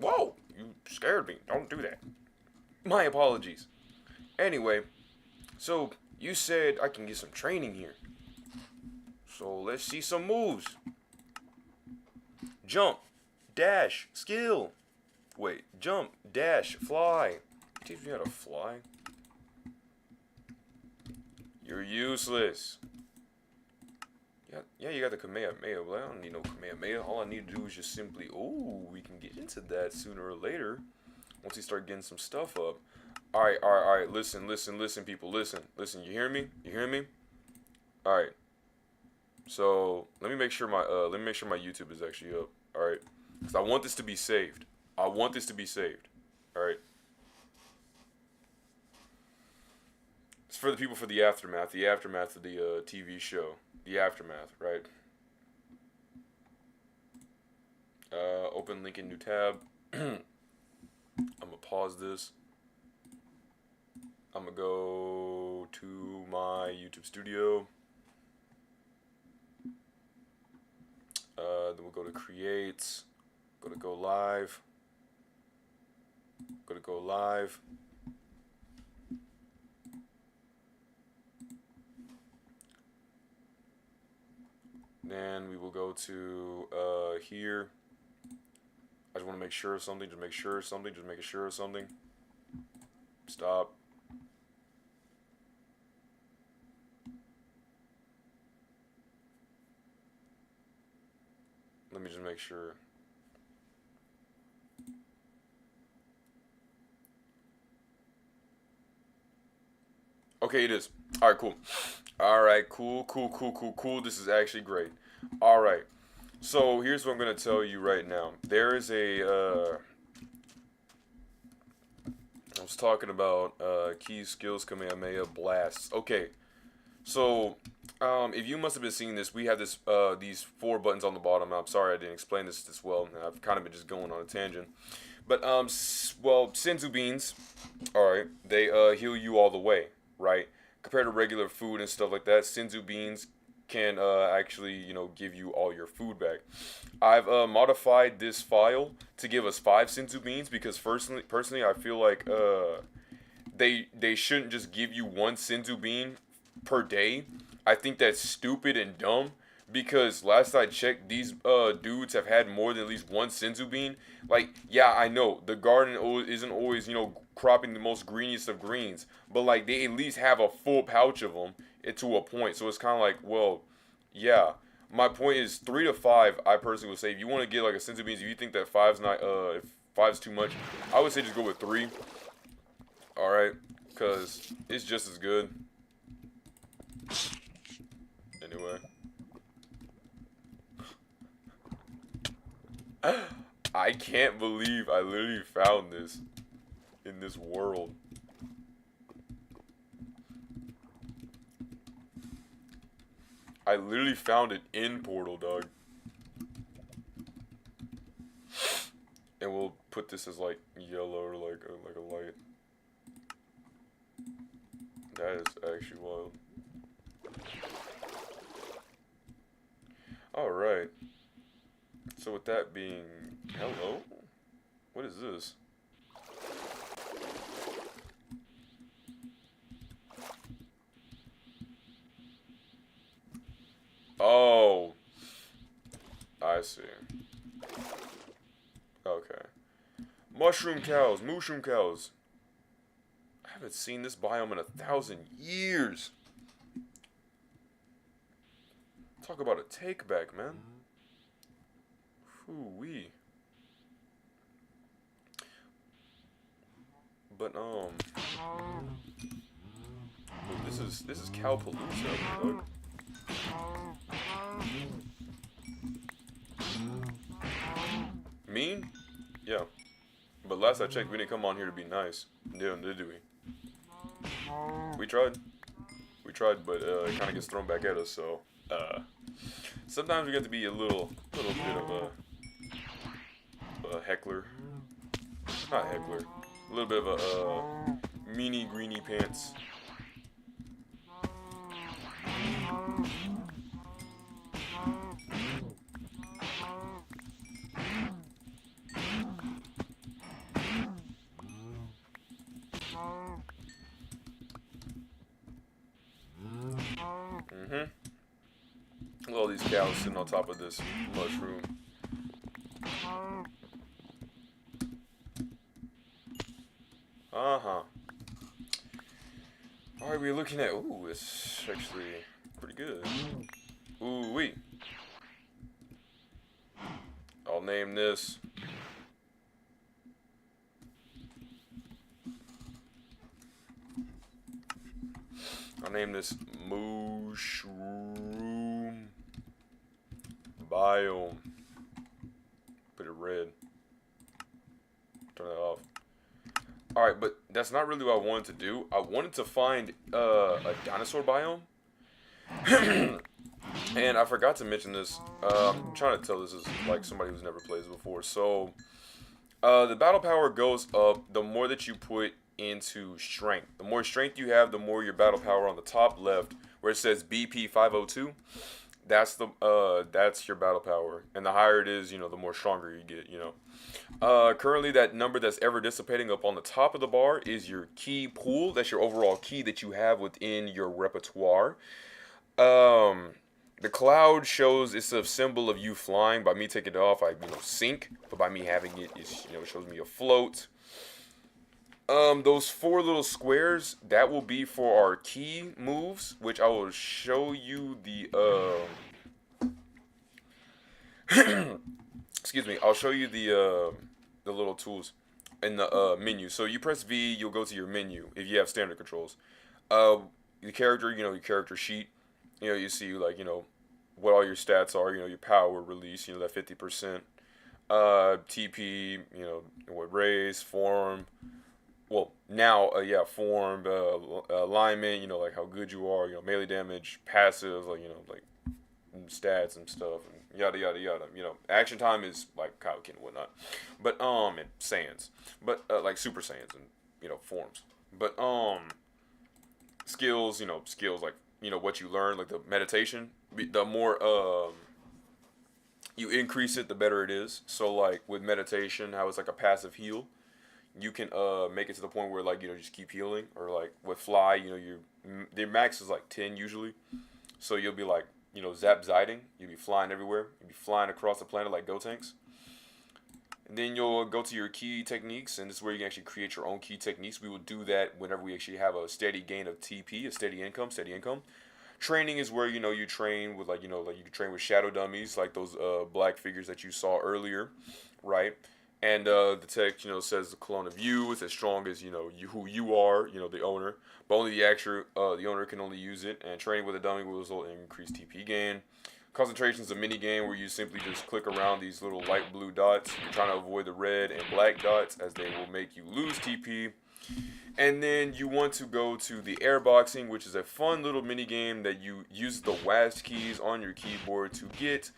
Whoa, you scared me. Don't do that. My apologies. Anyway, so you said I can get some training here. So let's see some moves. Jump, dash, skill. Wait, jump, dash, fly. Teach me how to fly. You're useless. Yeah, you got the Kamehameha, but I don't need no Kamehameha. All I need to do is just simply, oh, we can get into that sooner or later. Once we start getting some stuff up. Alright, listen, people, listen, you hear me? Alright. So, let me make sure my YouTube is actually up, alright? Because I want this to be saved. Alright. It's for the people for the aftermath of the TV show. The aftermath, right? Open link in new tab. I'm gonna pause this. I'm gonna go to my YouTube studio. Then we'll go to create. Go to go live. Then we will go to here. I just want to make sure of something, just making sure of something. Stop. Let me just make sure. Okay, it is. Alright, cool. Alright, cool. This is actually great. Alright. So, here's what I'm going to tell you right now. There is a, I was talking about, key skills, Kamehameha, blasts. Okay. So, if you must have been seeing this, we have these 4 buttons on the bottom. I'm sorry I didn't explain this well. I've kind of been just going on a tangent. But well, senzu beans, all right, they heal you all the way, right? Compared to regular food and stuff like that, senzu beans can actually, give you all your food back. I've modified this file to give us 5 senzu beans because personally, I feel like they shouldn't just give you 1 senzu bean per day. I think that's stupid and dumb because last I checked, these dudes have had more than at least 1 senzu bean. Like, yeah, I know the garden isn't always cropping the most greeniest of greens, but like they at least have a full pouch of them to a point. So it's kind of like, well, yeah. My point is 3 to 5. I personally would say if you want to get like a senzu beans, if you think that five's not if five's too much, I would say just go with 3. All right, because it's just as good. Anyway. I can't believe I literally found this in this world. I literally found it in Portal, dog. And we'll put this as like yellow or like a light. That is actually wild. Alright. So with that being... Hello? What is this? Oh. I see. Okay. Mushroom cows. I haven't seen this biome in 1,000 years. Talk about a take back, man. Whoo-wee. But this is Cowpalooza, dog. Mean? Yeah. But last I checked, we didn't come on here to be nice. Did we? We tried. But it kind of gets thrown back at us, so sometimes we get to be a little bit of a heckler. Not heckler. A little bit of a meanie greenie pants. Look at all these cows sitting on top of this mushroom. Uh-huh. Alright, we're looking at... Ooh, it's actually pretty good. Ooh-wee. I'll name this... mushroom biome. Put it red. Turn that off. Alright, but that's not really what I wanted to do. I wanted to find a dinosaur biome. And I forgot to mention this. I'm trying to tell this is like somebody who's never played this before. So, the battle power goes up the more that you put into strength. The more strength you have, the more your battle power on the top left, where it says BP 502. That's your battle power, and the higher it is, the more stronger you get. Currently, that number that's ever dissipating up on the top of the bar is your key pool. That's your overall key that you have within your repertoire. The cloud shows it's a symbol of you flying. By me taking it off, I sink, but by me having it, it shows me afloat. Those 4 little squares, that will be for our key moves, which I will show you the, excuse me, I'll show you the little tools in the, menu. So you press V, you'll go to your menu, if you have standard controls. The character, your character sheet, you see, like, what all your stats are, your power release, that 50%, TP, what raise, form, well, now, yeah, form, alignment, like how good you are, melee damage, passive, like, like stats and stuff, and yada yada yada. Action time is like Kaioken and whatnot, but and Saiyans, but like Super Saiyans and forms, but skills, skills like what you learn, like the meditation, the more you increase it, the better it is. So like with meditation, how it's like a passive heal, you can make it to the point where like just keep healing, or like with fly, their max is like 10 usually, so you'll be like zap ziding, you'll be flying everywhere, you'll be flying across the planet like Gotenks. And then you'll go to your key techniques, and this is where you can actually create your own key techniques. We will do that whenever we actually have a steady gain of TP, a steady income, Training is where you train with like you can train with shadow dummies, like those black figures that you saw earlier, right? And the text says the clone of you is as strong as who you are, the owner, but only the owner can only use it. And training with a dummy will result in increased TP gain. Concentration is a mini game where you simply just click around these little light blue dots. You're trying to avoid the red and black dots, as they will make you lose TP. And then you want to go to the airboxing, which is a fun little mini game that you use the WASD keys on your keyboard to get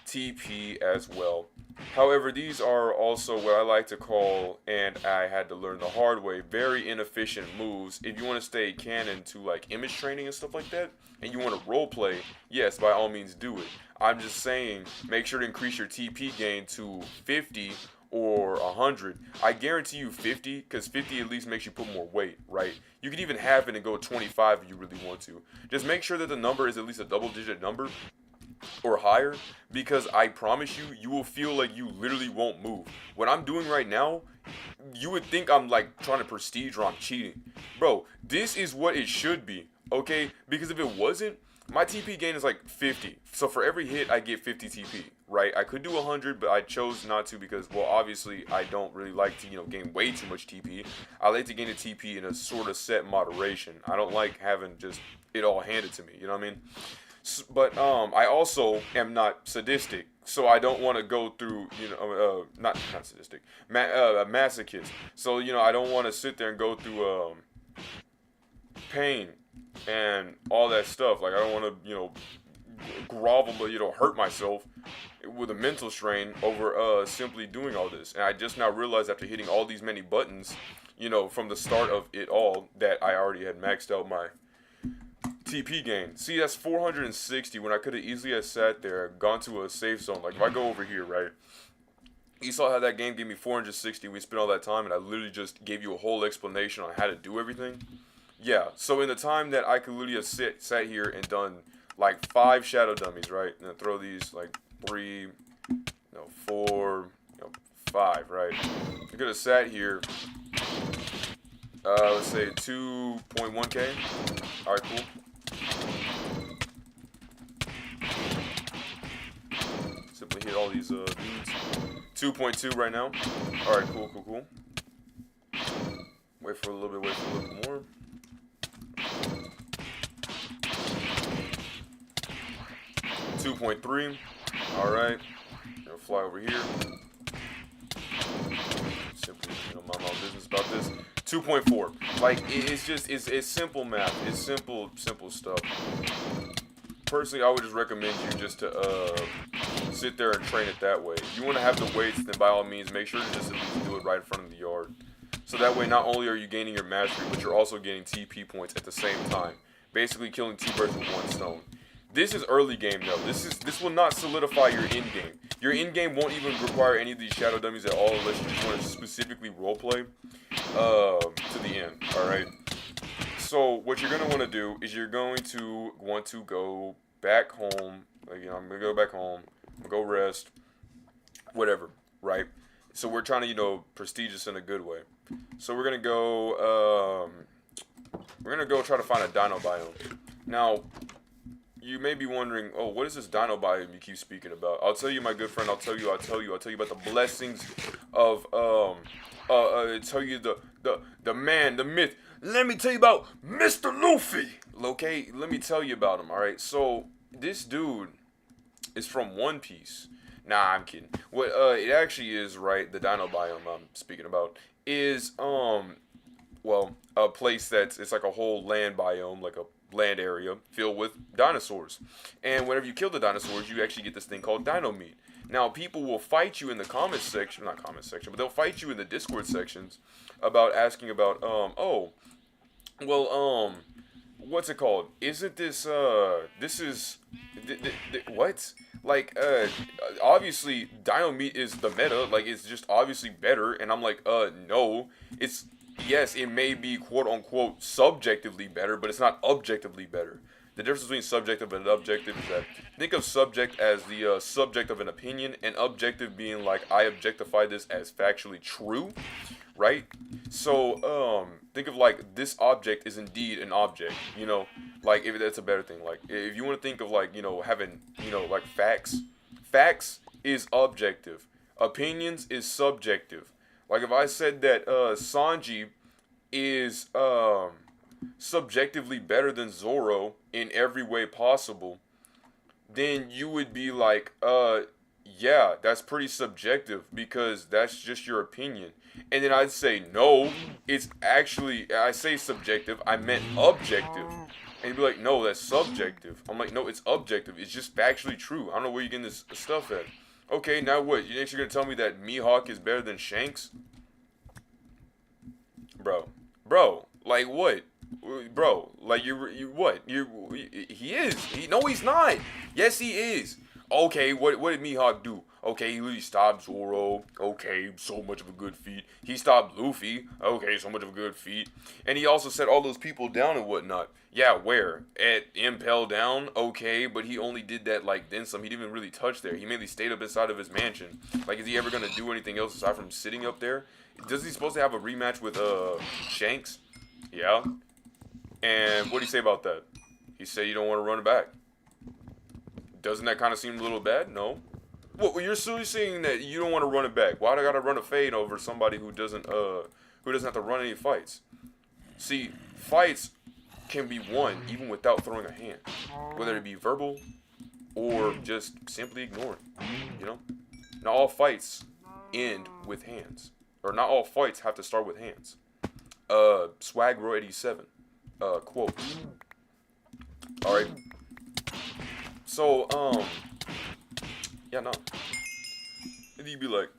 TP as well. However, these are also what I like to call, and I had to learn the hard way, very inefficient moves. If you want to stay canon to like image training and stuff like that, and you want to role play, yes, by all means do it. I'm just saying, make sure to increase your TP gain to 50 or 100. I guarantee you 50, because 50 at least makes you put more weight, right? You could even have it and go 25 if you really want to. Just make sure that the number is at least a double-digit number or higher, because I promise you, you will feel like you literally won't move. What I'm doing right now, you would think I'm like trying to prestige or I'm cheating. Bro, this is what it should be, okay? Because if it wasn't, my TP gain is like 50. So for every hit, I get 50 TP, right? I could do 100, but I chose not to because, well, obviously, I don't really like to, gain way too much TP. I like to gain a TP in a sort of set moderation. I don't like having just it all handed to me, you know what I mean? But I also am not sadistic, so I don't want to go through, not sadistic, masochist. So, I don't want to sit there and go through pain and all that stuff. Like, I don't want to, grovel, but, hurt myself with a mental strain over simply doing all this. And I just now realized after hitting all these many buttons, from the start of it all, that I already had maxed out my TP gain. See, that's 460 when I could have easily have sat there, gone to a safe zone. Like, if I go over here, right? You saw how that game gave me 460. We spent all that time, and I literally just gave you a whole explanation on how to do everything. Yeah, so in the time that I could literally have sat here and done, like, 5 shadow dummies, right? And then throw these, like, 3, 4, 5, right? I could have sat here, let's say 2.1k. Alright, cool. Simply hit all these dudes. 2.2 right now. Alright, cool. Wait for a little bit more. .3. Alright. Fly over here. Simply, mind my own business about this. 2.4. Like, it's simple math. It's simple stuff. Personally, I would just recommend you just to sit there and train it that way. If you want to have the weights, then by all means, make sure to just at least do it right in front of the yard. So that way, not only are you gaining your mastery, but you're also getting TP points at the same time. Basically, killing 2 birds with 1 stone. This is early game though. This will not solidify your end game. Your end game won't even require any of these shadow dummies at all, unless you just want to specifically roleplay to the end. All right. So what you're gonna want to do is you're going to want to go back home. Like, I'm gonna go back home. I'm gonna go rest. Whatever. Right. So we're trying to prestige this in a good way. So we're gonna go. We're gonna go try to find a dino biome. Now, you may be wondering, oh, what is this dino biome you keep speaking about? I'll tell you, my good friend. I'll tell you about the blessings of tell you the man, the myth. Let me tell you about Mr. Luffy. Okay, let me tell you about him. All right, so this dude is from One Piece. Nah, I'm kidding. What it actually is, right? The dino biome I'm speaking about is well, a place it's like a whole land biome, like a land area filled with dinosaurs. And whenever you kill the dinosaurs, you actually get this thing called dino meat. Now, people will fight you in the comments section, not comment section, but they'll fight you in the Discord sections about asking about, oh, well, what's it called? Isn't this, this is, what? Like, obviously, dino meat is the meta, like, it's just obviously better, and I'm like, no, it's, yes, it may be quote-unquote subjectively better, but it's not objectively better. The difference between subjective and objective is that, think of subject as the subject of an opinion, and objective being like, I objectify this as factually true, right? So, think of like, this object is indeed an object, you know, like, if that's a better thing, like, if you want to think of like, you know, having, you know, like facts is objective, opinions is subjective. Like, if I said that, Sanji is, subjectively better than Zoro in every way possible, then you would be like, yeah, that's pretty subjective because that's just your opinion. And then I'd say, no, it's actually, I say subjective, I meant objective. And you'd be like, no, that's subjective. I'm like, no, it's objective. It's just factually true. I don't know where you're getting this stuff at. Okay, now what? You next you're going to tell me that Mihawk is better than Shanks? Bro, like what? Bro, like you what? He is. No, he's not. Yes, he is. Okay, what did Mihawk do? Okay, he stopped Zoro. Okay, so much of a good feat. He stopped Luffy. Okay, so much of a good feat. And he also set all those people down and whatnot. Yeah, where? At Impel Down? Okay, but he only did that like then some. He didn't even really touch there. He mainly stayed up inside of his mansion. Like, is he ever gonna do anything else aside from sitting up there? Does he supposed to have a rematch with Shanks? Yeah. And what do you say about that? He said you don't want to run it back. Doesn't that kind of seem a little bad? No. Well, you're still saying that you don't want to run it back. Why do I gotta run a fade over somebody who doesn't have to run any fights? See, fights can be won even without throwing a hand, whether it be verbal or just simply ignoring. You know, not all fights end with hands, or not all fights have to start with hands. Swagro 87 quote. All right. So yeah, no. And you'd be like,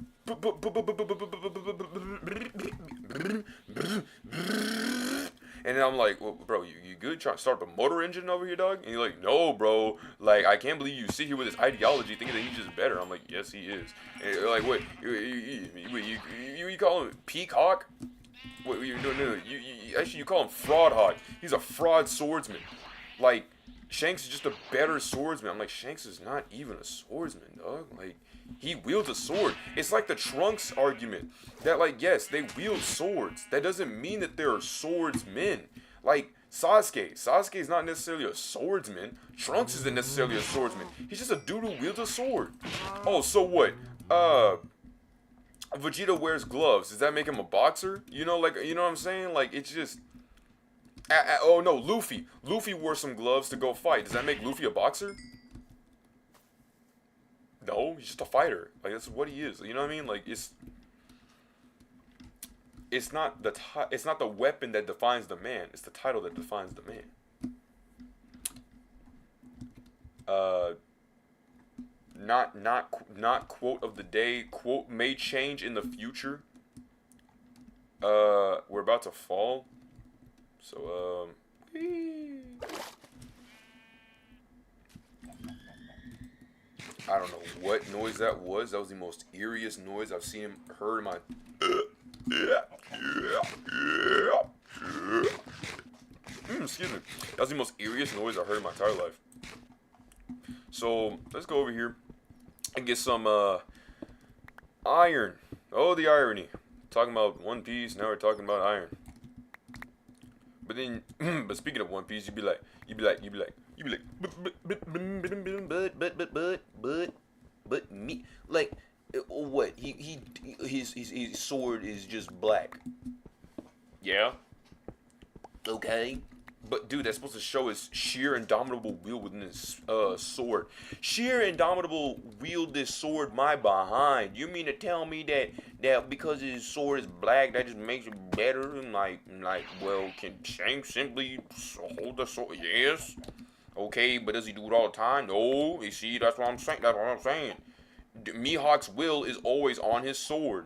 and then I'm like, well, bro, you good? Trying to start the motor engine over here, dog? And you're like, no, bro. Like, I can't believe you sit here with this ideology thinking that he's just better. I'm like, yes, he is. And you're like, what? You call him Peacock? What, no. You call him Fraud Hawk. He's a fraud swordsman. Like, Shanks is just a better swordsman. I'm like, Shanks is not even a swordsman, dog. Like, he wields a sword. It's like the Trunks argument. That, like, yes, they wield swords. That doesn't mean that they're swordsmen. Like, Sasuke. Sasuke is not necessarily a swordsman. Trunks isn't necessarily a swordsman. He's just a dude who wields a sword. Oh, so what? Vegeta wears gloves. Does that make him a boxer? You know, like, you know what I'm saying? Like, it's just... oh no, Luffy. Luffy wore some gloves to go fight. Does that make Luffy a boxer? No, he's just a fighter. Like, that's what he is. You know what I mean? Like, it's not the weapon that defines the man. It's the title that defines the man. Not quote of the day. Quote may change in the future. We're about to fall. So, I don't know what noise that was. That was the most eeriest noise I've heard in my... excuse me. That was the most eeriest noise I've heard in my entire life. So, let's go over here and get some, iron. Oh, the irony. Talking about One Piece, now we're talking about iron. But then, but speaking of One Piece, you'd be like, but me, like, what? His sword is just black. Yeah. Okay. But dude, that's supposed to show his sheer indomitable will within his sword. Sheer indomitable wield this sword my behind. You mean to tell me that because his sword is black that just makes it better? And like well, can Shanks simply hold the sword? Yes. Okay, but does he do it all the time? No. You see, that's what I'm saying. That's what I'm saying. Mihawk's will is always on his sword.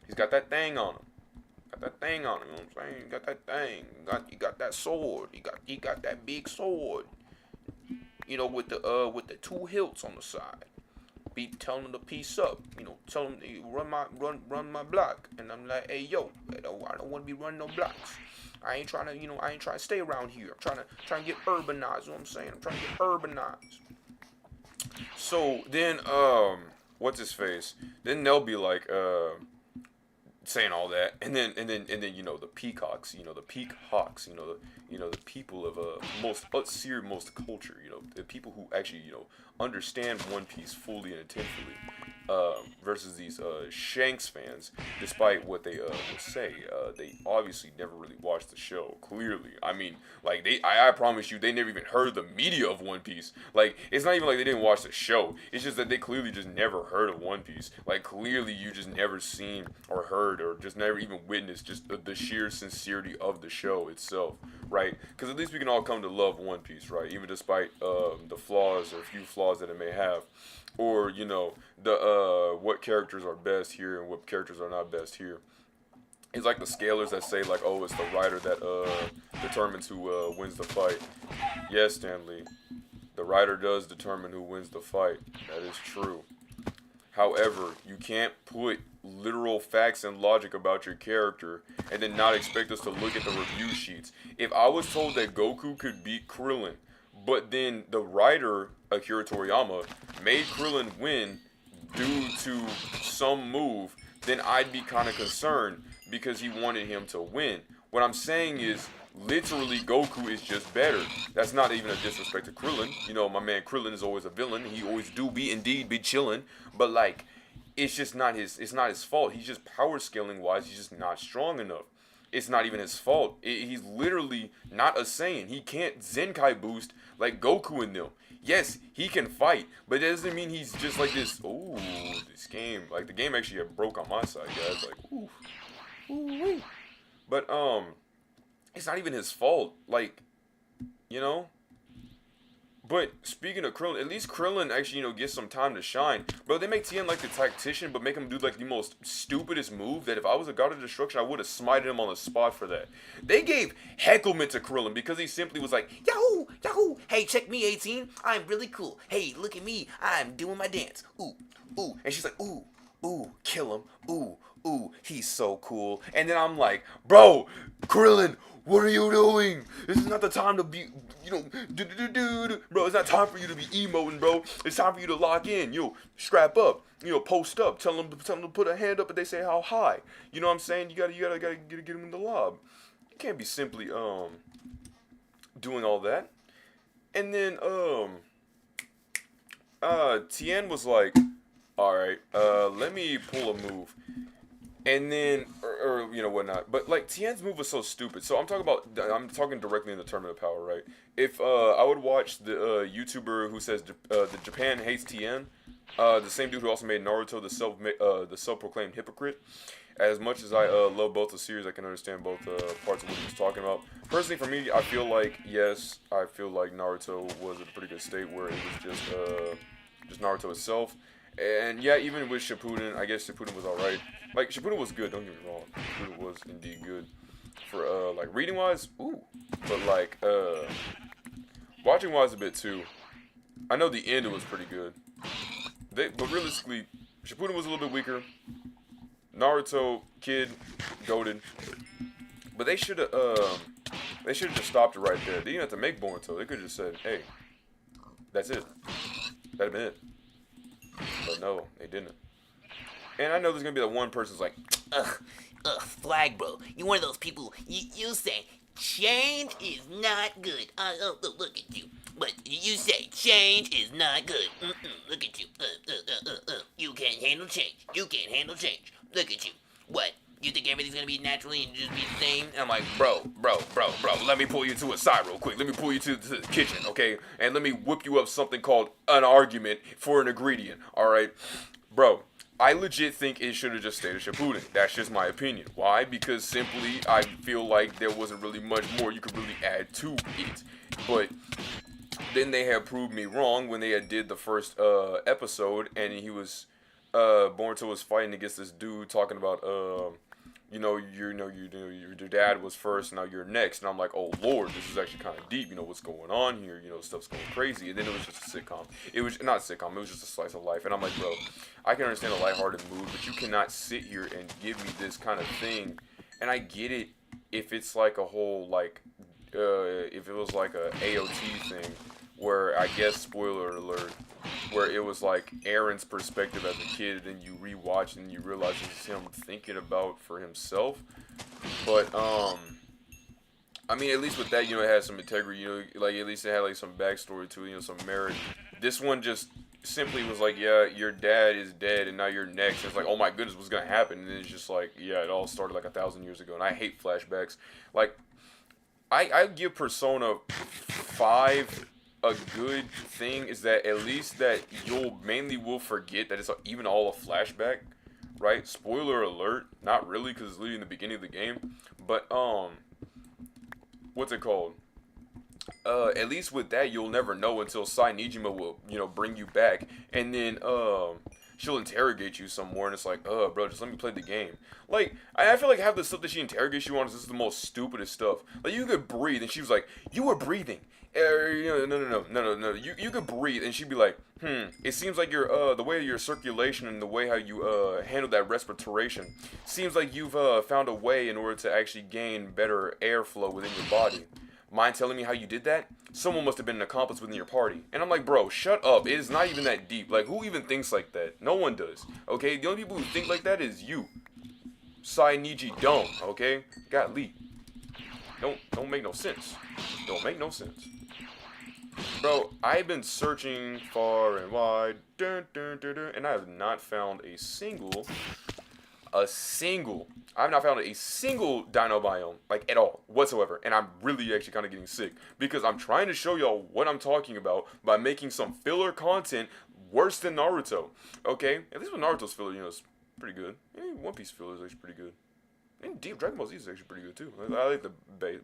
He's got that thing on him. Got that thing on him, you know what I'm saying? Got that thing. He got that sword. He got that big sword. You know, with the two hilts on the side. Be telling him to piece up. You know, tell him to run my block. And I'm like, hey yo, I don't want to be running no blocks. I ain't trying to stay around here. I'm trying to get urbanized, you know what I'm saying? I'm trying to get urbanized. So then what's his face? Then they'll be like saying all that, and then you know the peacocks, you know the peacocks, you know the people of most culture, you know the people who actually understand One Piece fully and intensely, versus these Shanks fans. Despite what they will say, they obviously never really watched the show. Clearly, I mean, like I promise you, they never even heard the media of One Piece. Like it's not even like they didn't watch the show. It's just that they clearly just never heard of One Piece. Like clearly, you just never seen or heard or just never even witnessed just the sheer sincerity of the show itself, right? Because at least we can all come to love One Piece, right? Even despite the flaws or a few flaws that it may have. Or, you know, the what characters are best here and what characters are not best here. It's like the scalers that say, like, oh, it's the writer that determines who wins the fight. Yes, Stanley, the writer does determine who wins the fight. That is true. However, you can't put literal facts and logic about your character and then not expect us to look at the review sheets. If I was told that Goku could beat Krillin, but then the writer, Akira Toriyama, made Krillin win due to some move, then I'd be kind of concerned because he wanted him to win. What I'm saying is, literally, Goku is just better. That's not even a disrespect to Krillin. You know, my man Krillin is always a villain. He always do be chillin'. But like, it's just not his fault. He's just power scaling wise, he's just not strong enough. It's not even his fault. He's literally not a Saiyan. He can't Zenkai boost like Goku and them. Yes, he can fight, but that doesn't mean he's just like this. Ooh, this game, like the game actually broke on my side, guys. Like, ooh. But it's not even his fault. Like, you know. But speaking of Krillin, at least Krillin actually, gets some time to shine. Bro, they make Tien like the tactician, but make him do like the most stupidest move that if I was a God of Destruction, I would have smited him on the spot for that. They gave hecklement to Krillin because he simply was like, Yahoo! Yahoo! Hey, check me, 18. I'm really cool. Hey, look at me. I'm doing my dance. Ooh, ooh. And she's like, ooh, ooh, kill him. Ooh, he's so cool. And then I'm like, bro, Krillin, what are you doing? This is not the time to be, bro, it's not time for you to be emoting, bro. It's time for you to lock in. Strap up, post up. Tell them to put a hand up and they say how high. You know what I'm saying? You gotta get them in the lob. You can't be simply, doing all that. And then, Tien was like, alright, let me pull a move. And then, or whatnot. But like Tien's move was so stupid. So I'm talking directly in the tournament of power, right? If I would watch the YouTuber who says the Japan hates Tien, the same dude who also made Naruto, the self-proclaimed hypocrite. As much as I love both the series, I can understand both parts of what he was talking about. Personally, for me, I feel like Naruto was in a pretty good state where it was just Naruto itself. And yeah, even with Shippuden, I guess Shippuden was alright. Like, Shippuden was good, don't get me wrong. Shippuden was indeed good. For, like, reading-wise, ooh. But, like, watching-wise a bit, too. I know the end was pretty good. But realistically, Shippuden was a little bit weaker. Naruto, kid, goated. But they should have just stopped it right there. They didn't have to make Boruto. They could have just said, hey, that's it. That'd have been it. But no, they didn't. And I know there's gonna be that one person who's like, Flag bro, you're one of those people, you say, change is not good. Look at you. But you say, change is not good. Look at you. You can't handle change. You can't handle change. Look at you. What? You think everything's gonna be naturally and just be the same? And I'm like, bro, let me pull you to a side real quick. Let me pull you to the kitchen, okay? And let me whip you up something called an argument for an ingredient, alright? Bro, I legit think it should have just stayed a Shippuden. That's just my opinion. Why? Because simply, I feel like there wasn't really much more you could really add to it. But then they had proved me wrong when they had did the first episode, and he was Boruto was fighting against this dude talking about your dad was first, now you're next, and I'm like, oh lord, this is actually kind of deep. You know what's going on here? You know, stuff's going crazy. And then it was just a sitcom. It was not a sitcom. It was just a slice of life. And I'm like, bro, I can understand a lighthearted mood, but you cannot sit here and give me this kind of thing. And I get it if it's like a whole like if it was like a AOT thing where I guess spoiler alert, where it was like Aaron's perspective as a kid, and you rewatch and you realize it's him thinking about for himself. But I mean, at least with that, you know, it had some integrity. You know, like at least it had like some backstory to it, you know, some merit. This one just simply was like, yeah, your dad is dead, and now you're next. It's like, oh my goodness, what's gonna happen? And then it's just like, yeah, it all started like 1,000 years ago, and I hate flashbacks. Like, I give Persona 5 a good thing is that at least that you'll mainly will forget that it's even all a flashback, right? Spoiler alert, not really, because it's literally in the beginning of the game, but what's it called? At least with that, you'll never know until Sai Nijima will, you know, bring you back, and then she'll interrogate you some more, and it's like, bro, just let me play the game. Like, I feel like half the stuff that she interrogates you on is the most stupidest stuff. Like, you could breathe, and she was like, you were breathing. No. You could breathe, and she'd be like, it seems like your the way your circulation and the way how you handle that respiration seems like you've found a way in order to actually gain better airflow within your body. Mind telling me how you did that? Someone must have been an accomplice within your party. And I'm like, bro, shut up. It is not even that deep. Like, who even thinks like that? No one does. Okay? The only people who think like that is you. Sai Niji don't. Okay? Golly. Don't make no sense. Don't make no sense. Bro, I've been searching far and wide, and I have not found a single dino biome, like, at all, whatsoever. And I'm really actually kind of getting sick, because I'm trying to show y'all what I'm talking about by making some filler content worse than Naruto, okay? At least with Naruto's filler, you know, it's pretty good. One Piece filler is actually pretty good. And Deep Dragon Ball Z is actually pretty good, too. I like the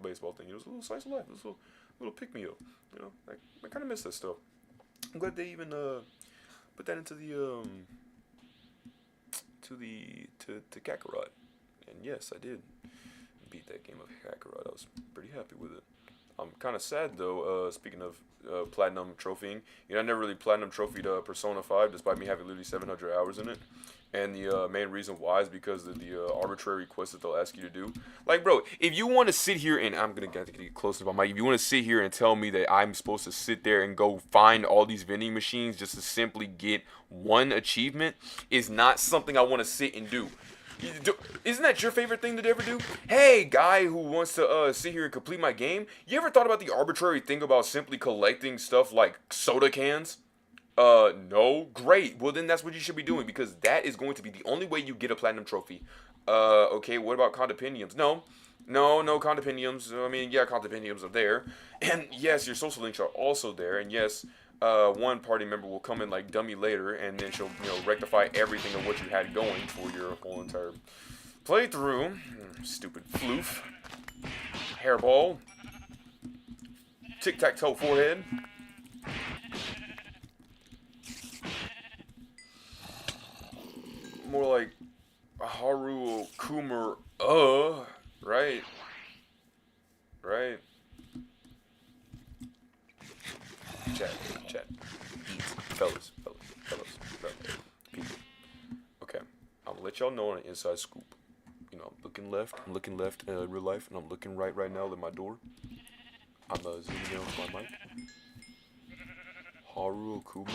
baseball thing, you know, it's a little slice of life, it's a little pick-me-up, you know? Like, I kind of miss that stuff. I'm glad they even, put that into the, to Kakarot. And yes, I did beat that game of Kakarot. I was pretty happy with it. I'm kind of sad though, speaking of platinum trophying, you know, I never really platinum trophied Persona 5 despite me having literally 700 hours in it. And the main reason why is because of the arbitrary quests that they'll ask you to do. Like, bro, if you want to sit here and I'm gonna get close to my mic. If you want to sit here and tell me that I'm supposed to sit there and go find all these vending machines just to simply get one achievement, is not something I want to sit and do. Isn't that your favorite thing to ever do? Hey, guy who wants to sit here and complete my game, you ever thought about the arbitrary thing about simply collecting stuff like soda cans? No? Great. Well, then that's what you should be doing, because that is going to be the only way you get a platinum trophy. Okay, what about condopendiums? No condopendiums. I mean, yeah, condopendiums are there. And yes, your social links are also there. And yes, one party member will come in like dummy later, and then she'll, you know, rectify everything of what you had going for your whole entire playthrough. Stupid floof. Hairball. Tic-tac-toe forehead. More like Haru Kumar, right? Chat. Fellas. People. Okay, I'm gonna let y'all know on an inside scoop. You know, I'm looking left in real life, and I'm looking right now at my door. I'm zooming in with my mic. Haru Kumar.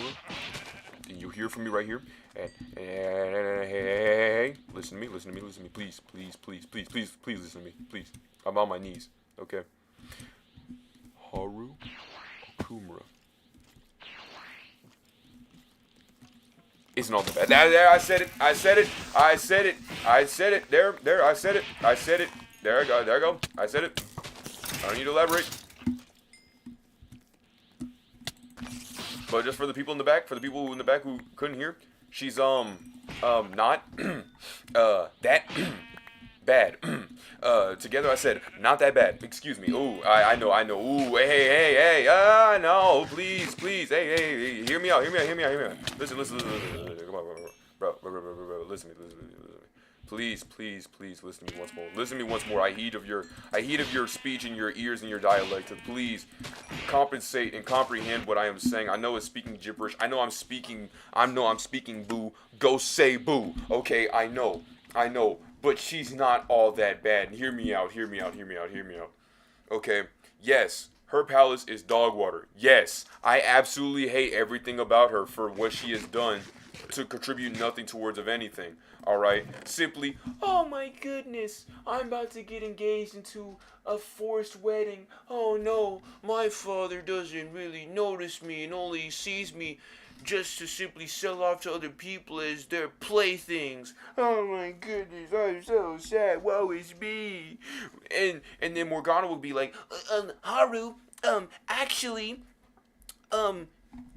And you hear from me right here. And hey, listen to me, please listen to me, please. I'm on my knees, okay? Haru Kumura. isn't all that bad. There, I said it. I said it. I said it. I said it. There, I said it. I said it. There I go. There I go. I said it. I don't need to elaborate. But just for the people in the back, who couldn't hear, she's not that bad. Together I said not that bad. Excuse me. Ooh, I know. Ooh, hey. No, please. Hey, hear me out. Listen. Come on, bro. Listen to me. Please, listen to me once more. Listen to me once more. I heed of your speech and your ears and your dialect. Please compensate and comprehend what I am saying. I know it's speaking gibberish. I know I'm speaking boo. Go say boo. Okay, I know. But she's not all that bad. Hear me out. Okay. Yes, her palace is dog water. Yes, I absolutely hate everything about her for what she has done to contribute nothing towards of anything. Alright? Simply, oh my goodness, I'm about to get engaged into a forced wedding. Oh no, my father doesn't really notice me and only sees me just to simply sell off to other people as their playthings. Oh my goodness, I'm so sad. Woe is me. And then Morgana would be like, Haru, actually,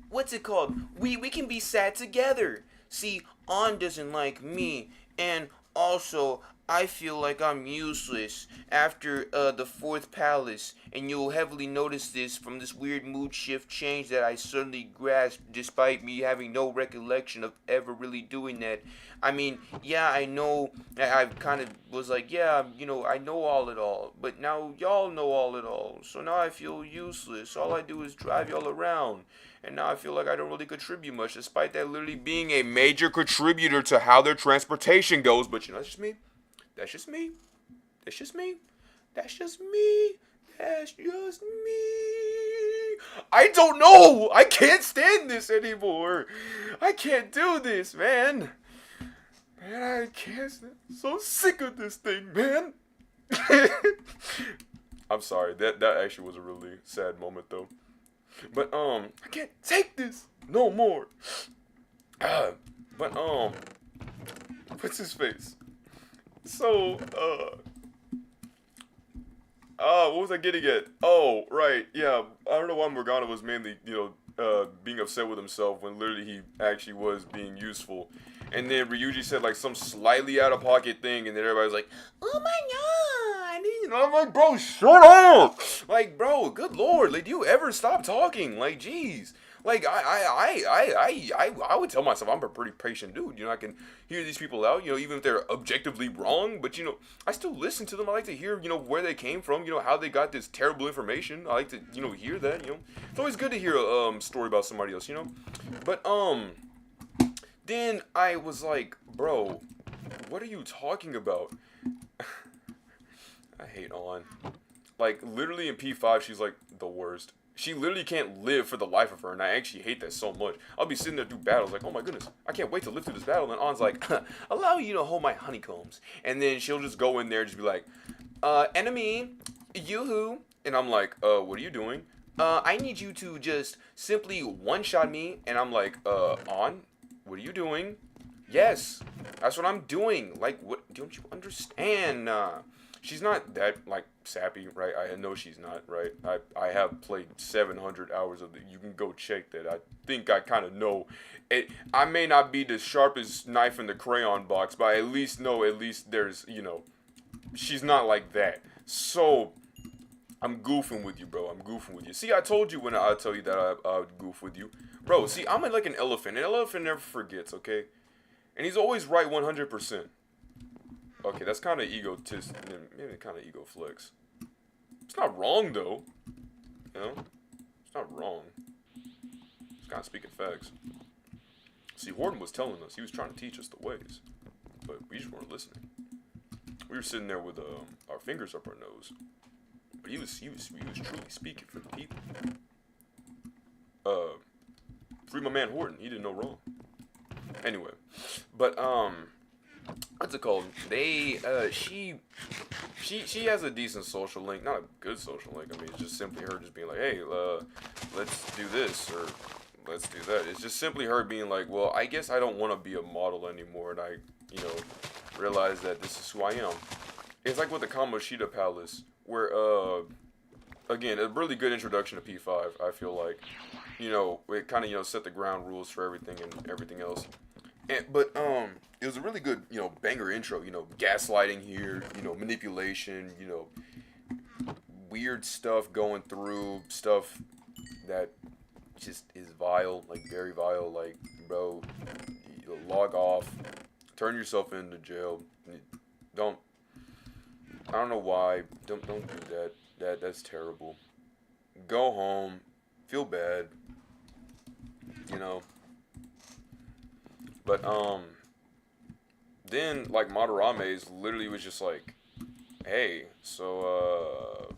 what's it called? We can be sad together. See, An doesn't like me, and also I feel like I'm useless after the fourth palace, and you'll heavily notice this from this weird mood shift change that I suddenly grasped despite me having no recollection of ever really doing that. I mean, yeah, I know, I kind of was like, yeah, I know all it all, but now y'all know all it all, so now I feel useless. All I do is drive y'all around. And now I feel like I don't really contribute much, despite that literally being a major contributor to how their transportation goes. But that's just me. That's just me. I don't know. I can't stand this anymore. I can't do this, man. I can't. I'm so sick of this thing, man. I'm sorry. That actually was a really sad moment, though. But I can't take this no more. What's his face? So what was I getting at? Oh, right, yeah. I don't know why Morgana was mainly, being upset with himself when literally he actually was being useful. And then Ryuji said like some slightly out of pocket thing, and then everybody's like, "Oh my god!" I'm like, "Bro, shut up!" Like, bro, good lord, like, do you ever stop talking? Like, jeez. Like, I would tell myself I'm a pretty patient dude. I can hear these people out, even if they're objectively wrong. But, I still listen to them. I like to hear, where they came from, how they got this terrible information. I like to, hear that, It's always good to hear a story about somebody else, But, then I was like, bro, what are you talking about? I hate An. Like, literally in P5, she's like the worst. She literally can't live for the life of her, and I actually hate that so much. I'll be sitting there through battles like, oh my goodness, I can't wait to live through this battle. And An's like, allow you to hold my honeycombs. And then she'll just go in there and just be like, enemy, yoo-hoo. And I'm like, what are you doing? I need you to just simply one-shot me. And I'm like, An, what are you doing? Yes, that's what I'm doing. Like, what? Don't you understand? She's not that, like, sappy, right? I know she's not, right? I have played 700 hours of it. You can go check that. I think I kind of know. I may not be the sharpest knife in the crayon box, but I at least know, there's, she's not like that. So, I'm goofing with you, bro. See, I told you when I tell you that I would goof with you. Bro, see, I'm like an elephant. An elephant never forgets, okay? And he's always right 100%. Okay, that's kind of egotist, maybe kind of ego flex. It's not wrong, though. It's not wrong. It's kind of speaking facts. See, Horton was telling us, he was trying to teach us the ways. But we just weren't listening. We were sitting there with our fingers up our nose. But he was truly speaking for the people. Free my man Horton, he didn't know wrong. Anyway, but what's it called? She has a decent social link, not a good social link. I mean, it's just simply her just being like, hey, let's do this, or let's do that. It's just simply her being like, well, I guess I don't want to be a model anymore, and I, you know, realize that this is who I am. It's like with the Kamoshida Palace, where, again, a really good introduction to P5, I feel like. You know, it kind of, you know, set the ground rules for everything and everything else. But it was a really good, you know, banger intro, you know, gaslighting here, you know, manipulation, you know, weird stuff going through, stuff that just is vile, like very vile, like, bro, you log off, turn yourself into jail. Don't, I don't know why, don't do that, that's terrible. Go home, feel bad, you know. But then like Madarame's literally was just like, hey, so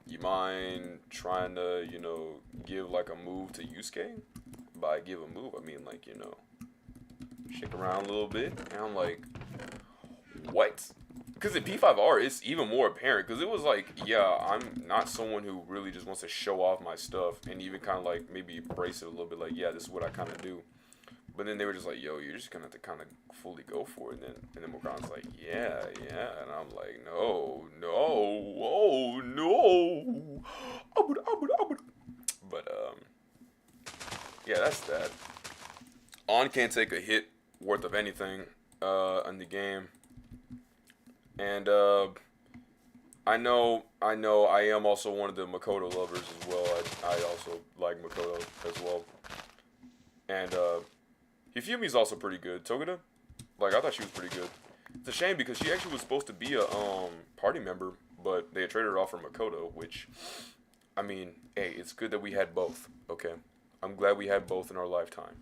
you mind trying to, you know, give like a move to Yusuke? By give a move, I mean like, you know, shake around a little bit. And I'm like, what? Because in P5R, it's even more apparent. Because it was like, yeah, I'm not someone who really just wants to show off my stuff and even kind of like maybe embrace it a little bit. Like, yeah, this is what I kind of do. But then they were just like, yo, you're just going to have to kind of fully go for it. And then Mokan's like, yeah. And I'm like, no. Oh, no. But, yeah, that's that. On can't take a hit worth of anything in the game. And I know I am also one of the Makoto lovers as well. I also like Makoto as well. And Hifumi's also pretty good. Togeda, like, I thought she was pretty good. It's a shame because she actually was supposed to be a party member, but they had traded her off for Makoto, which, I mean, hey, it's good that we had both, okay? I'm glad we had both in our lifetime.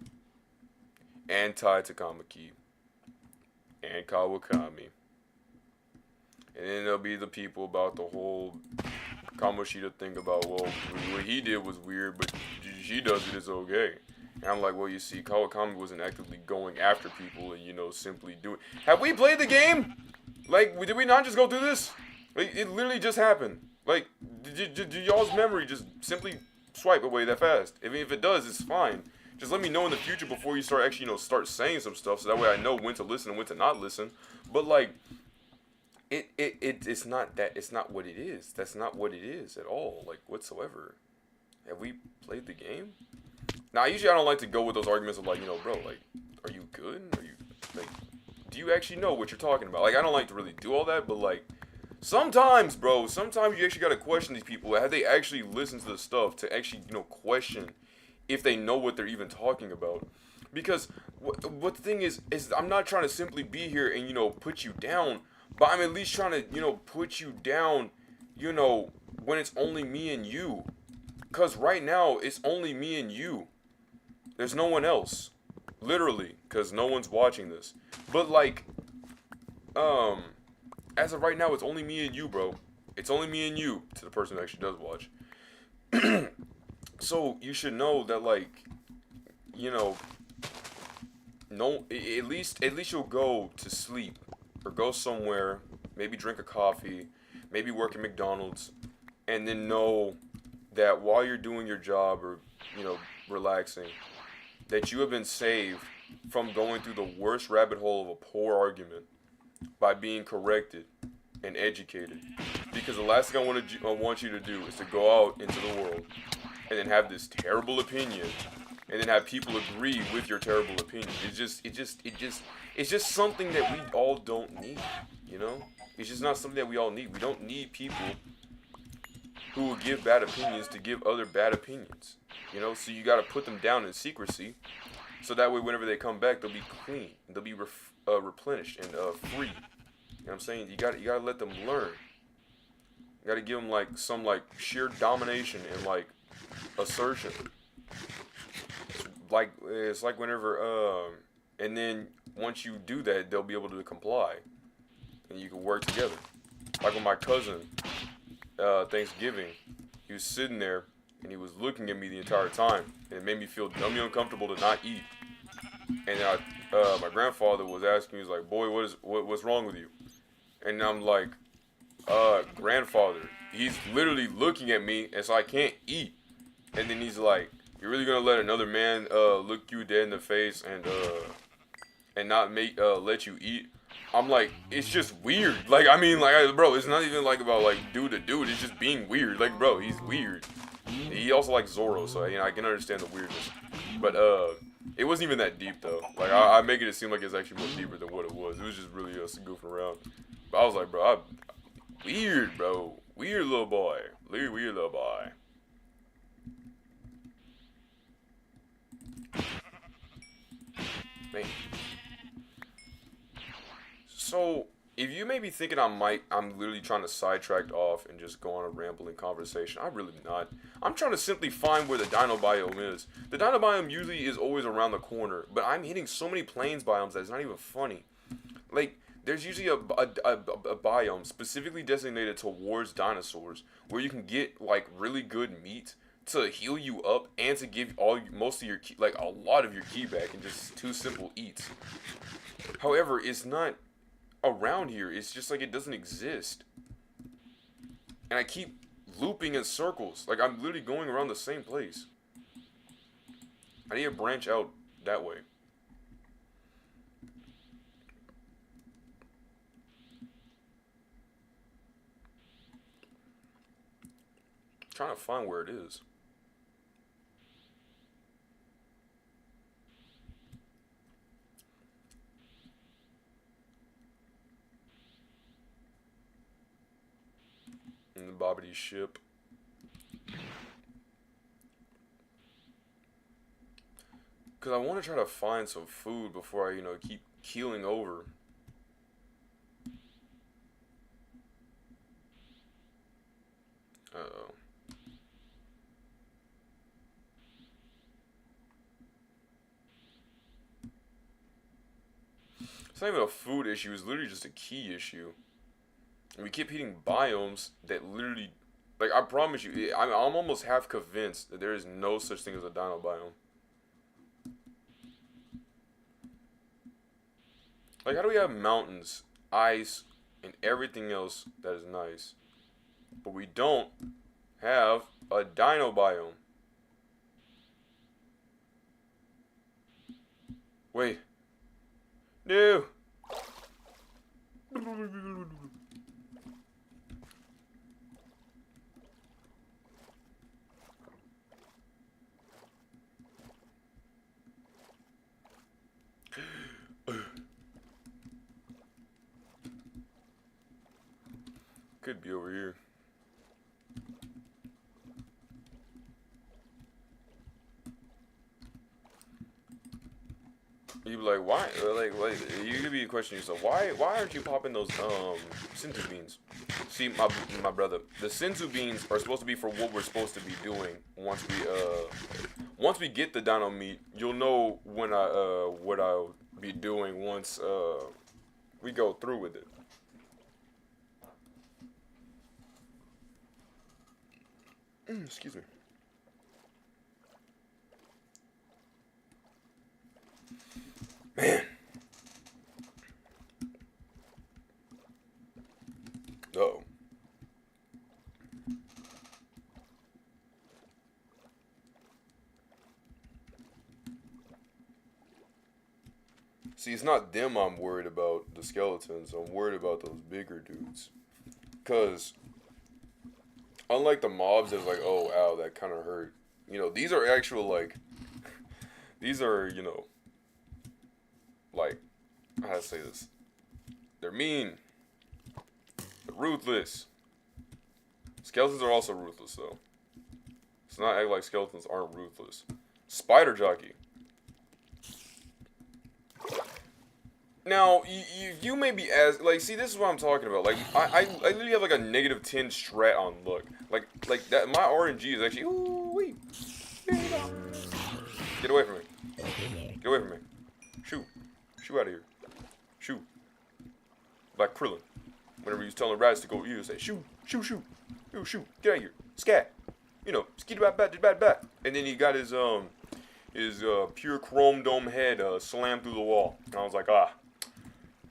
And Tai Takamaki. And Kawakami. And then there'll be the people about the whole Kamoshida thing about, well, what he did was weird, but she does it, it's okay. And I'm like, well, you see, Kawakami wasn't actively going after people and, you know, simply doing... Have we played the game? Like, did we not just go through this? Like, it literally just happened. Like, did y'all's memory just simply swipe away that fast? If it does, it's fine. Just let me know in the future before you start actually, you know, start saying some stuff, so that way I know when to listen and when to not listen. But, like, it's not that, it's not what it is. That's not what it is at all, like, whatsoever. Have we played the game? Now, usually I don't like to go with those arguments of like, you know, bro, like, are you good? Are you, like, do you actually know what you're talking about? Like, I don't like to really do all that, but like, sometimes, bro, sometimes you actually gotta question these people. Have they actually listened to the stuff to actually, you know, question if they know what they're even talking about? Because what the thing is I'm not trying to simply be here and, you know, put you down, but I'm at least trying to, you know, put you down, you know, when it's only me and you. Because right now, it's only me and you. There's no one else. Literally. Because no one's watching this. But, like, as of right now, it's only me and you, bro. It's only me and you, to the person who actually does watch. So, you should know that, like, you know, no, at least you'll go to sleep. Or go somewhere, maybe drink a coffee, maybe work at McDonald's, and then know that while you're doing your job or, you know, relaxing, that you have been saved from going through the worst rabbit hole of a poor argument by being corrected and educated. Because the last thing I want you to do is to go out into the world and then have this terrible opinion and then have people agree with your terrible opinion. It's just something that we all don't need, you know? It's just not something that we all need. We don't need people who will give bad opinions to give other bad opinions, you know? So you got to put them down in secrecy, so that way whenever they come back, they'll be clean, they'll be replenished and free. You know what I'm saying? You got to let them learn. You got to give them like some like sheer domination and like assertion. It's like whenever and then once you do that, they'll be able to comply, and you can work together. Like with my cousin. Thanksgiving, he was sitting there and he was looking at me the entire time, and it made me feel dumbly uncomfortable to not eat. And my grandfather was asking me, he was like, boy, what's wrong with you? And I'm like, grandfather, he's literally looking at me, and so I can't eat. And then he's like, You're really gonna let another man look you dead in the face and not let you eat? I'm like, it's just weird. Like, I mean, like, bro, it's not even like about like dude to dude. It's just being weird. Like, bro, he's weird. He also likes Zoro, so I can understand the weirdness. But it wasn't even that deep though. Like, I make it seem like it's actually more deeper than what it was. It was just really us goofing around. But I was like, bro, weird, bro, weird little boy, weird little boy. Man. So, if you may be thinking I'm literally trying to sidetrack off and just go on a rambling conversation, I'm really not. I'm trying to simply find where the dino biome is. The dino biome usually is always around the corner, but I'm hitting so many plains biomes that it's not even funny. Like, there's usually a biome specifically designated towards dinosaurs where you can get, like, really good meat to heal you up and to give most of your ki, like, a lot of your ki back in just 2 simple eats. However, it's not around here. It's just like it doesn't exist. And I keep looping in circles. Like, I'm literally going around the same place. I need to branch out that way. I'm trying to find where it is. In the Bobbity ship. Because I want to try to find some food before I, keep keeling over. Uh-oh. It's not even a food issue, it's literally just a key issue. And we keep hitting biomes that literally, like, I promise you, I'm almost half convinced that there is no such thing as a dino biome. Like, how do we have mountains, ice, and everything else that is nice, but we don't have a dino biome? Wait. No. Could be over here. You be like, why? Like, you could be questioning yourself. Why aren't you popping those senzu beans? See, my brother, the senzu beans are supposed to be for what we're supposed to be doing. Once we get the dino meat, you'll know when what I'll be doing once we go through with it. Excuse me. Man. Uh-oh. See, it's not them I'm worried about, the skeletons. I'm worried about those bigger dudes. Because, unlike the mobs that's like, oh, ow, that kind of hurt. These are actual, like, these are, like, how to say this? They're mean. They're ruthless. Skeletons are also ruthless, though. It's not act like skeletons aren't ruthless. Spider jockey. Now, you may be like, see, this is what I'm talking about. Like, I literally have like a -10 strat on luck. Like that. My RNG is actually. Ooh wee. Get away from me. Get away from me. Shoot. Shoot out of here. Shoot. Like Krillin. Whenever he's telling rats to go, you say, shoot, shoot, shoot. Yo, shoot. Get out of here. Scat. Skeet bat. And then he got his pure chrome dome head slammed through the wall. And I was like, ah.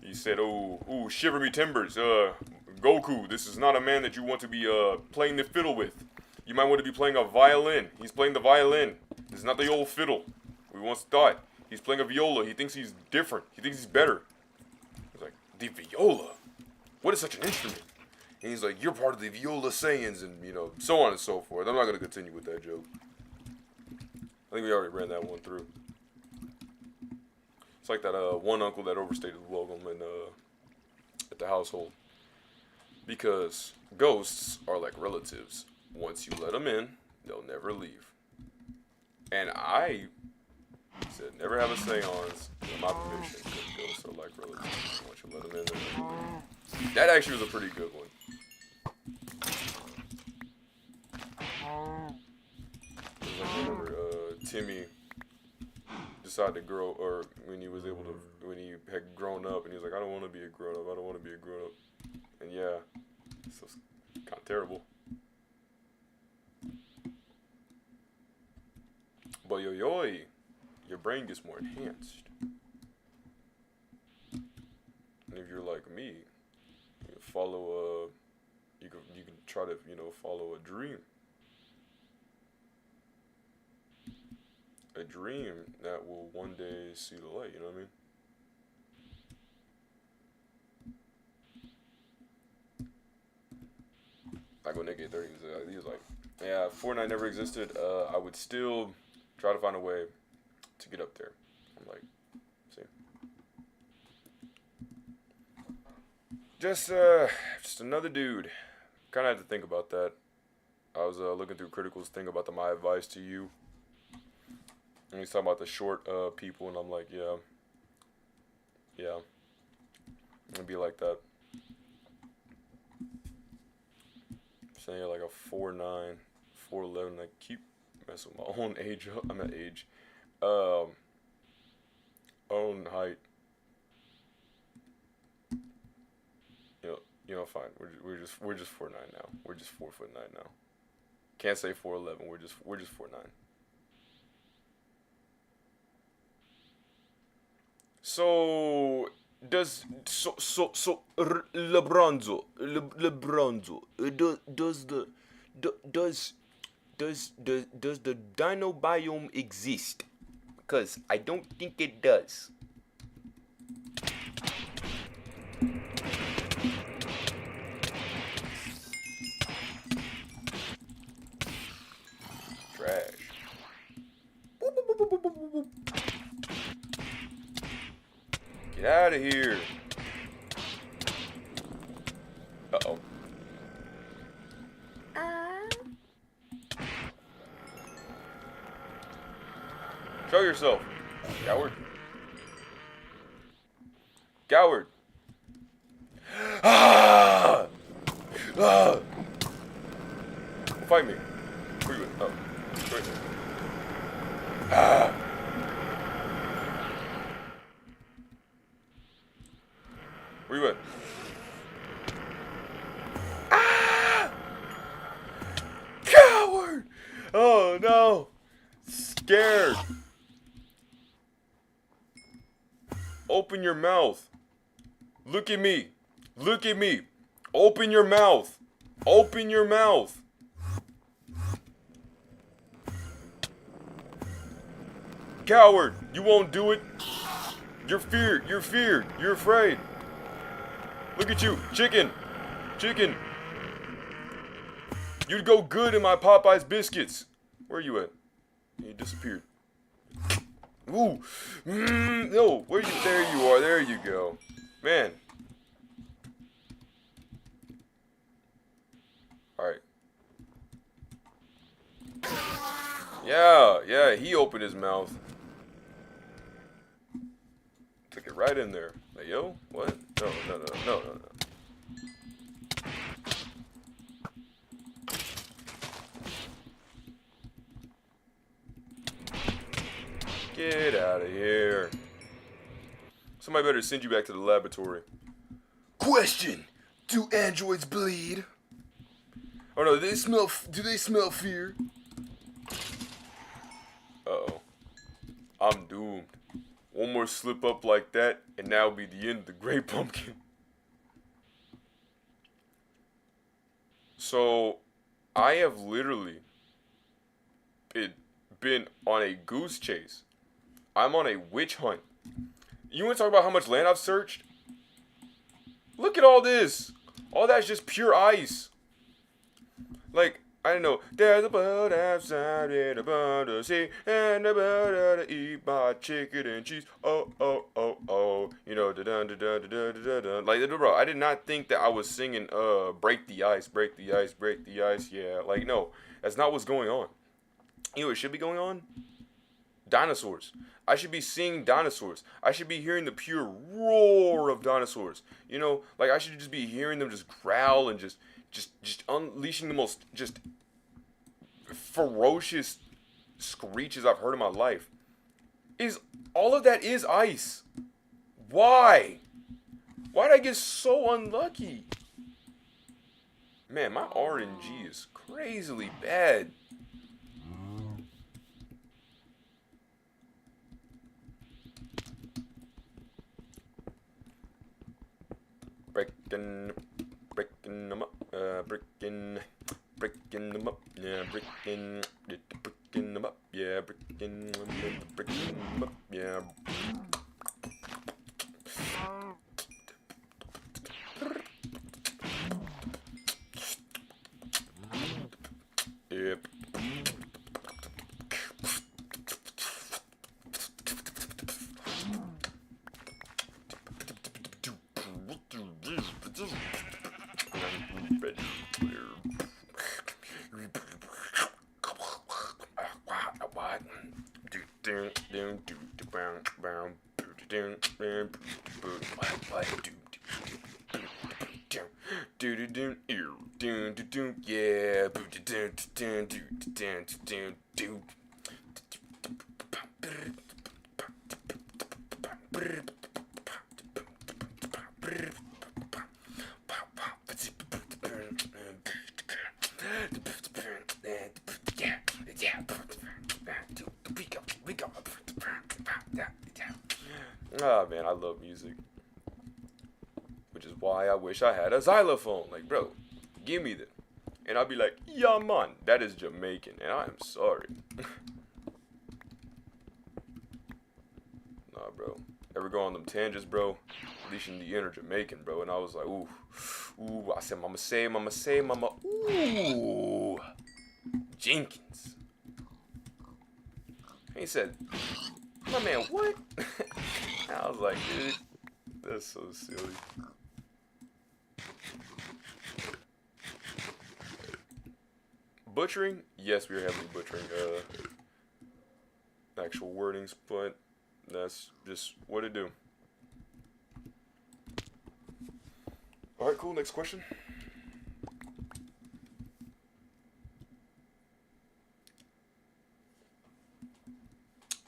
He said, ooh, shiver me timbers. Goku, this is not a man that you want to be playing the fiddle with. You might want to be playing a violin. He's playing the violin. This is not the old fiddle we once thought. He's playing a viola. He thinks he's different. He thinks he's better. I was like, the viola? What is such an instrument? And he's like, you're part of the viola Saiyans, and, you know, so on and so forth. I'm not going to continue with that joke. I think we already ran that one through. It's like that one uncle that overstayed his welcome at the household. Because ghosts are like relatives. Once you let them in, they'll never leave. And I said, never have a seance with my permission, because ghosts are like relatives. Once you let them in, they'll never leave. That actually was a pretty good one. I remember Timmy decided to grow, or when he was able to, when he had grown up, and he was like, I don't want to be a grown up, I don't want to be a grown up. And yeah, so it's kind of terrible. But your brain gets more enhanced. And if you're like me, you follow you can try to, you know, follow a dream. A dream that will one day see the light, you know what I mean? Like when Nick 830 he was like, yeah, if Fortnite never existed, I would still try to find a way to get up there. I'm like, see. Just another dude. Kind of had to think about that. I was looking through Critical's thing about my advice to you. And he's talking about the short people, and I'm like, yeah. I'm gonna be like that. Saying like a 4'9", 4'11". I keep messing with my own age up. I'm at age. Own height. You know, fine. We're just 4'9" now. We're just 4'9" now. Can't say 4'11". We're just 4'9". So does Lebronzo does the dino biome exist? Because I don't think it does. Trash. Get out of here. Uh-oh. Show yourself, coward. Coward. Ah! Ah! Fight me. Where you at? Oh, right there. Ah! Where you at? Ah! Coward! Oh no! Scared. Open your mouth. Look at me. Look at me. Open your mouth. Open your mouth. Coward, you won't do it. You're feared. You're feared. You're afraid. Look at you. Chicken. Chicken. You'd go good in my Popeye's biscuits. Where are you at? He disappeared. Ooh. No, where you? There you are. There you go. Man. Alright. Yeah, he opened his mouth. Took it right in there. Like, yo, what? No. Get out of here. Somebody better send you back to the laboratory. Question: do androids bleed? Oh no, do they smell fear? Uh-oh. I'm doomed. One more slip up like that, and that'll be the end of the Great Pumpkin. So, I have literally been on a goose chase. I'm on a witch hunt. You want to talk about how much land I've searched? Look at all this. All that's just pure ice. Like, I don't know. There's a boat outside in a boat to sea, and a boat to eat my chicken and cheese. Oh, oh, oh, oh. You know, da-dun. Like, bro, I did not think that I was singing, break the ice, break the ice, break the ice. Yeah, like, no. That's not what's going on. You know what should be going on? Dinosaurs. I should be seeing dinosaurs. I should be hearing the pure roar of dinosaurs. You know, like I should just be hearing them just growl and just unleashing the most just ferocious screeches I've heard in my life. Is all of that is ice? Why? Why did I get so unlucky? Man, my RNG is crazily bad. Breaking them up, breaking them up, yeah, breaking them up, yeah, breaking them up, yeah. Yep. Yeah. Ah, man, I love music. Which is why I wish I had a xylophone. Like, bro, give me that. And I'll be like, yeah, man, that is Jamaican, and I am sorry. Nah, bro. Ever go on them tangents, bro? Unleashing the inner Jamaican, bro. And I was like, ooh. I said, mama say, mama. Ooh. Jenkins. He said, my man, what? I was like, dude, that's so silly. Butchering? Yes, we are heavily butchering actual wordings, but that's just what it do. Alright, cool, next question.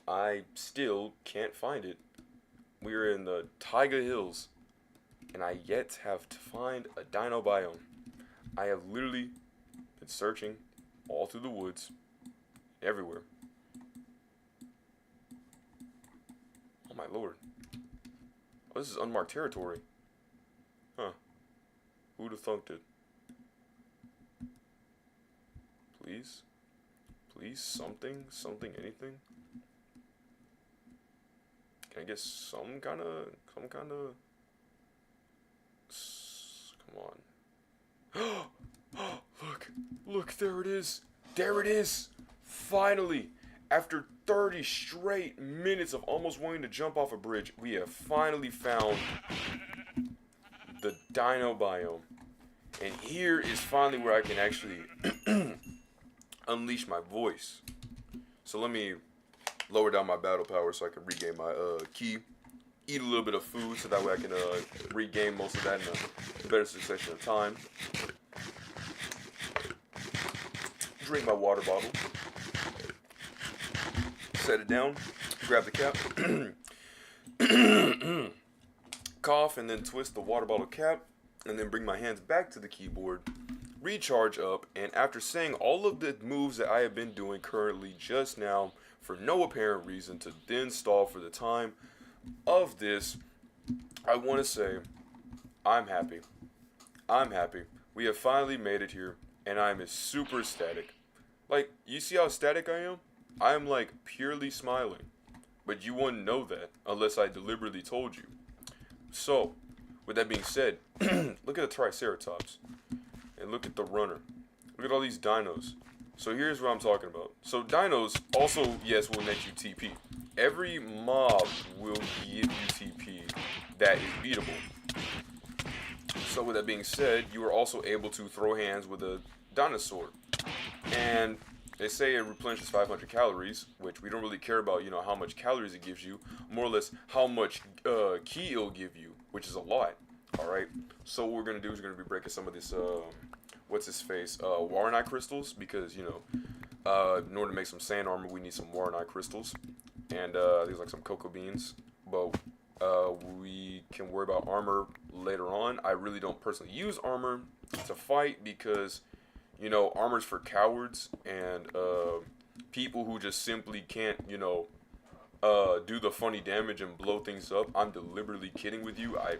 I still can't find it. We're in the Taiga Hills, and I yet have to find a dino biome. I have literally been searching all through the woods, everywhere. Oh my lord. Oh, this is unmarked territory. Huh. Who'd have thunked it? Please? Please, something, anything? Can I get some kind of, come on. Look, there it is. There it is. Finally, after 30 straight minutes of almost wanting to jump off a bridge, we have finally found the dino biome. And here is finally where I can actually unleash my voice. So let me lower down my battle power so I can regain my key. Eat a little bit of food so that way I can regain most of that in a better succession of time. Drink my water bottle. Set it down. Grab the cap. Cough and then twist the water bottle cap. And then bring my hands back to the keyboard. Recharge up. And after saying all of the moves that I have been doing currently just now, for no apparent reason, to then stall for the time of this, I want to say I'm happy. I'm happy. We have finally made it here, and I'm super ecstatic. Like, you see how ecstatic I am? I am like purely smiling. But you wouldn't know that unless I deliberately told you. So, with that being said, look at the Triceratops. And look at the runner. Look at all these dinos. So here's what I'm talking about. So dinos also, yes, will net you TP. Every mob will give you TP that is beatable. So with that being said, you are also able to throw hands with a dinosaur. And they say it replenishes 500 calories, which we don't really care about, you know, how much calories it gives you. More or less how much ki it'll give you, which is a lot. Alright? So what we're going to do is we're going to be breaking some of this, what's his face? Warrenite crystals, because, you know, in order to make some sand armor, we need some Warrenite crystals. And these like some cocoa beans. But we can worry about armor later on. I really don't personally use armor to fight because, you know, armor's for cowards and people who just simply can't, you know, do the funny damage and blow things up. I'm deliberately kidding with you. I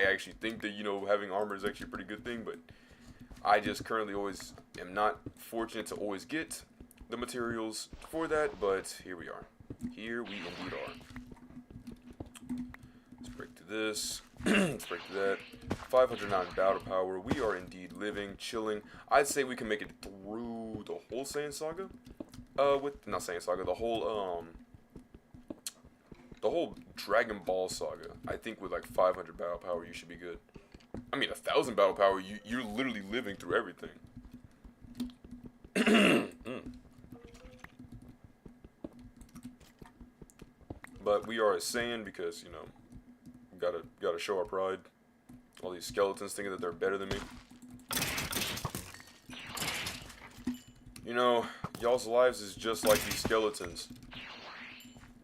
actually think that, you know, having armor is actually a pretty good thing, but I just currently always am not fortunate to always get the materials for that, but here we are. Here we indeed are. Let's break to this. Let's break to that. 509 battle power. We are indeed living, chilling. I'd say we can make it through the whole Saiyan Saga. Not Saiyan Saga, the whole Dragon Ball Saga. I think with like 500 battle power, you should be good. I mean, 1,000 battle power, you're literally living through everything. But we are a Saiyan because, you know, gotta show our pride. All these skeletons thinking that they're better than me. You know, y'all's lives is just like these skeletons.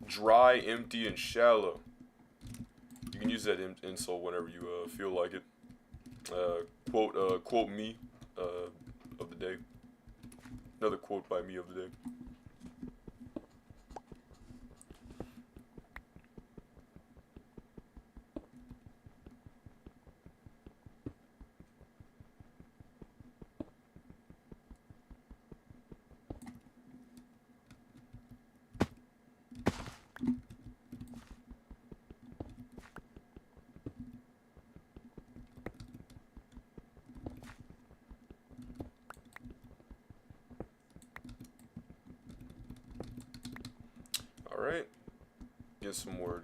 Dry, empty, and shallow. You can use that insult whenever you feel like it. Quote me of the day. Another quote by me of the day. Alright. Get some more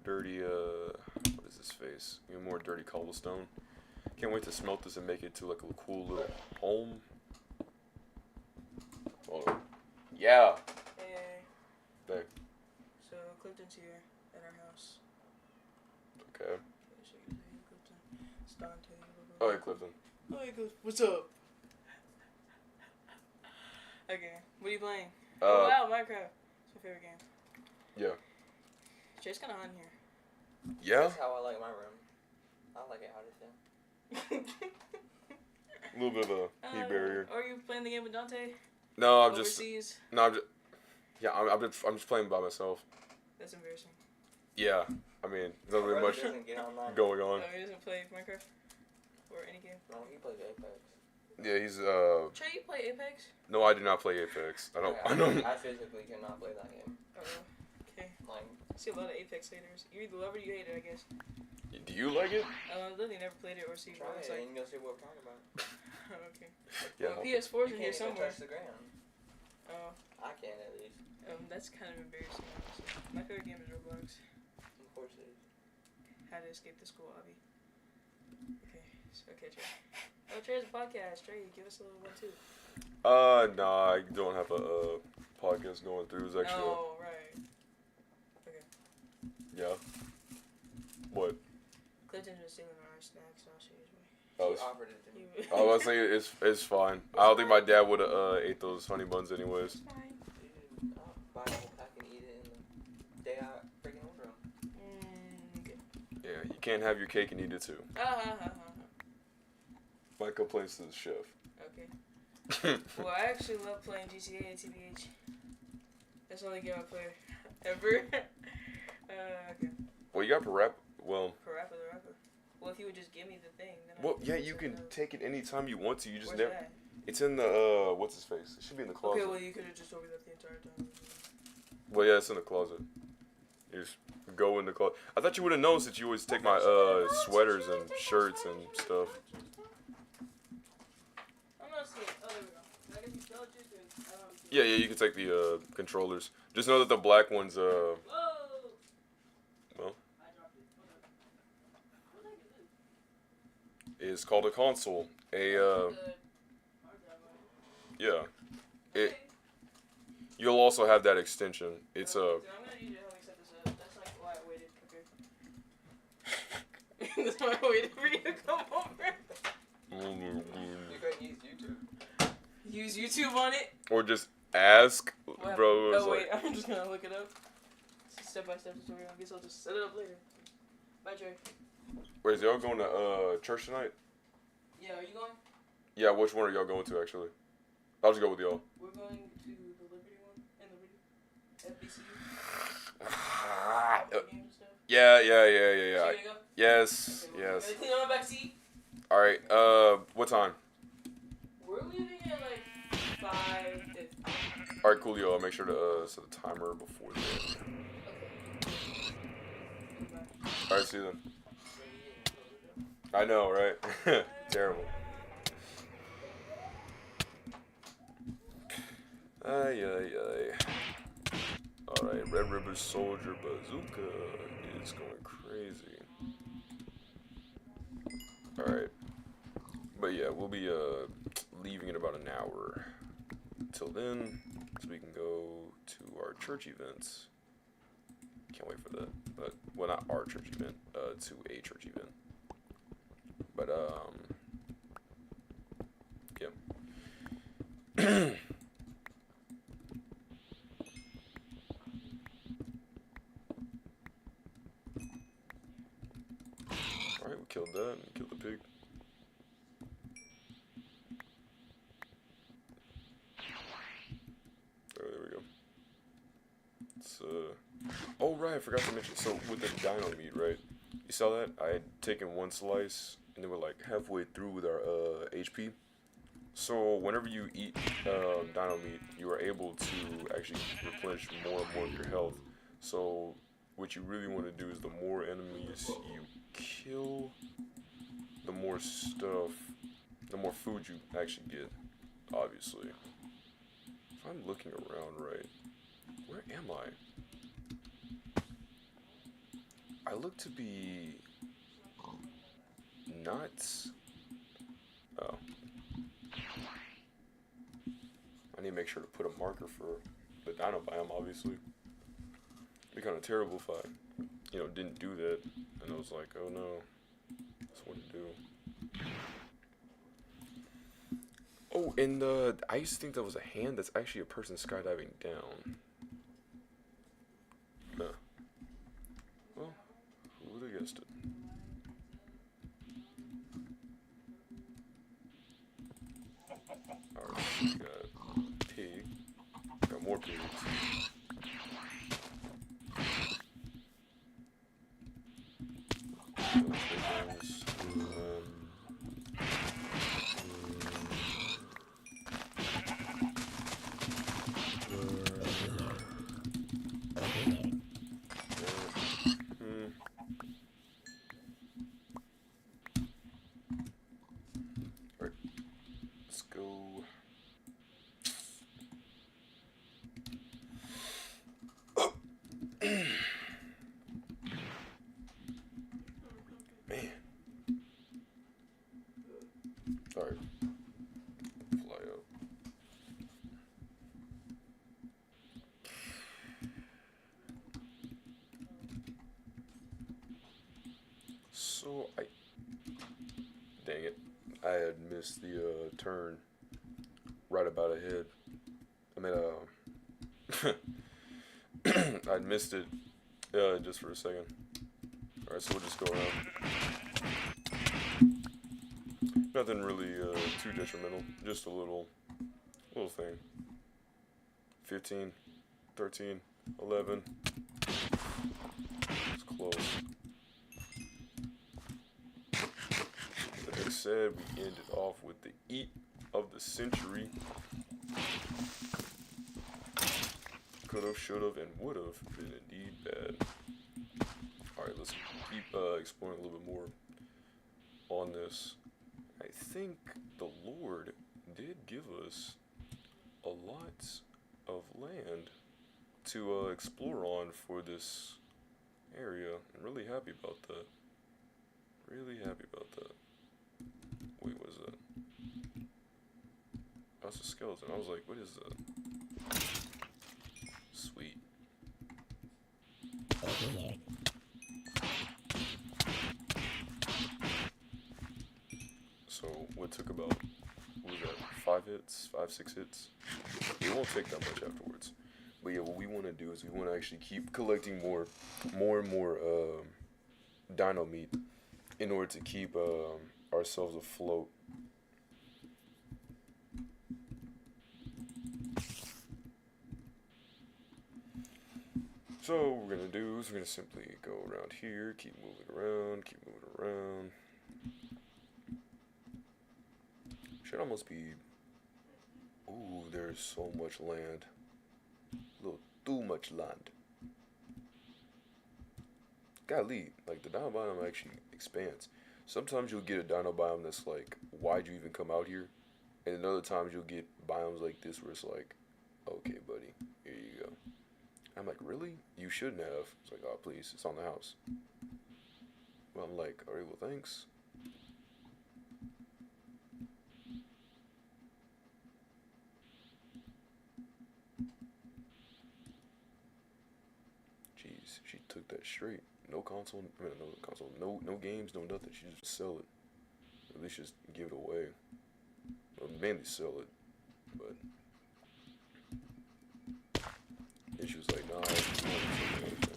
dirty, what is this face? Get more dirty cobblestone. Can't wait to smelt this and make it to like a cool little home. Oh, yeah. Hey. Hey. So Clifton's here at our house. Okay. So you say Clifton. It's Dante. Oh, hey, Clifton. Oh, hey, Clifton. What's up? Okay. What are you playing? Oh, wow, Minecraft. It's my favorite game. Yeah. Jay's kind of hot in here. Yeah? That's how I like my room. I like it how it is there. A little bit of a heat barrier. Are you playing the game with Dante? No, I'm Overseas? I'm just playing by myself. That's embarrassing. Yeah. I mean, there's not really My much brother doesn't get online. going on. Oh, he doesn't play Minecraft? Or any game? No, he plays Apex. Yeah, he's Trey, you play Apex? no, I do not play Apex. I don't. I physically cannot play that game. Oh, okay. Like, I see a lot of Apex haters. You either love it or you hate it, I guess. Do you like it? I literally never played it or seen try what it's it like. and you'll see what we're talking about. Okay. Yeah. Well, PS4's You in can't here even somewhere. touch the ground. Oh, I can at least. that's kind of embarrassing, honestly. My favorite game is Roblox. Of course it is. How to Escape the School Obby. Okay, Trey. Oh, Trey has a podcast. Trey, give us a little one too. Nah, I don't have a podcast going through. It's actually Oh, right. Okay. yeah. What? Clifton's been stealing our snacks, so I'll show you his way. Oh, He offered it to me. I was saying it's fine. I don't think my dad would have ate those honey buns anyways. It's fine. Dude, I'll buy a whole pack and eat it in the day I freaking order them. Okay. Yeah, you can't have your cake and eat it too. My complaints to the chef. Okay. Well, I actually love playing GTA and TBH. That's the only game I play ever. Okay. Well, you got Parappa. Well, Parappa the Rapper. Well, if you would just give me the thing, then well, I yeah, could you set can it up. take it anytime you want to. You just Where's never. that? It's in the what's his face? It should be in the closet. Okay, well you could have just told me that the entire time. Well, yeah, it's in the closet. You just go in the closet. I thought you would have known since you always take my sweaters and shirts and stuff. I'm not seeing. Oh, there we go. I guess you tell it just and I don't see. Yeah, you can take the controllers. Just know that the black ones Whoa! well, I dropped it. Hold up. What the heck is this? is called a console. Yeah. It. You'll also have that extension. It's Dude, I'm gonna need you to help me set this up. That's like why I waited. Okay. That's why I waited for you to come over. You could use YouTube. Use YouTube on it. Or just ask, What bro. happened? It's Oh wait, like, I'm just gonna look it up. It's a step-by-step tutorial. I guess I'll just set it up later. Bye, Trey. wait, is y'all going to church tonight? Yeah, are you going? Yeah, which one are y'all going to actually? I'll just go with y'all. We're going to the Liberty one in Liberty. FBCU. Games and stuff. Yeah. So you gonna go? Yes, Okay, well, yes. Gonna clean up my back seat. All right. What time? We're leaving at like 5:50. All right, cool, yo. I'll make sure to set the timer before then. Okay. Bye. All right, see you then. I know, right? Terrible. Ay. Alright, Red River Soldier Bazooka is going crazy. Alright. But yeah, we'll be leaving in about an hour. Till then, so we can go to our church events. Can't wait for that. But, well, not our church event, to a church event. But, yeah. Alright, we killed that and killed the pig. Oh, there we go. It's, oh, right, I forgot to mention. So, with the dino meat, right? You saw that? I had taken one slice, and then we're like halfway through with our, HP. So, whenever you eat, dino meat, you are able to actually replenish more and more of your health. So, what you really want to do is the more enemies you kill, the more stuff, the more food you actually get, obviously. If I'm looking around right, where am I? I look to be not, oh. I need to make sure to put a marker for the dino biome, obviously. It'd be kind of terrible if I, didn't do that, and I was like, oh no, that's what to do. Oh, and I used to think that was a hand. That's actually a person skydiving down. Nah. Well, who would have guessed it? Alright, we got pig. Got more pigs. Alright, let's go. Man. Alright. Fly up. So dang it. I had missed the turn right about ahead. I mean, I'd missed it just for a second. Alright, so we'll just go around. Nothing really too detrimental, just a little thing. 15, 13, 11. It's close. That being said, we ended off with the eat of the century. Could've, should've, and would've been indeed bad. Alright, let's keep exploring a little bit more on this. I think the Lord did give us a lot of land to explore on for this area. I'm really happy about that. Really happy about that. Wait, what is that? That's a skeleton. I was like, what is that? Sweet. So, what took about, what was that, 5 hits? 5, 6 hits? It won't take that much afterwards. But yeah, what we want to do is we want to actually keep collecting more and more dino meat in order to keep ourselves afloat. So what we're going to do is we're going to simply go around here, keep moving around, keep moving around. Should almost be... Ooh, there's so much land. A little too much land. Golly, like the dino biome actually expands. Sometimes you'll get a dino biome that's like, why'd you even come out here? And then other times you'll get biomes like this where it's like, okay, buddy, here you go. I'm like, really? You shouldn't have. It's like, oh, please, it's on the house. Well, I'm like, alright, well, thanks. Jeez, she took that straight. No console, no games, no nothing. She just sell it. At least just give it away. Well, mainly sell it, but and she was like, nah, I don't want to.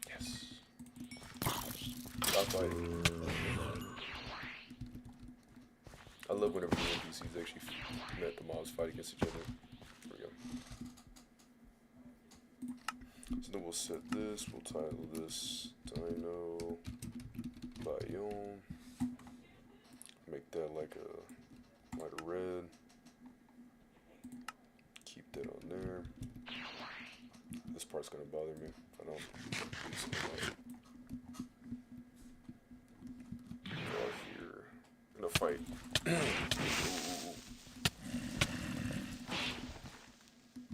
Yes. Stop fighting. I love whenever the NPCs actually let the mobs fight against each other. There we go. So then we'll set this, we'll title this Dino Biome. Make that like a red. Keep that on there. This part's gonna bother me if I don't do something like it. Go out here. I'm gonna fight. Ooh.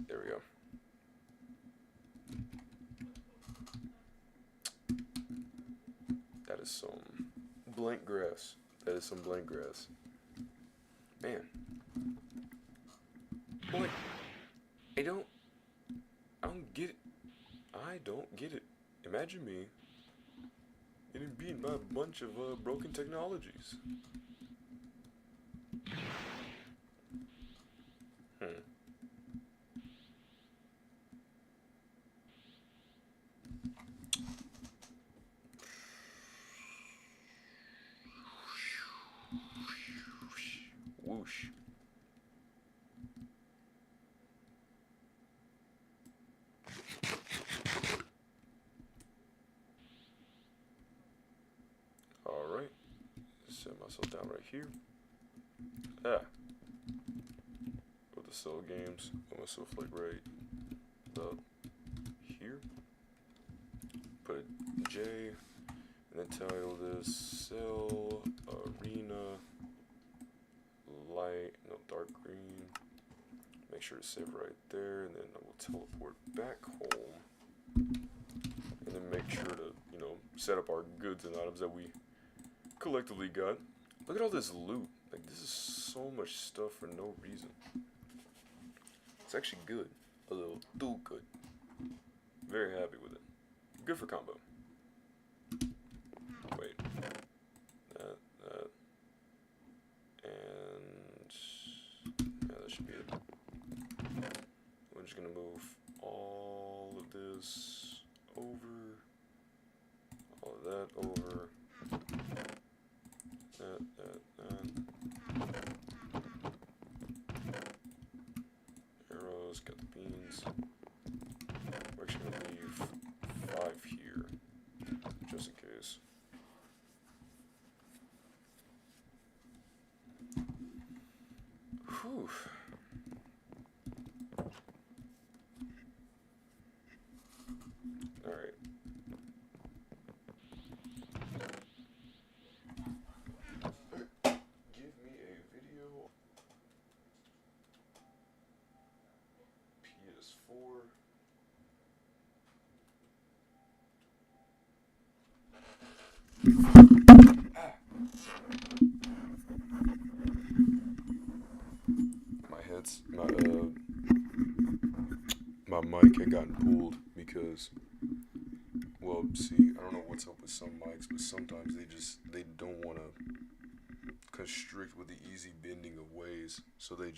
There we go. That is some blank grass. That is some blank grass. Man. Boy, I don't get it. I don't get it. Imagine me getting beaten by a bunch of broken technologies. Whoosh. Alright. Set myself down right here. Ah. Go to cell games. Put myself like right about here. Put a J. And then title this Cell Arena Light, no, dark green. Make sure to save right there, and then I will teleport back home. And then make sure to, you know, set up our goods and items that we collectively got. Look at all this loot. Like, this is so much stuff for no reason. It's actually good. A little too good. Very happy with it. Good for combo. Wait. That. And yeah, that should be it. We're just gonna move all of this over. All of that over. That. Arrows, got the beans. My mic had gotten pulled because, well, see, I don't know what's up with some mics, but sometimes they don't want to constrict with the easy bending of ways, so they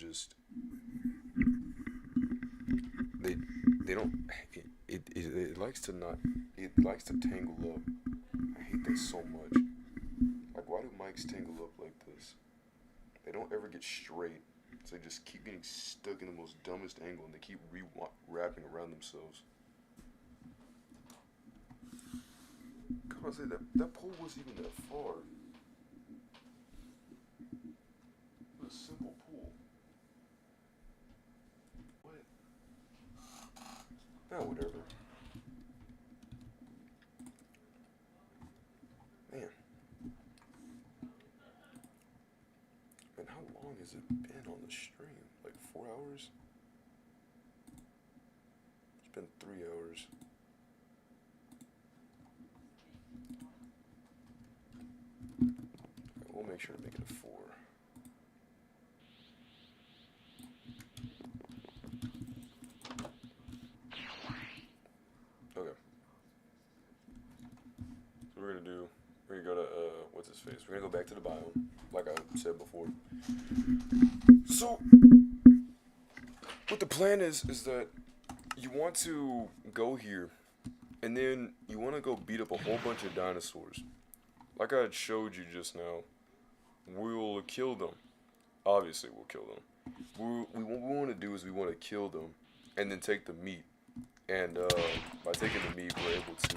don't. It likes to not. It likes to tangle up. I hate that so much. Like, why do mics tangle up like this? They don't ever get straight. So they just keep getting stuck in the most dumbest angle, and they keep wrapping around themselves. Come on, say that pole wasn't even that far. It was a simple pool. What? Nah, whatever. Man. Man, how long has it been on the stream? Like 4 hours? It's been 3 hours. Okay, we'll make sure to make it a 4. Okay. So we're gonna go to, what's his face? We're gonna go back to the biome, like I said before. So, what the plan is that you want to go here, and then you want to go beat up a whole bunch of dinosaurs. Like I had showed you just now, we'll kill them. Obviously, we'll kill them. What we want to do is we want to kill them, and then take the meat. And by taking the meat, we're able to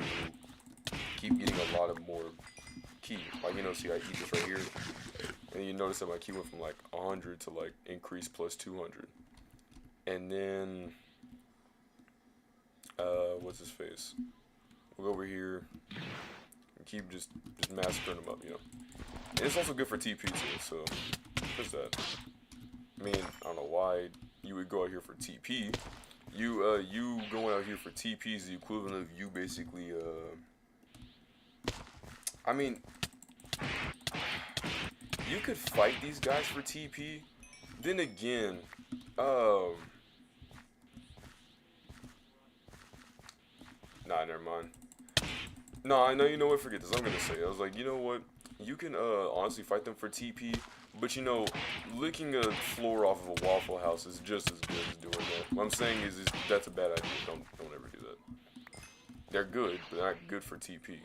keep getting a lot of more key. Like, you know, see, I eat this right here, and you notice that my key went from like 100 to like increase plus 200. And then, what's his face? We'll go over here and keep just massacring them up, you know. And it's also good for TP too, so there's that. I mean, I don't know why you would go out here for TP. You going out here for TP is the equivalent of you basically, I mean, you could fight these guys for TP. Then again, nah, never mind. No, I know, you know what, forget this. I'm gonna say it. I was like, you know what? You can honestly fight them for TP, but you know, licking a floor off of a Waffle House is just as good as doing that. What I'm saying is that's a bad idea. Don't ever do that. They're good, but they're not good for TP.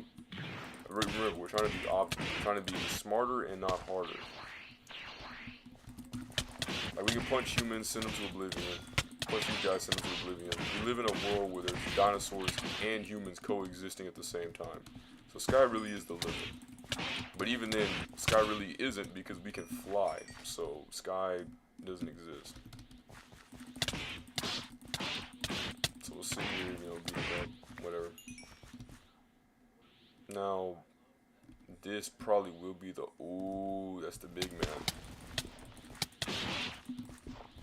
Remember, we're trying to be smarter and not harder. Like, we can punch humans, send them to oblivion. Punch these guys, send them to oblivion. We live in a world where there's dinosaurs and humans coexisting at the same time. So Sky really is the limit. But even then, Sky really isn't, because we can fly. So Sky doesn't exist. So we'll sit here, you know, beat up, whatever. Now, this probably will be the, ooh, that's the big man.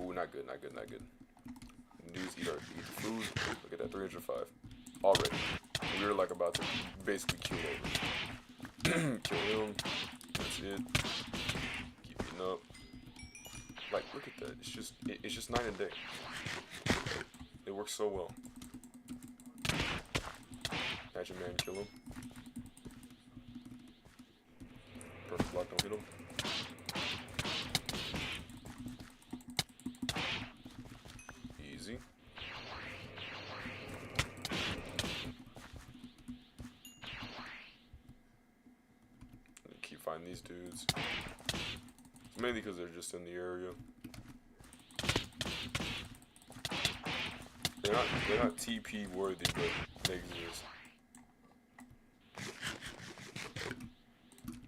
Ooh, not good, not good, not good. Dudes eat the food. Look at that, 305. Already. We're like about to basically kill over. Kill him. That's it. Keep eating up. Like, look at that. It's just night and day. It works so well. Catch a man, kill him. Perfect block, don't hit him. Easy. Keep finding these dudes. It's mainly because they're just in the area. They're not TP worthy, but they exist.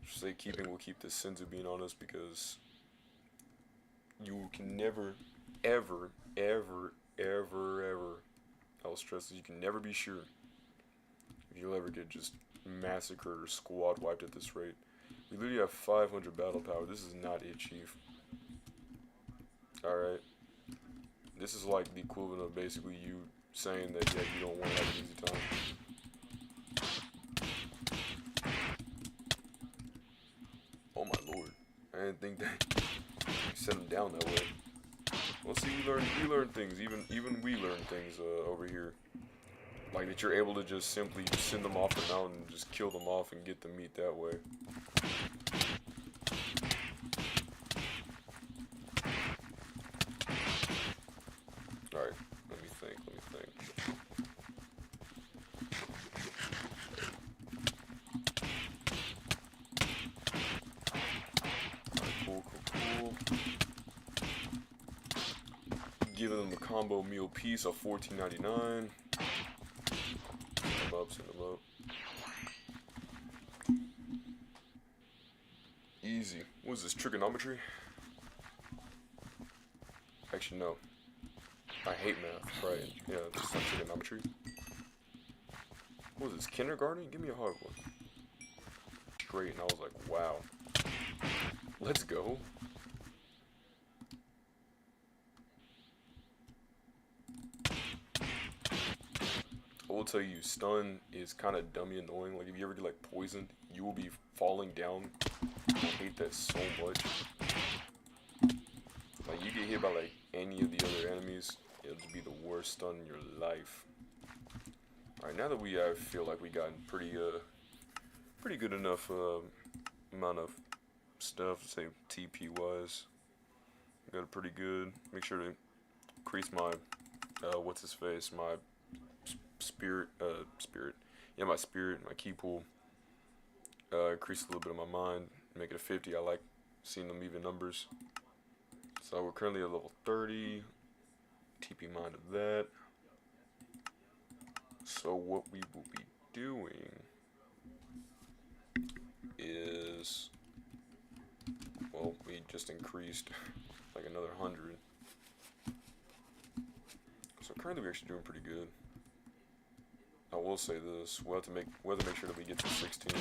Just say keeping will keep the sense of being on us, because you can never, ever, ever, ever, ever, I'll stress this, you can never be sure if you'll ever get just massacred or squad wiped at this rate. We literally have 500 battle power. This is not it, Chief. Alright. This is like the equivalent of basically you saying that, yeah, you don't want to have an easy time. didn't think that you set them down that way. Well, see, we learn things. Even we learn things over here. Like that you're able to just simply send them off the mountain and just kill them off and get the meat that way. Alright, let me think. Alright, cool. Giving them the combo meal piece of $14.99. Send them up. Easy. What is this, trigonometry? Actually, no. I hate math, right? Yeah, this is not trigonometry. What is this, kindergarten? Give me a hard one. Straight, and I was like, wow. Let's go. I will tell you, stun is kind of dummy annoying. Like, if you ever get, like, poisoned, you will be falling down. I hate that so much. Like, you get hit by, like, any of the other enemies, it'll just be the worst stun in your life. Alright, now that I feel like we gotten pretty good enough, amount of stuff, say, TP-wise. Got it pretty good. Make sure to increase my, what's-his-face, my spirit, my spirit, my key pool, increase a little bit of my mind, make it a 50. I like seeing them even numbers. So we're currently at level 30, TP mind of that. So what we will be doing is, well, we just increased like another 100. So currently we're actually doing pretty good. I will say this: we'll have to make sure that we get to 16.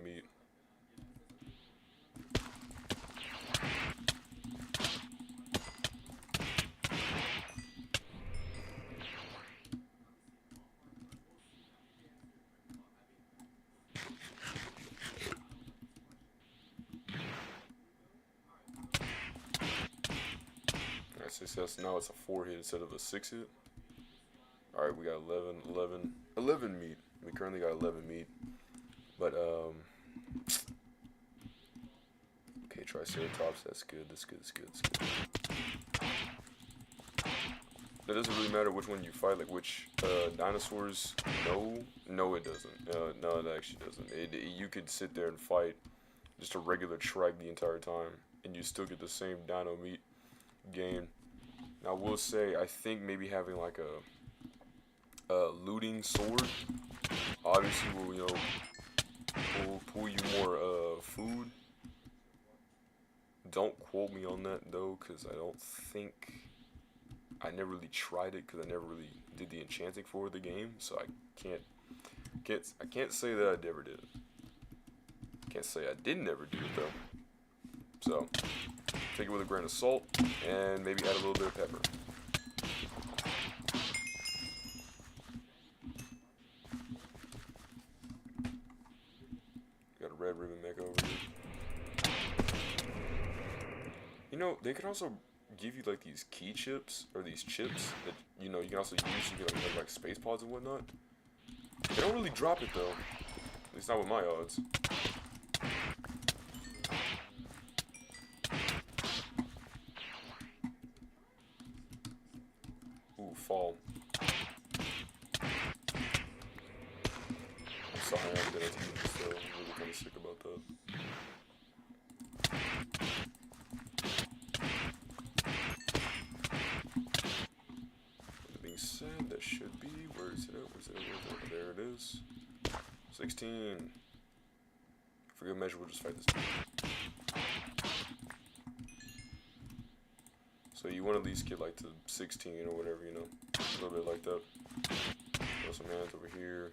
Meat. Success. Now it's a 4 hit instead of a 6 hit. Alright, we got 11 meat. We currently got 11 meat. But, okay, Triceratops, that's good. It doesn't really matter which one you fight, like which, dinosaurs. No, it doesn't. No, it actually doesn't. You could sit there and fight just a regular trike the entire time, and you still get the same dino meat gain. Now, I will say, I think maybe having like a looting sword obviously will, you know, will pull you more food. Don't quote me on that though, because I never really tried it, because I never really did the enchanting for the game, so I can't say that I never did it. Can't say I did never do it though. So take it with a grain of salt, and maybe add a little bit of pepper. Got a red ribbon mech over here. You know, they can also give you like these key chips, or these chips that, you know, you can also use to get like space pods and whatnot. They don't really drop it though, at least not with my odds. Ooh, fall. I'm sorry, I'm gonna eat this though. I'm really kind of sick about that. That being said, that should be, where is it at? There it is. 16. For good measure, we'll just fight this. So you want to at least get like to 16 or whatever, you know, a little bit like that. Throw some hands over here.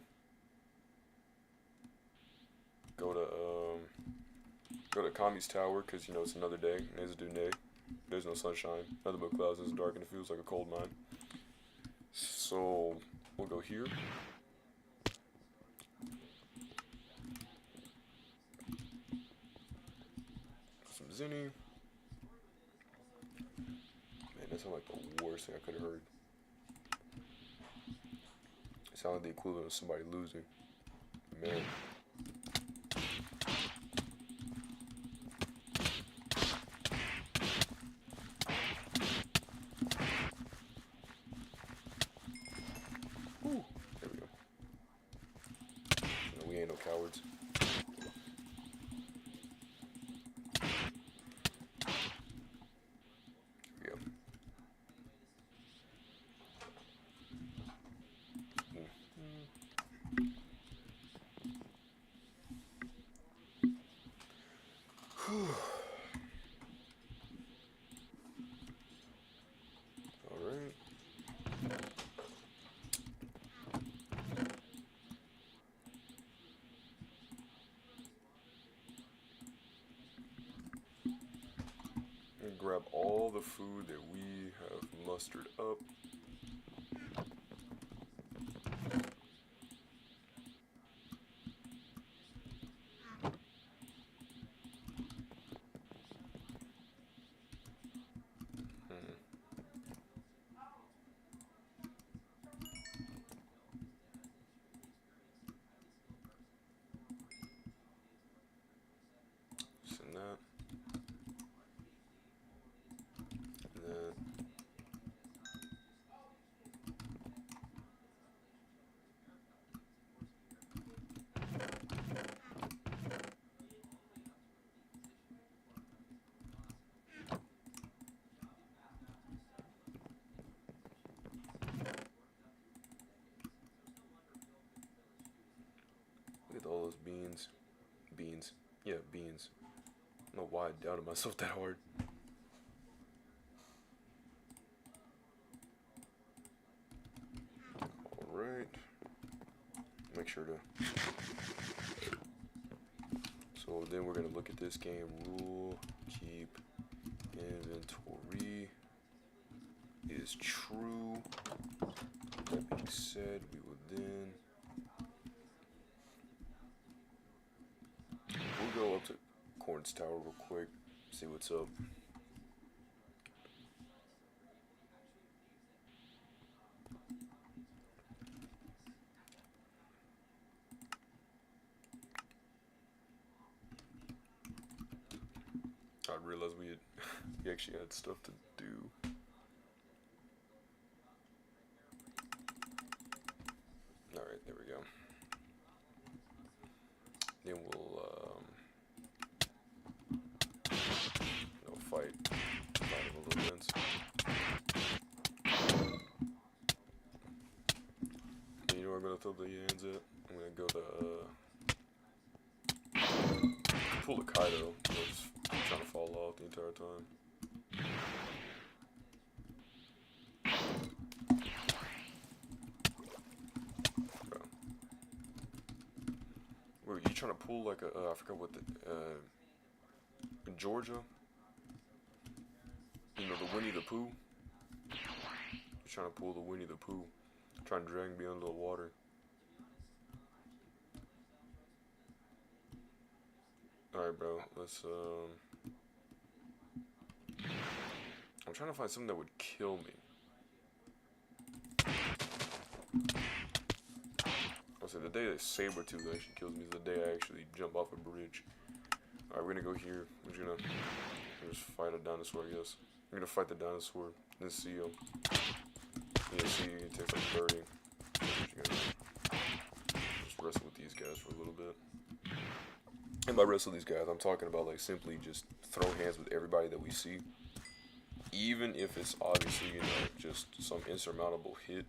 Go to Kami's tower, because, you know, it's another day. It's a new day. There's no sunshine. Nothing but clouds. It's dark and it feels like a cold mine. So We'll go here. Some zinni. Man, that sounded like the worst thing I could have heard. It sounded like the equivalent of somebody losing. Man. Whew. There we go. No, we ain't no cowards. Here we go. Alright. And grab all the food that we have mustered up. Send that. That. Look at all those beans. Beans. Yeah, beans. I don't know why I doubted myself that hard. Alright. Make sure to... So then we're going to look at this game. Rule, keep, inventory is true. That being said, we will then... We'll go up to Corn's Tower real quick, see what's up. I realized we actually had stuff to do. Alright, there we go. Then we'll fight a little bit. And you know where I'm gonna throw the hands at? I'm gonna go to pull a Kaido. I was just trying to fall off the entire time. Bro. Were you trying to pull like a I forgot what the in Georgia? You know, the Winnie the Pooh? You're trying to pull the Winnie the Pooh. Trying to drag me under the water. Alright, bro. Let's, I'm trying to find something that would kill me. I'll say the day that Sabretooth actually kills me is the day I actually jump off a bridge. Alright, we're gonna go here. We're just gonna fight a dinosaur, I guess. We're gonna fight the dinosaur. Then see him. Yeah, see, you can take some birding. Just wrestle with these guys for a little bit. And by wrestle these guys, I'm talking about like simply just throw hands with everybody that we see. Even if it's obviously, you know, just some insurmountable hit.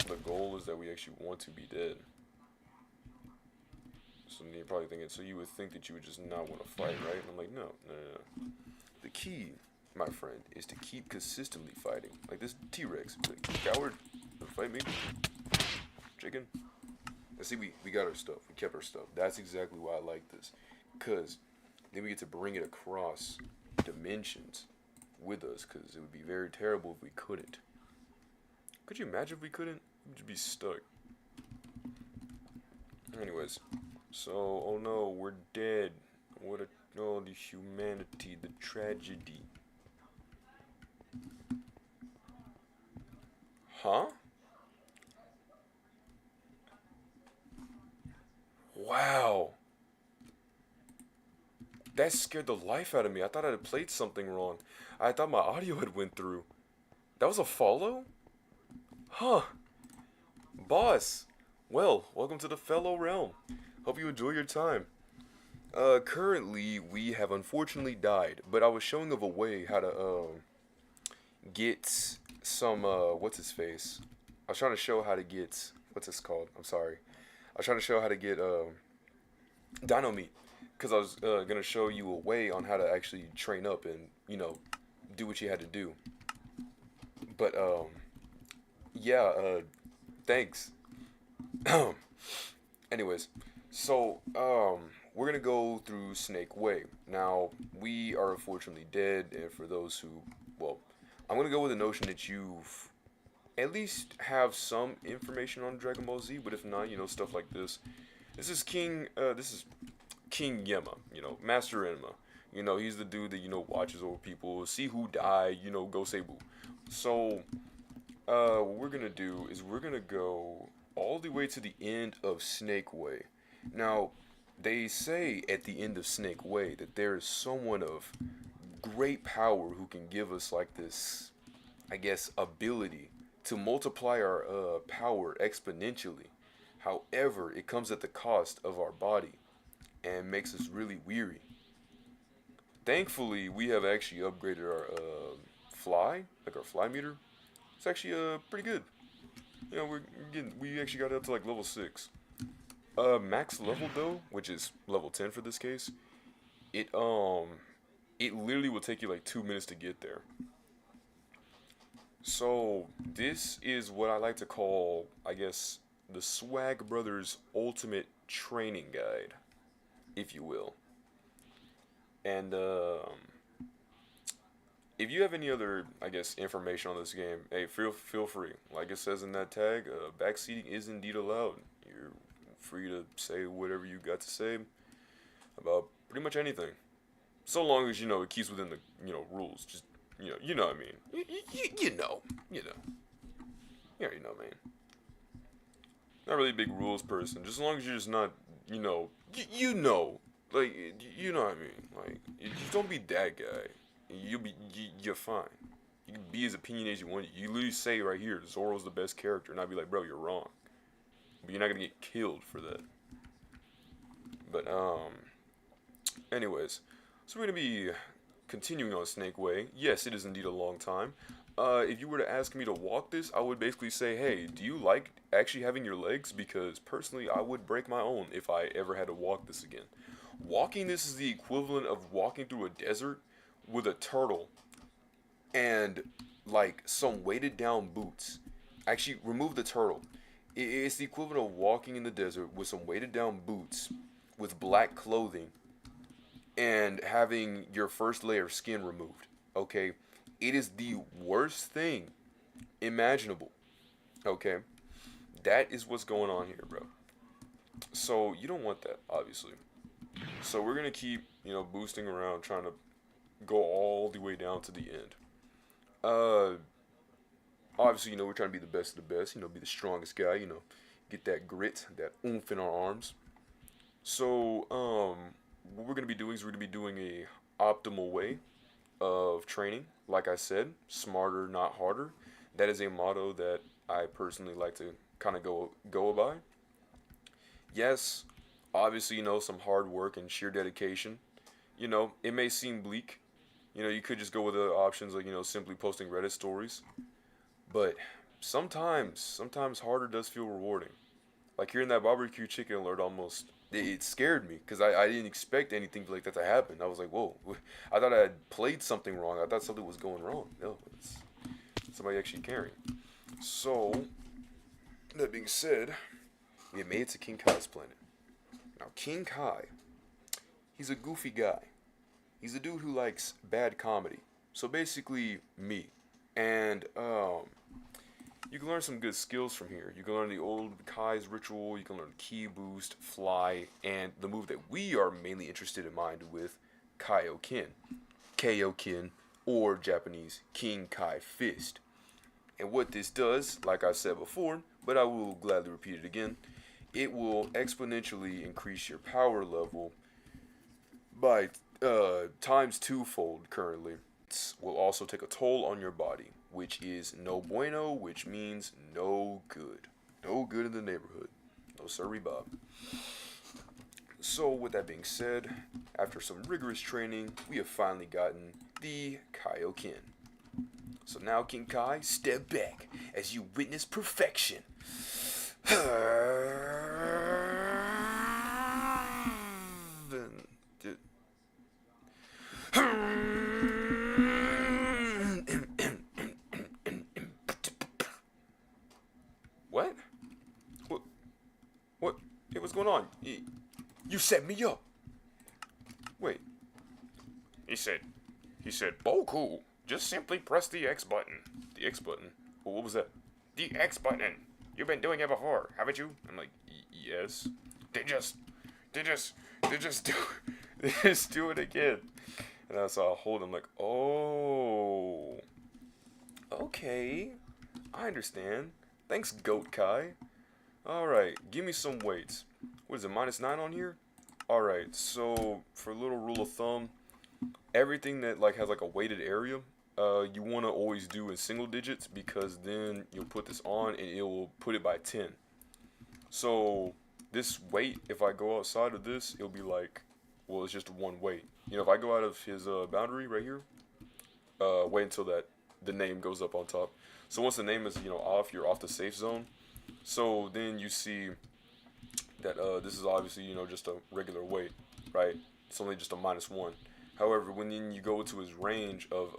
The goal is that we actually want to be dead. So you're probably thinking, so you would think that you would just not want to fight, right? And I'm like, no. The key, my friend, is to keep consistently fighting. Like this T-Rex, like, coward, fight me, chicken. And see, we got our stuff. We kept our stuff. That's exactly why I like this, cause then we get to bring it across dimensions with us. Cause it would be very terrible if we couldn't. Could you imagine if we couldn't? We'd just be stuck. Anyways, so, oh no, we're dead. What a, oh, the humanity, the tragedy. Huh? Wow. That scared the life out of me. I thought I had played something wrong. I thought my audio had went through. That was a follow? Huh. Boss. Well, welcome to the fellow realm. Hope you enjoy your time. Currently, we have unfortunately died, but I was showing of a way how to, get some, what's his face? I was trying to show how to get, what's this called? I'm sorry. I was trying to show how to get, dino meat. Because I was, gonna show you a way on how to actually train up and, you know, do what you had to do. But, yeah, thanks. Anyways, so, we're gonna go through Snake Way. Now, we are unfortunately dead, and for those who, well, I'm gonna go with the notion that you've at least have some information on Dragon Ball Z, but if not, you know, stuff like this. This is King Yema, you know, Master Enma. You know, he's the dude that, you know, watches over people, see who died, you know, go say boo. So, what we're gonna do is we're gonna go all the way to the end of Snake Way. Now, they say at the end of Snake Way that there is someone of great power who can give us like this, I guess, ability to multiply our power exponentially. However, it comes at the cost of our body and makes us really weary. Thankfully, we have actually upgraded our our fly meter. It's actually pretty good. You know, we actually got up to like level 6. Max level though, which is level 10 for this case, it literally will take you like 2 minutes to get there. So this is what I like to call, I guess, the Swag Brothers Ultimate Training Guide, if you will. And if you have any other, I guess, information on this game, hey, feel free. Like it says in that tag, backseating is indeed allowed. You're free to say whatever you got to say about pretty much anything, so long as, you know, it keeps within the, you know, rules. Just, you know what I mean. You know. You already know, man. Not really a big rules person. Just as long as you're just not, you know, you know, like, you know what I mean. Like, just don't be that guy. You're fine. You can be as opinionated as you want. You literally say right here, Zoro's the best character, and I'd be like, bro, you're wrong. But you're not gonna get killed for that. But anyways, so we're gonna be continuing on Snake Way. Yes, it is indeed a long time. If you were to ask me to walk this, I would basically say, hey, do you like actually having your legs? Because personally, I would break my own if I ever had to walk this again. Walking this is the equivalent of walking through a desert with a turtle and like some weighted down boots. Actually, remove the turtle. It's the equivalent of walking in the desert with some weighted down boots with black clothing and having your first layer of skin removed. Okay? It is the worst thing imaginable. Okay? That is what's going on here, bro. So, you don't want that, obviously. So, we're going to keep, you know, boosting around, trying to go all the way down to the end. Obviously, you know, we're trying to be the best of the best, you know, be the strongest guy, you know, get that grit, that oomph in our arms. So, what we're going to be doing is we're going to be doing a optimal way of training. Like I said, smarter, not harder. That is a motto that I personally like to kind of go by. Yes, obviously, you know, some hard work and sheer dedication. You know, it may seem bleak. You know, you could just go with the options like, you know, simply posting Reddit stories. But sometimes harder does feel rewarding. Like hearing that barbecue chicken alert almost, it scared me because I didn't expect anything like that to happen. I was like, whoa, I thought I had played something wrong. I thought something was going wrong. No, it's somebody actually caring. So, that being said, we made it to King Kai's planet. Now, King Kai, he's a goofy guy. He's a dude who likes bad comedy. So basically, me. And, you you can learn some good skills from here. You can learn the old Kai's ritual, you can learn ki boost, fly, and the move that we are mainly interested in mind with, Kaioken. Kaioken, or Japanese King Kai Fist. And what this does, like I said before, but I will gladly repeat it again, it will exponentially increase your power level by times twofold currently. It will also take a toll on your body, which is no bueno, which means no good. No good in the neighborhood. No sirree Bob. So with that being said, after some rigorous training, we have finally gotten the Kaioken. So now, King Kai, step back as you witness perfection. What? What? Hey, what's going on? You set me up. Wait. He said, Boku, just simply press the X button. The X button? Well, what was that? The X button. You've been doing it before, haven't you? I'm like, yes. They just do it again. And I saw a hold. I'm like, oh, okay, I understand. Thanks, Goat Kai. All right, give me some weights. What is it, -9 on here? All right, so for a little rule of thumb, everything that like has like a weighted area, you want to always do in single digits, because then you'll put this on and it will put it by 10. So this weight, if I go outside of this, it'll be like, well, it's just one weight. You know, if I go out of his boundary right here, wait until the name goes up on top. So once the name is, you know, off, you're off the safe zone. So then you see that this is obviously, you know, just a regular weight, right? It's only just a -1. However, when you go to his range of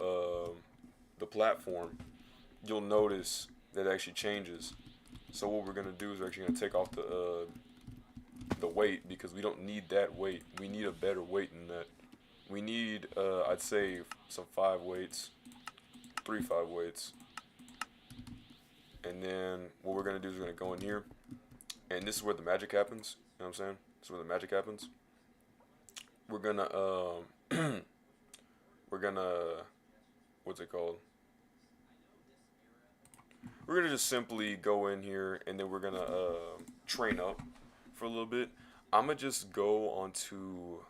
the platform, you'll notice that it actually changes. So what we're gonna do is we're actually gonna take off the weight, because we don't need that weight. We need a better weight than that. We need, I'd say, some 5 weights, 3 5 weights. And then what we're gonna do is we're gonna go in here, and this is where the magic happens. You know what I'm saying? This is where the magic happens. We're gonna what's it called? We're gonna just simply go in here, and then we're gonna train up for a little bit. I'm gonna just go onto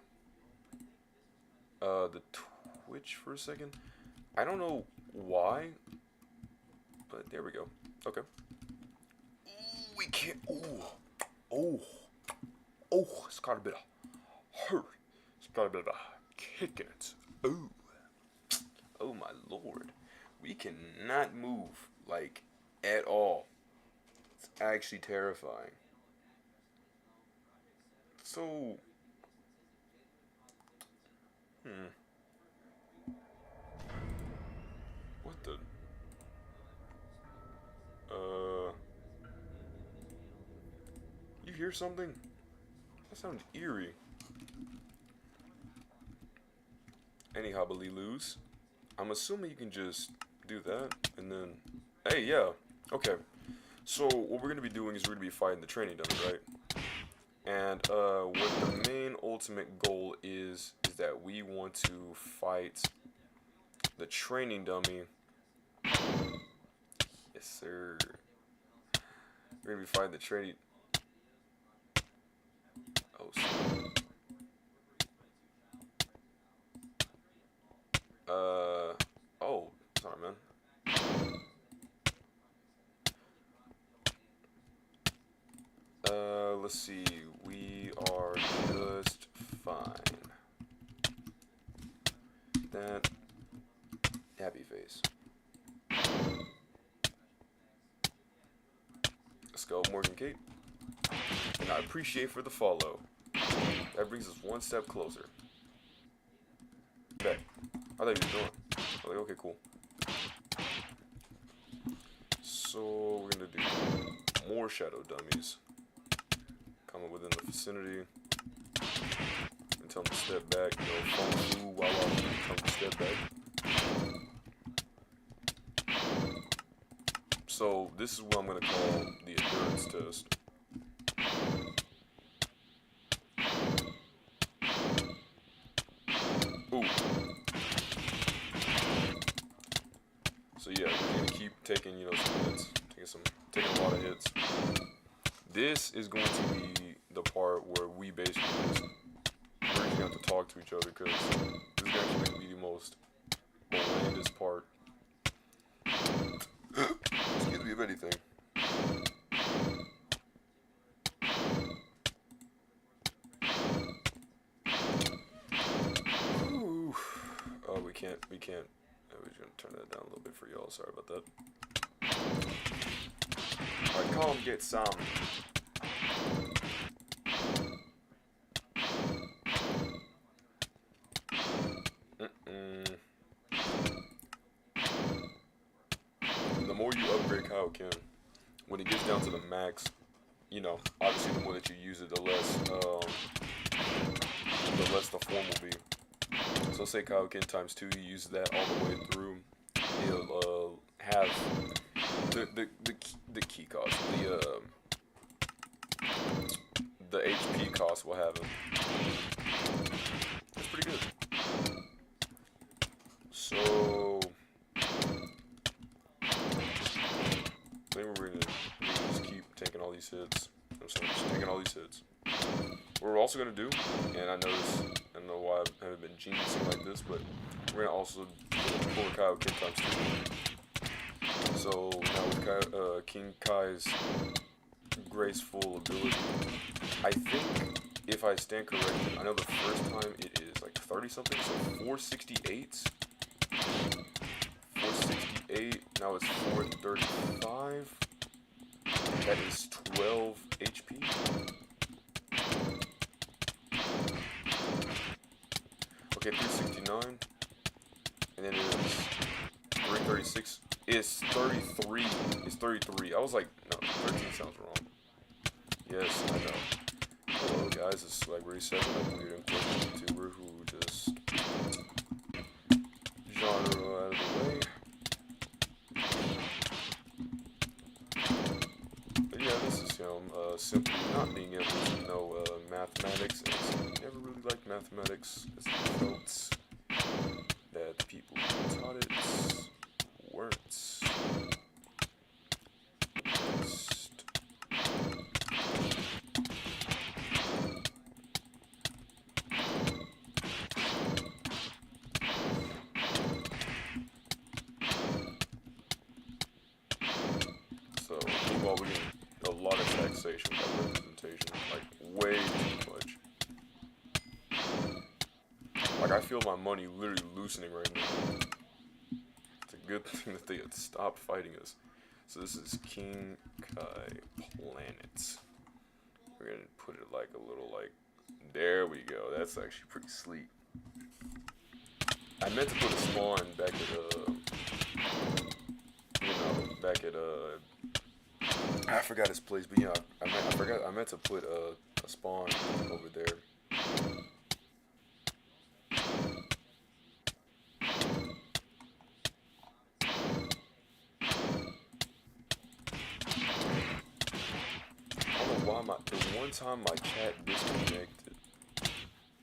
the Twitch for a second. I don't know why, but there we go. Okay. Ooh, we can't. Oh, it's got a bit of hurt. It's got a bit of a kick in it. Oh my lord. We cannot move, like, at all. It's actually terrifying. So, what the? You hear something? That sounds eerie. Anyhow, loose. I'm assuming you can just do that, and then, hey, yeah, okay. So what we're gonna be doing is we're gonna be fighting the training dummy, right? And what the main ultimate goal is that we want to fight the training dummy. Yes, sir. We're gonna be fighting the training. Oh, oh, sorry, man. Let's see. We are just fine. That happy face. Let's go, Morgan Kate. And I appreciate for the follow. That brings us one step closer. Bet. I thought you were doing. I was like, okay, cool. So we're gonna do more shadow dummies. Coming within the vicinity. And tell them to step back. You know, follow through while I tell them to step back. So this is what I'm gonna call the endurance test. Ooh. So yeah, we're gonna keep taking, you know, some hits, taking a lot of hits. This is going to be the part where we basically just we're just gonna have to talk to each other because this is actually gonna be the most blandest part. Excuse me, of anything. Ooh. Oh, we can't. We're gonna turn that down a little bit for y'all. Sorry about that. Alright, come get some. The more you upgrade Kaioken, when it gets down to the max, you know, obviously the more that you use it, the less the form will be. So say Kaioken times 2, you use that all the way through, it'll have the key cost, the HP cost will have it. That's pretty good. So I think we're gonna just keep taking all these hits. I'm sorry, just taking all these hits. What we're also gonna do, and I noticed, I don't know why I haven't been geniusing like this, but we're gonna also pull a Kaioken times 2. So now with King Kai's graceful ability, I think if I stand corrected, I know the first time it is like 30 something, so 468. 468, now it's 435. That is 12 HP. Okay, 369. And then it is 336. It's 33. It's 33. I was like, no, 13 sounds wrong. Yes, I know. Hello guys, it's Swag87, a weird and quirky YouTuber who just genre out of the way. But yeah, this is simply not being able to know mathematics, and never really liked mathematics. It's the notes that the people who taught it weren't best. So, meanwhile, we're getting a lot of taxation by representation, like way too much. Like, I feel my money literally loosening right now. It's a good thing that they had stopped fighting us. So this is King Kai Planet. We're gonna put it like a little like, there we go. That's actually pretty sleek. I meant to put a spawn back at I forgot his place, but yeah, I meant to put a spawn over there. I don't know why the one time my chat disconnected.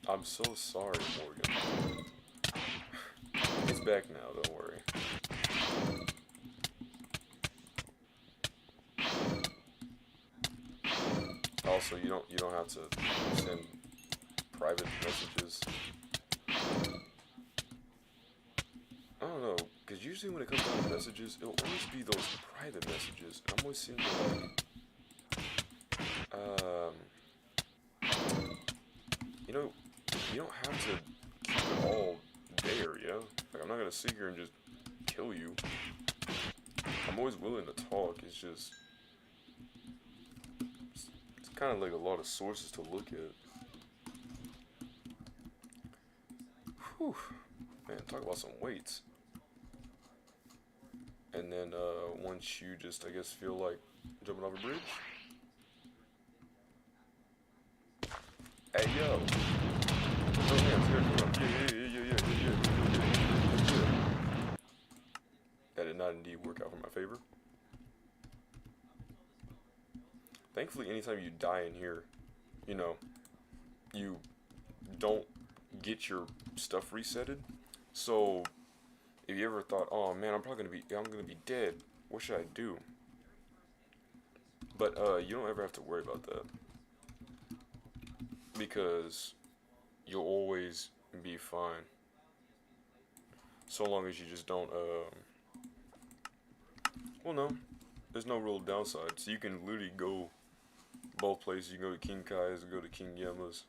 I'm so sorry, Morgan. It's back now, don't worry. Also, you don't have to send private messages. I don't know, because usually when it comes down to messages, it'll always be those private messages. I'm always seeing like, you know, you don't have to keep it all there, you know? Like, I'm not gonna sit here and just kill you. I'm always willing to talk, it's just, it's kind of like a lot of sources to look at. Whew. Man, talk about some weights. And then, once you just, I guess, feel like jumping off a bridge. Hey, yo. No hands here, come on. Yeah. That did not indeed work out for my favor. thankfully, anytime you die in here, you know, you don't get your stuff resetted. So if you ever thought, oh man, I'm gonna be dead, what should I do? But you don't ever have to worry about that, because you'll always be fine, so long as you just don't well, no, there's no real downside. So you can literally go both places. You can go to King Kai's, go to King Yama's.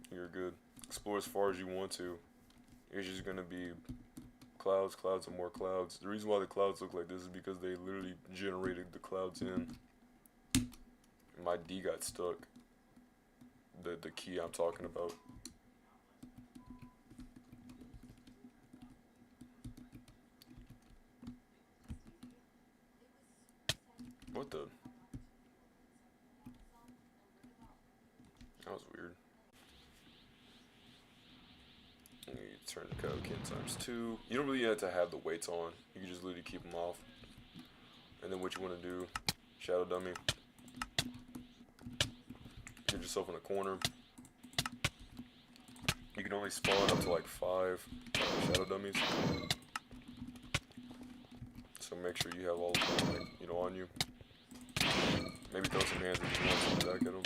You're good. Explore as far as you want to. It's just gonna be clouds, clouds, and more clouds. The reason why the clouds look like this is because they literally generated the clouds in. My D got stuck. The key I'm talking about. What the? That was weird. You turn the code kit ×2. You don't really have to have the weights on. You can just literally keep them off. And then what you want to do, shadow dummy. Get yourself in a corner. You can only spawn up to like 5 shadow dummies. So make sure you have all of them, like, you know, on you. Maybe throw some hands if you want to back at them.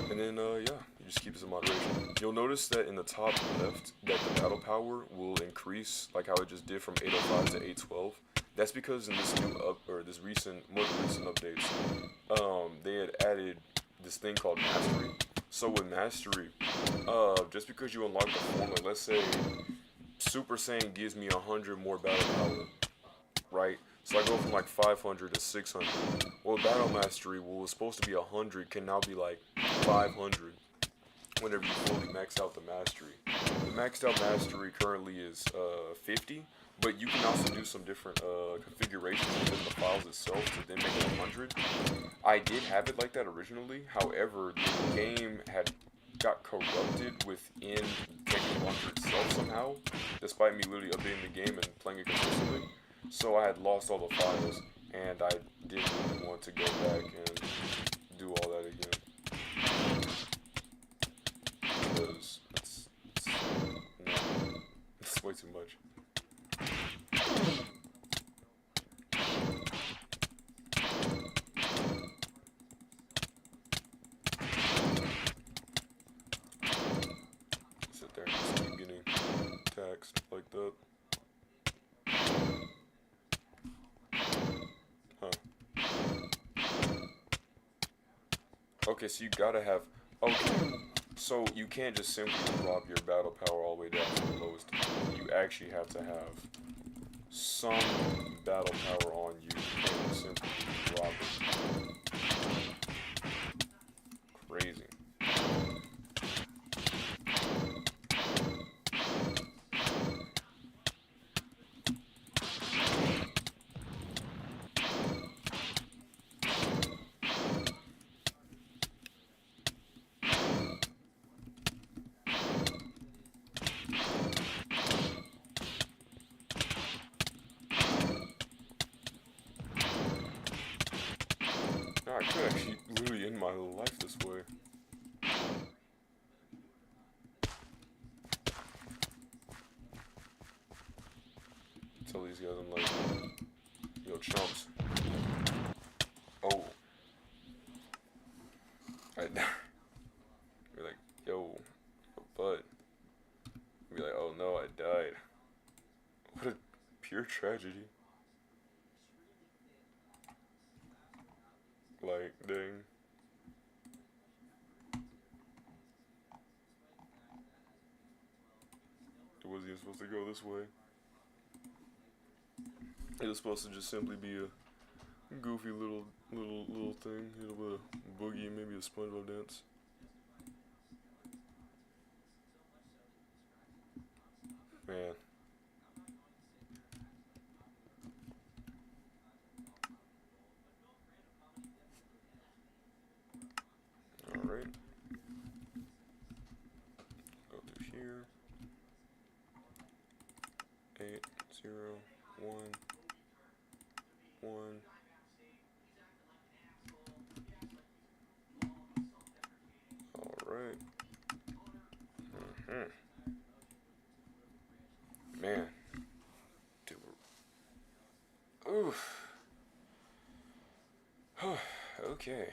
And then, yeah, you just keep this in moderation. You'll notice that in the top left, that the battle power will increase, like how it just did from 805 to 812. That's because in this new more recent updates, they had added this thing called mastery. So with mastery, just because you unlock the form, like let's say Super Saiyan gives me 100 more battle power, right? So I go from like 500 to 600. Well, battle mastery, what was supposed to be 100 can now be like 500 whenever you fully max out the mastery. The maxed out mastery currently is 50, but you can also do some different configurations within the files itself to then make it 100. I did have it like that originally. However, the game got corrupted within Dragon Blockc itself somehow, despite me literally updating the game and playing it consistently. So I had lost all the files, and I didn't really want to go back and do all that again. Because it's way too much. Sit there and just keep getting taxed like that. Okay, so you gotta have, okay, so you can't just simply drop your battle power all the way down to the lowest. You actually have to have some battle power on you. You can't just simply drop it. Crazy. I could actually literally end my life this way. Tell these guys I'm like, yo, chumps. Oh. Be like, yo, bud. Be like, oh no, I died. What a pure tragedy. Like, dang. It wasn't even supposed to go this way. It was supposed to just simply be a goofy little thing. You know, with a boogie, maybe a SpongeBob dance. Man. Alright. Go through here. 8, 0, 1, 1, Oof. Okay.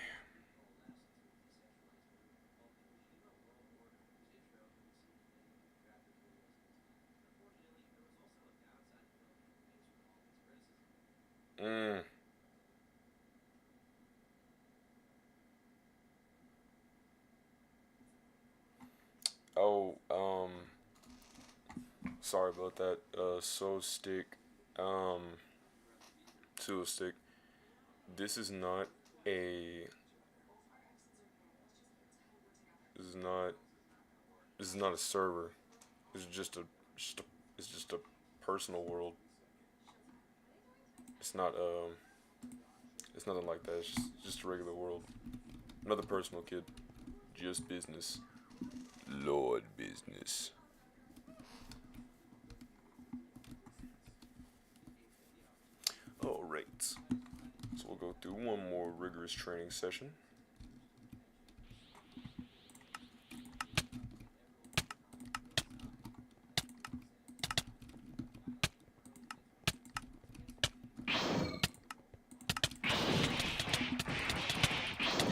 Mm. Oh, sorry about that. So stick, um, stick. This is not a. This is not. This is not a server. It's just a. It's just a personal world. It's not. It's nothing like that. It's just a regular world. Another personal kid. Just business. Lord business. Alright. So we'll go through one more rigorous training session.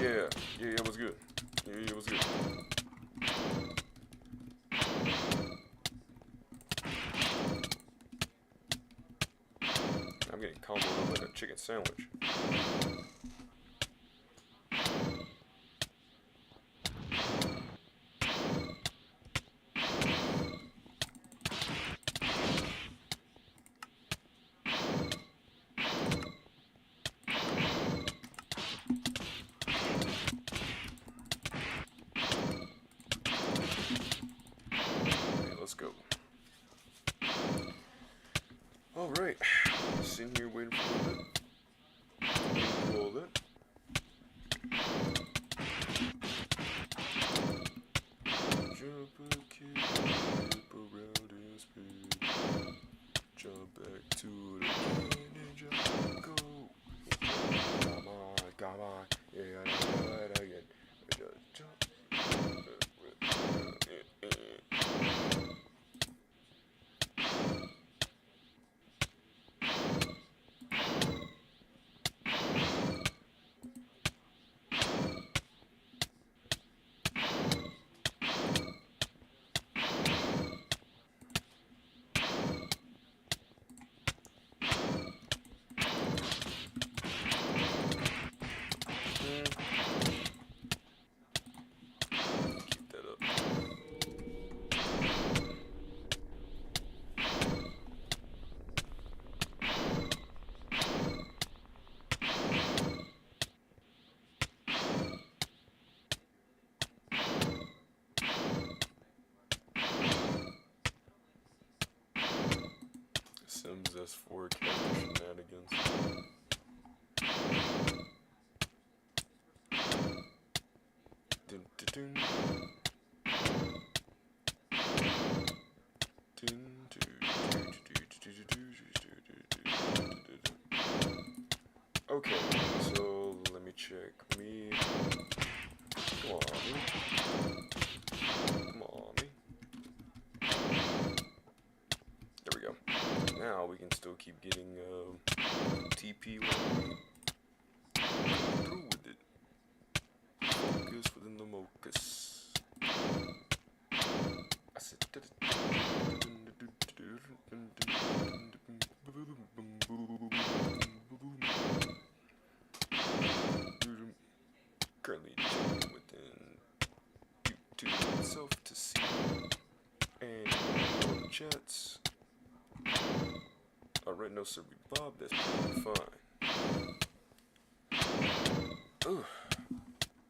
Yeah, it was good. Yeah, it was good. I'm getting comboed up like a chicken sandwich. Okay, let's go. Alright, sitting here waiting for a little bit. Waiting for all that. Jump a kid, flip around and speed. Jump back to the can and just go. Come on, yeah, I know it again. Just jump. Keep that up. Sims S4 character shenanigans. Dun, dun, dun. Dun, okay, so let me check me. Come on, me. Come on, me. There we go. Now we can still keep getting TP when we through with it. Focus within the mocus. I said. Currently checking within YouTube itself to see and the chats. Alright, no sir, Bob, that's pretty fine. Ooh.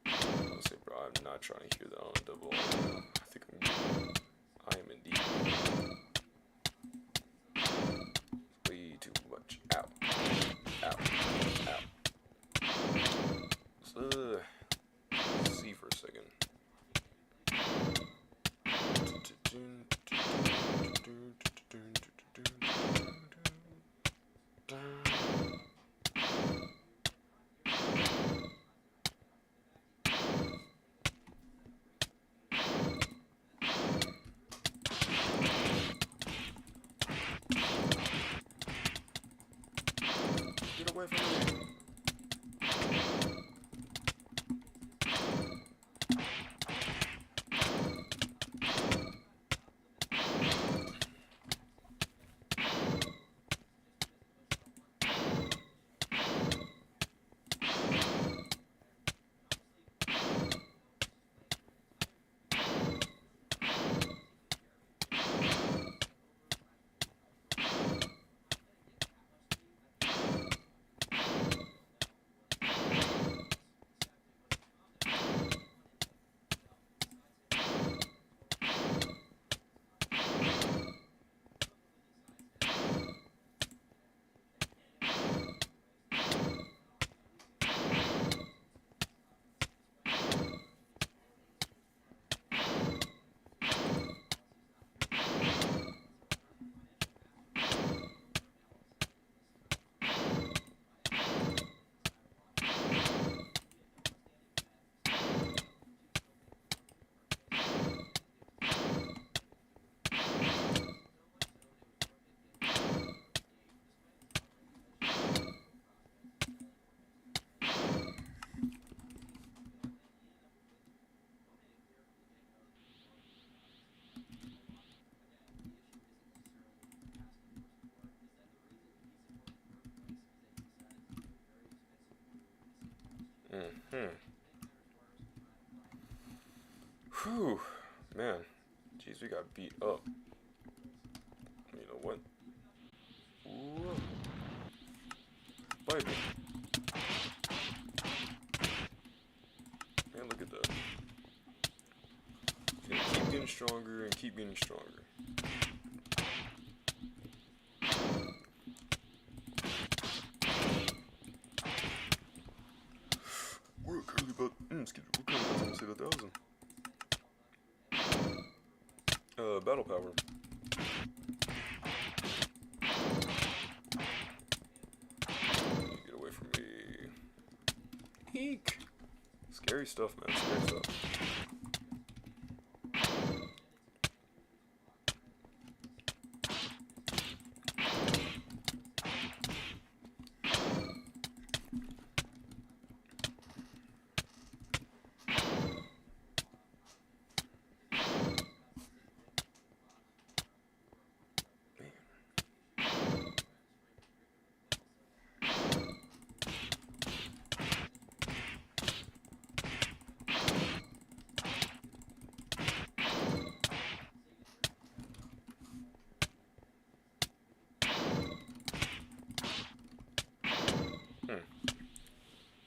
I'll say, bro, I'm not trying to hear that on double audio. I think I'm good. I am indeed. Way too much. Ow. Ow. Ow. So, see for a second. away from me. Whew, man. Jeez, we got beat up. You know what? Ooh. Bite me. Man, look at that. He's gonna keep getting stronger and keep getting stronger. We're currently about, excuse me, we're currently about to almost hit 1,000. Battle power. Get away from me. Eek. Scary stuff, man. Scary stuff.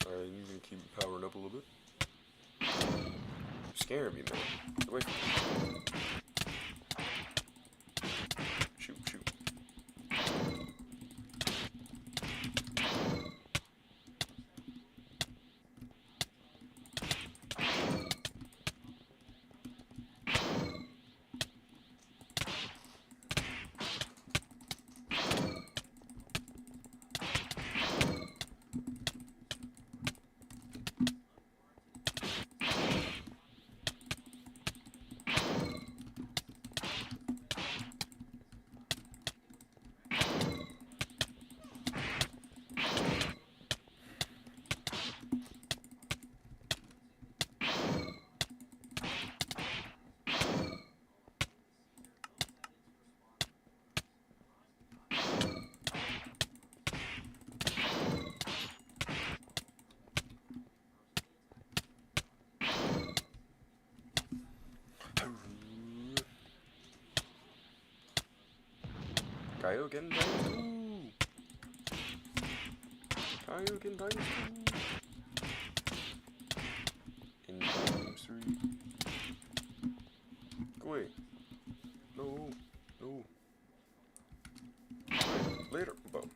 Alright, you can keep powering up a little bit. You're scaring me, man. Get away from me. Shoot, shoot. Kaioken times 2! Kaioken times 2! In times 3. Go away. No. No. Later. Boom.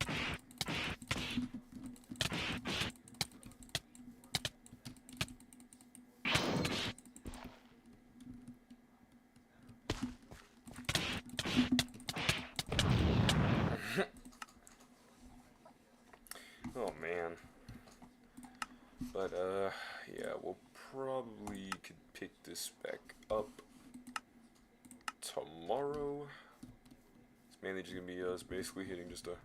Oh man. But yeah, we'll probably could pick this back up tomorrow. It's mainly just gonna be us basically hitting just a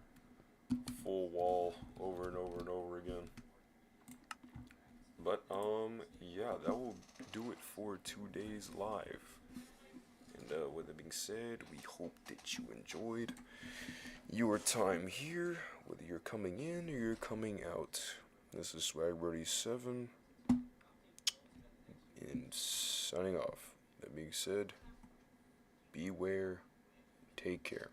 full wall over and over and over again. But yeah, that will do it for today's live. And with that being said, we hope that you enjoyed your time here, whether you're coming in or you're coming out. This is Swagbirdie7 and signing off. That being said, beware, take care.